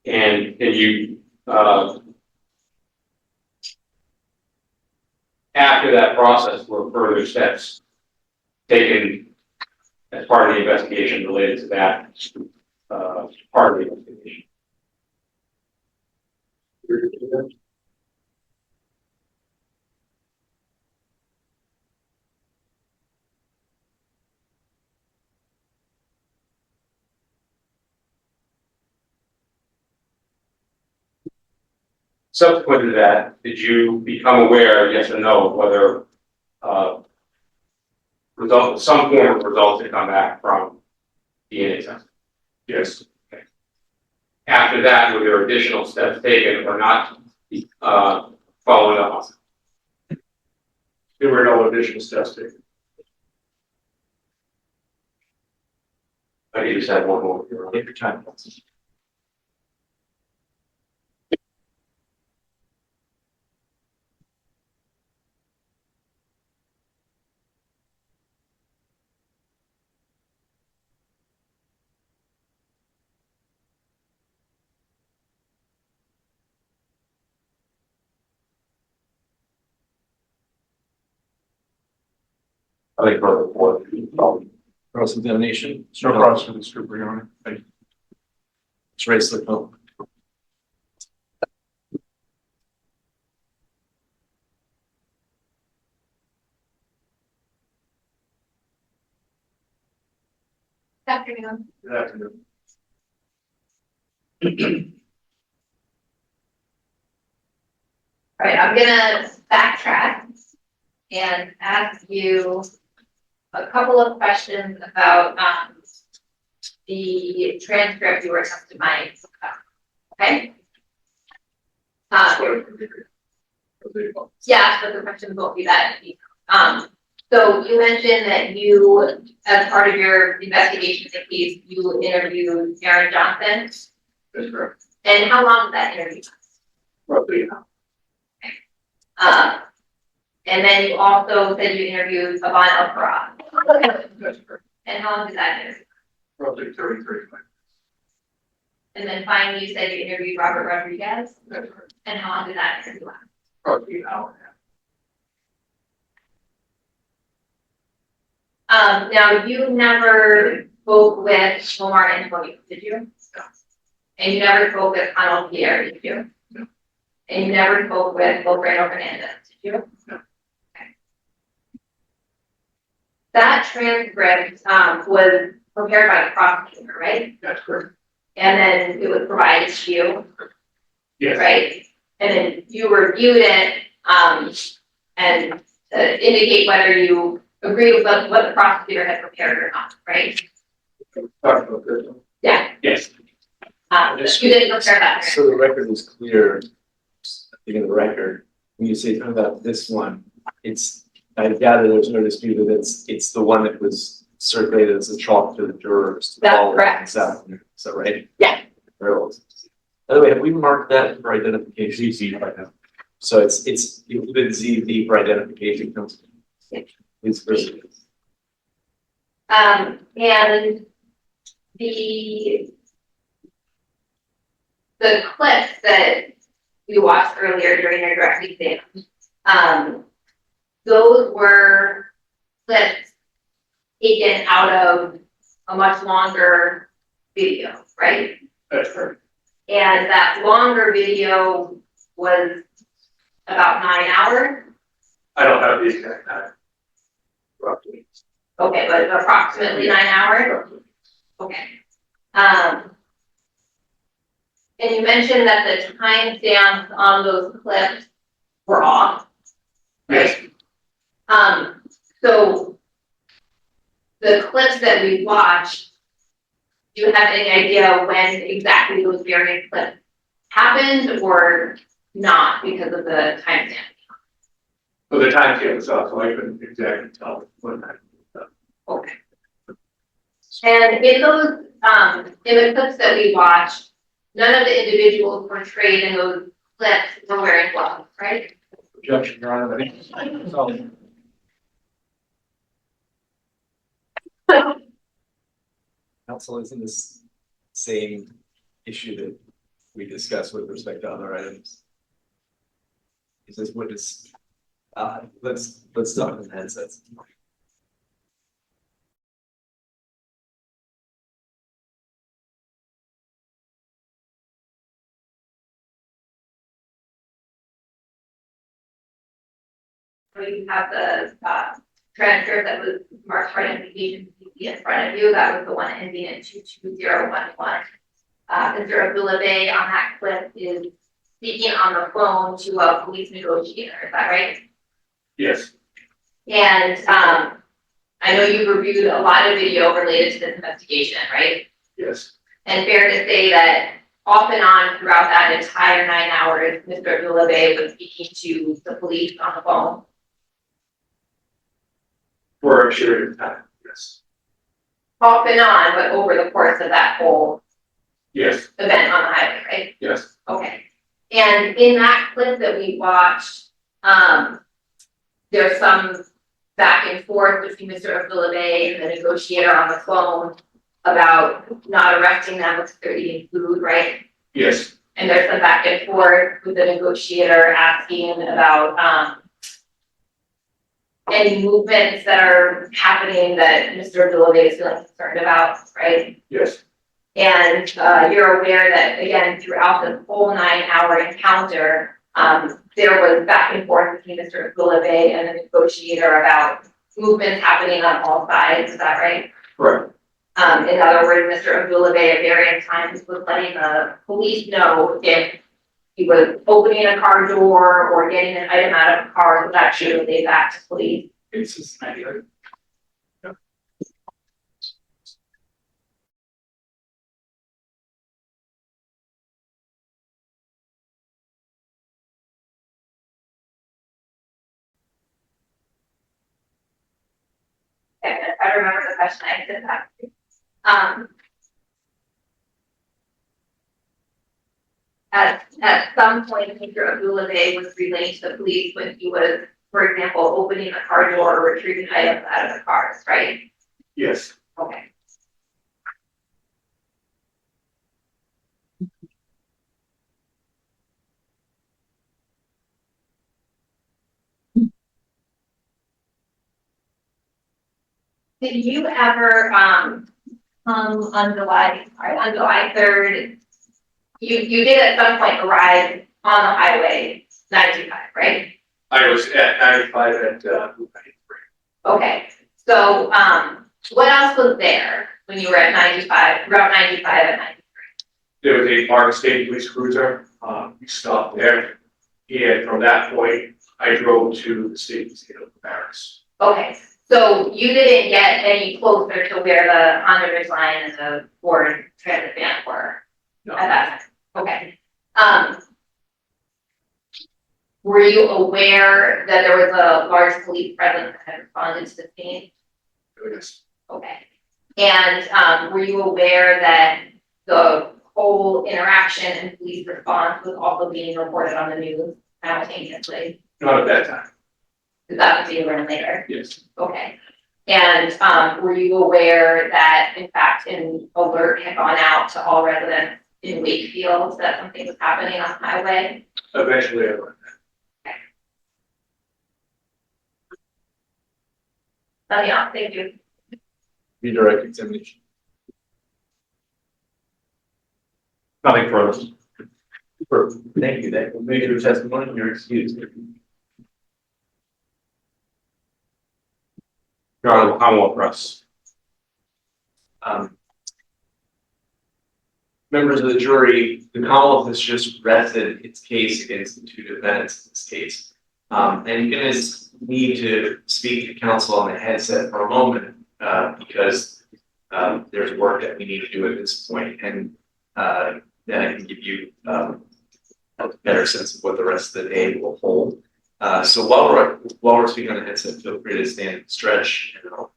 N: And can you, after that process, were further steps taken as part of the investigation related to that part of the investigation? Subsequent to that, did you become aware, yes or no, whether some form of results had come back from DNA testing?
L: Yes.
N: Okay. After that, were there additional steps taken or not following up on?
L: There were no additional steps taken.
N: I just had one more.
H: Take your time.
N: I think further forward.
H: Cross examination.
L: No cross for this group, Your Honor. Thank you.
H: Let's raise the vote.
I: Good afternoon.
L: Good afternoon.
I: All right, I'm gonna backtrack and ask you a couple of questions about the transcript you were testifying about. Okay? Yeah, but the questions won't be that deep. So you mentioned that you, as part of your investigation in the case, you interviewed Aaron Johnson.
L: That's correct.
I: And how long did that interview last?
L: Roughly an hour.
I: And then you also said you interviewed Yvonne Alcaraz.
L: That's correct.
I: And how long did that interview?
L: Roughly 30, 35 minutes.
I: And then finally you said you interviewed Robert Rodriguez.
L: That's correct.
I: And how long did that interview last?
L: Roughly an hour and a half.
I: Now you never spoke with Omar Antonio, did you?
L: No.
I: And you never spoke with Conal Pierre, did you?
L: No.
I: And you never spoke with Wilfredo Hernandez, did you?
L: No.
I: Okay. That transcript was prepared by the prosecutor, right?
L: That's correct.
I: And then it was provided to you,
L: Yes.
I: right? And then you reviewed it and to indicate whether you agree with what the prosecutor had prepared or not, right? Yeah.
L: Yes.
I: You didn't prepare that.
H: So the record is clear, I think in the record, when you say about this one, I gather there's no dispute that it's the one that was circulated as a chalk to the jurors.
I: That's correct.
H: Is that right?
I: Yeah.
H: Very well. By the way, have we marked that for identification? ZZ right now. So it's included ZZ for identification. It's first.
I: And the clips that we watched earlier during your direct exam, those were clips taken out of a much longer video, right?
L: That's correct.
I: And that longer video was about 9 hours.
L: I don't have the exact time. Roughly.
I: Okay, but approximately 9 hours? Okay. And you mentioned that the timestamps on those clips were off.
L: Yes.
I: So the clips that we watched, do you have any idea when exactly those various clips happened or not because of the timestamp?
L: Well, the time scale was off, so I couldn't exactly tell when that was done.
I: Okay. And in those, in the clips that we watched, none of the individuals portrayed in those clips were wearing gloves, right?
M: Objection, Your Honor. I think so.
H: Council, isn't this same issue that we discussed with respect to other items? Is this witness? Let's talk in handsets.
I: You have the transcript that was marked for identification in front of you. That was the one ending in 22011. Mr. Abdullah on that clip is speaking on the phone to a police negotiator. Is that right?
L: Yes.
I: And I know you've reviewed a lot of video related to this investigation, right?
L: Yes.
I: And fair to say that off and on throughout that entire 9 hours, Mr. Abdullah was speaking to the police on the phone.
L: For a period of time, yes.
I: Off and on, but over the course of that whole
L: Yes.
I: event on the highway, right?
L: Yes.
I: Okay. And in that clip that we watched, there's some back and forth between Mr. Abdullah and the negotiator on the phone about not arresting them because they're eating food, right?
L: Yes.
I: And there's some back and forth with the negotiator asking about any movements that are happening that Mr. Abdullah is feeling concerned about, right?
L: Yes.
I: And you're aware that, again, throughout the whole 9 hour encounter, there was back and forth between Mr. Abdullah and the negotiator about movements happening on all sides. Is that right?
L: Correct.
I: In other words, Mr. Abdullah at various times was letting the police know if he was opening a car door or getting an item out of a car that actually relayed back to police.
L: It's just accurate.
I: Okay, I remember the question I did have. At some point, Mr. Abdullah was relaying to the police when he was, for example, opening a car door or retrieving items out of the cars, right?
L: Yes.
I: Okay. Did you ever come on July 3rd? You did at some point arrive on the highway 95, right?
L: I was at 95 at
I: Okay. So what else was there when you were at 95, Route 95 at 93?
L: there was a Park State Police Cruiser. We stopped there. And from that point, I drove to the state barracks.
I: Okay. So you didn't get any closer to where the Honda Ridgeline and the Ford Transit van were at that time? Okay. Were you aware that there was a large police presence that had responded to the scene?
C: Yes.
I: Okay. And were you aware that the whole interaction and police response was also being reported on the news simultaneously?
L: Not at that time.
I: Is that what you learned later?
L: Yes.
I: Okay. And were you aware that, in fact, an alert had gone out to all residents in Wakefield that something was happening on the highway?
L: Eventually, I learned
I: Oh, yeah, thank you.
L: redirect examination.
N: Nothing further.
H: Thank you, that concludes your testimony, you're excused.
N: Your Honor, Commonwealth Press.
H: Members of the jury, the Commonwealth has just rested its case against the two defendants in this case. And you're gonna need to speak to counsel on the headset for a moment, because there's work that we need to do at this point, and then I can give you a better sense of what the rest of the day will hold. So while we're speaking on the headset, feel free to stand and stretch, and I'll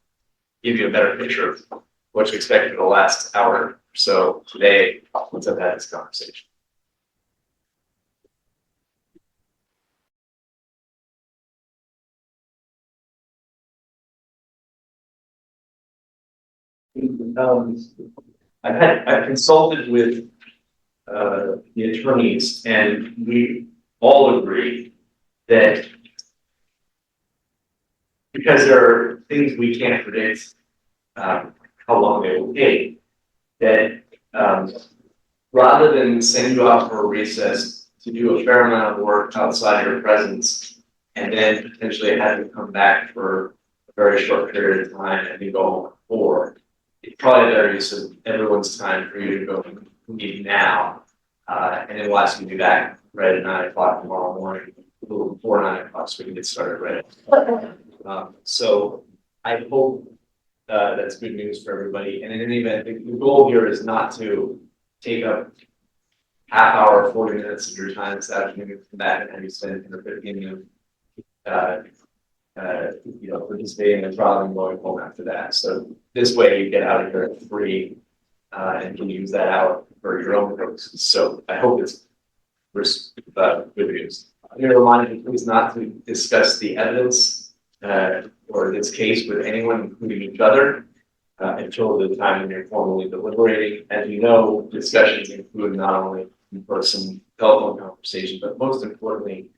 H: give you a better picture of what to expect for the last hour or so today once I've had this conversation. I've consulted with the attorneys, and we all agree that because there are things we can't predict how long they will take, that rather than send you out for a recess to do a fair amount of work outside your presence and then potentially have you come back for a very short period of time and you go home before, it's probably better use of everyone's time for you to go meet now. And then we'll ask you to be back right at 9 o'clock tomorrow morning, a little before 9 o'clock, so we can get started right. So I hope that's good news for everybody. And in any event, the goal here is not to take up half hour, 40 minutes of your time this afternoon to come back and have you spend 10 or 15 minutes, participating in the trial and going home after that. So this way you get out of here at 3 and can use that out for your own purposes. So I hope it's good news. I'm going to remind you please not to discuss the evidence or this case with anyone, including each other, until the time when you're formally deliberating. As you know, discussions include not only in-person telephone conversation, but most importantly,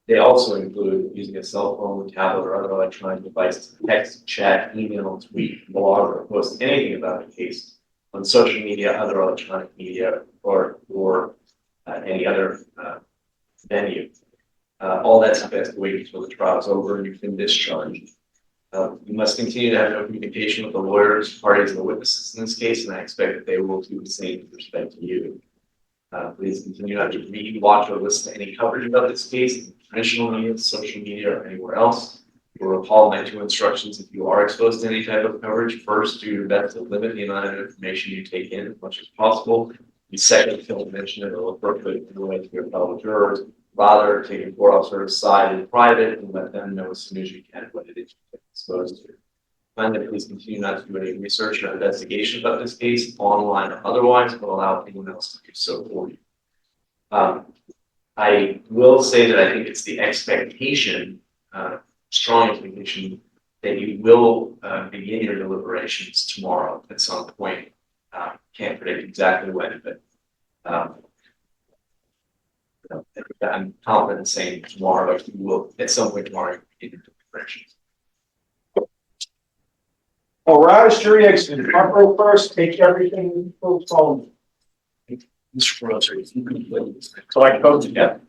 H: they also include using a cell phone, tablet, or other electronic device to text, chat, email, tweet, blog, or post anything about the case on social media, other electronic media, or any other venue. All that's best to wait until the trial is over and you've been discharged. You must continue to have no communication with the lawyers, parties, and the witnesses in this case, and I expect that they will do the same with respect to you. Please continue not to read, watch, or listen to any coverage about this case in traditional media, social media, or anywhere else. You'll recall my 2 instructions if you are exposed to any type of coverage. First, do your best to limit the amount of information you take in as much as possible. And second, if you'll mention it or appropriate in the way to your fellow jurors, rather take a court officer aside in private and let them know as soon as you can what it is you're exposed to. Finally, please continue not to do any research or investigation about this case, online or otherwise, but allow anyone else to do so for you. I will say that I think it's the expectation, strong expectation, that you will begin your deliberations tomorrow at some point. Can't predict exactly when, but I'm confident in saying tomorrow, but you will at some point tomorrow begin your deliberations.
G: All right, jury exit. Front row first, take everything folks home. Mr. Grocer, if you can please. So I can vote together.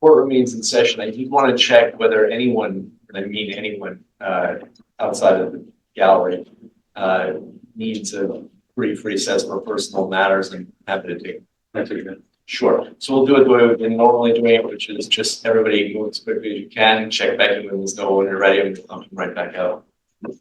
H: court remains in session. I did want to check whether anyone, and I mean anyone, outside of the gallery, needs a brief recess for personal matters. I'm happy to take.
N: That's okay.
H: Sure. So we'll do it the way we've been normally doing it, which is just everybody move as quickly as you can, check back in when there's no when you're ready, and we'll come right back out.
Q: Let's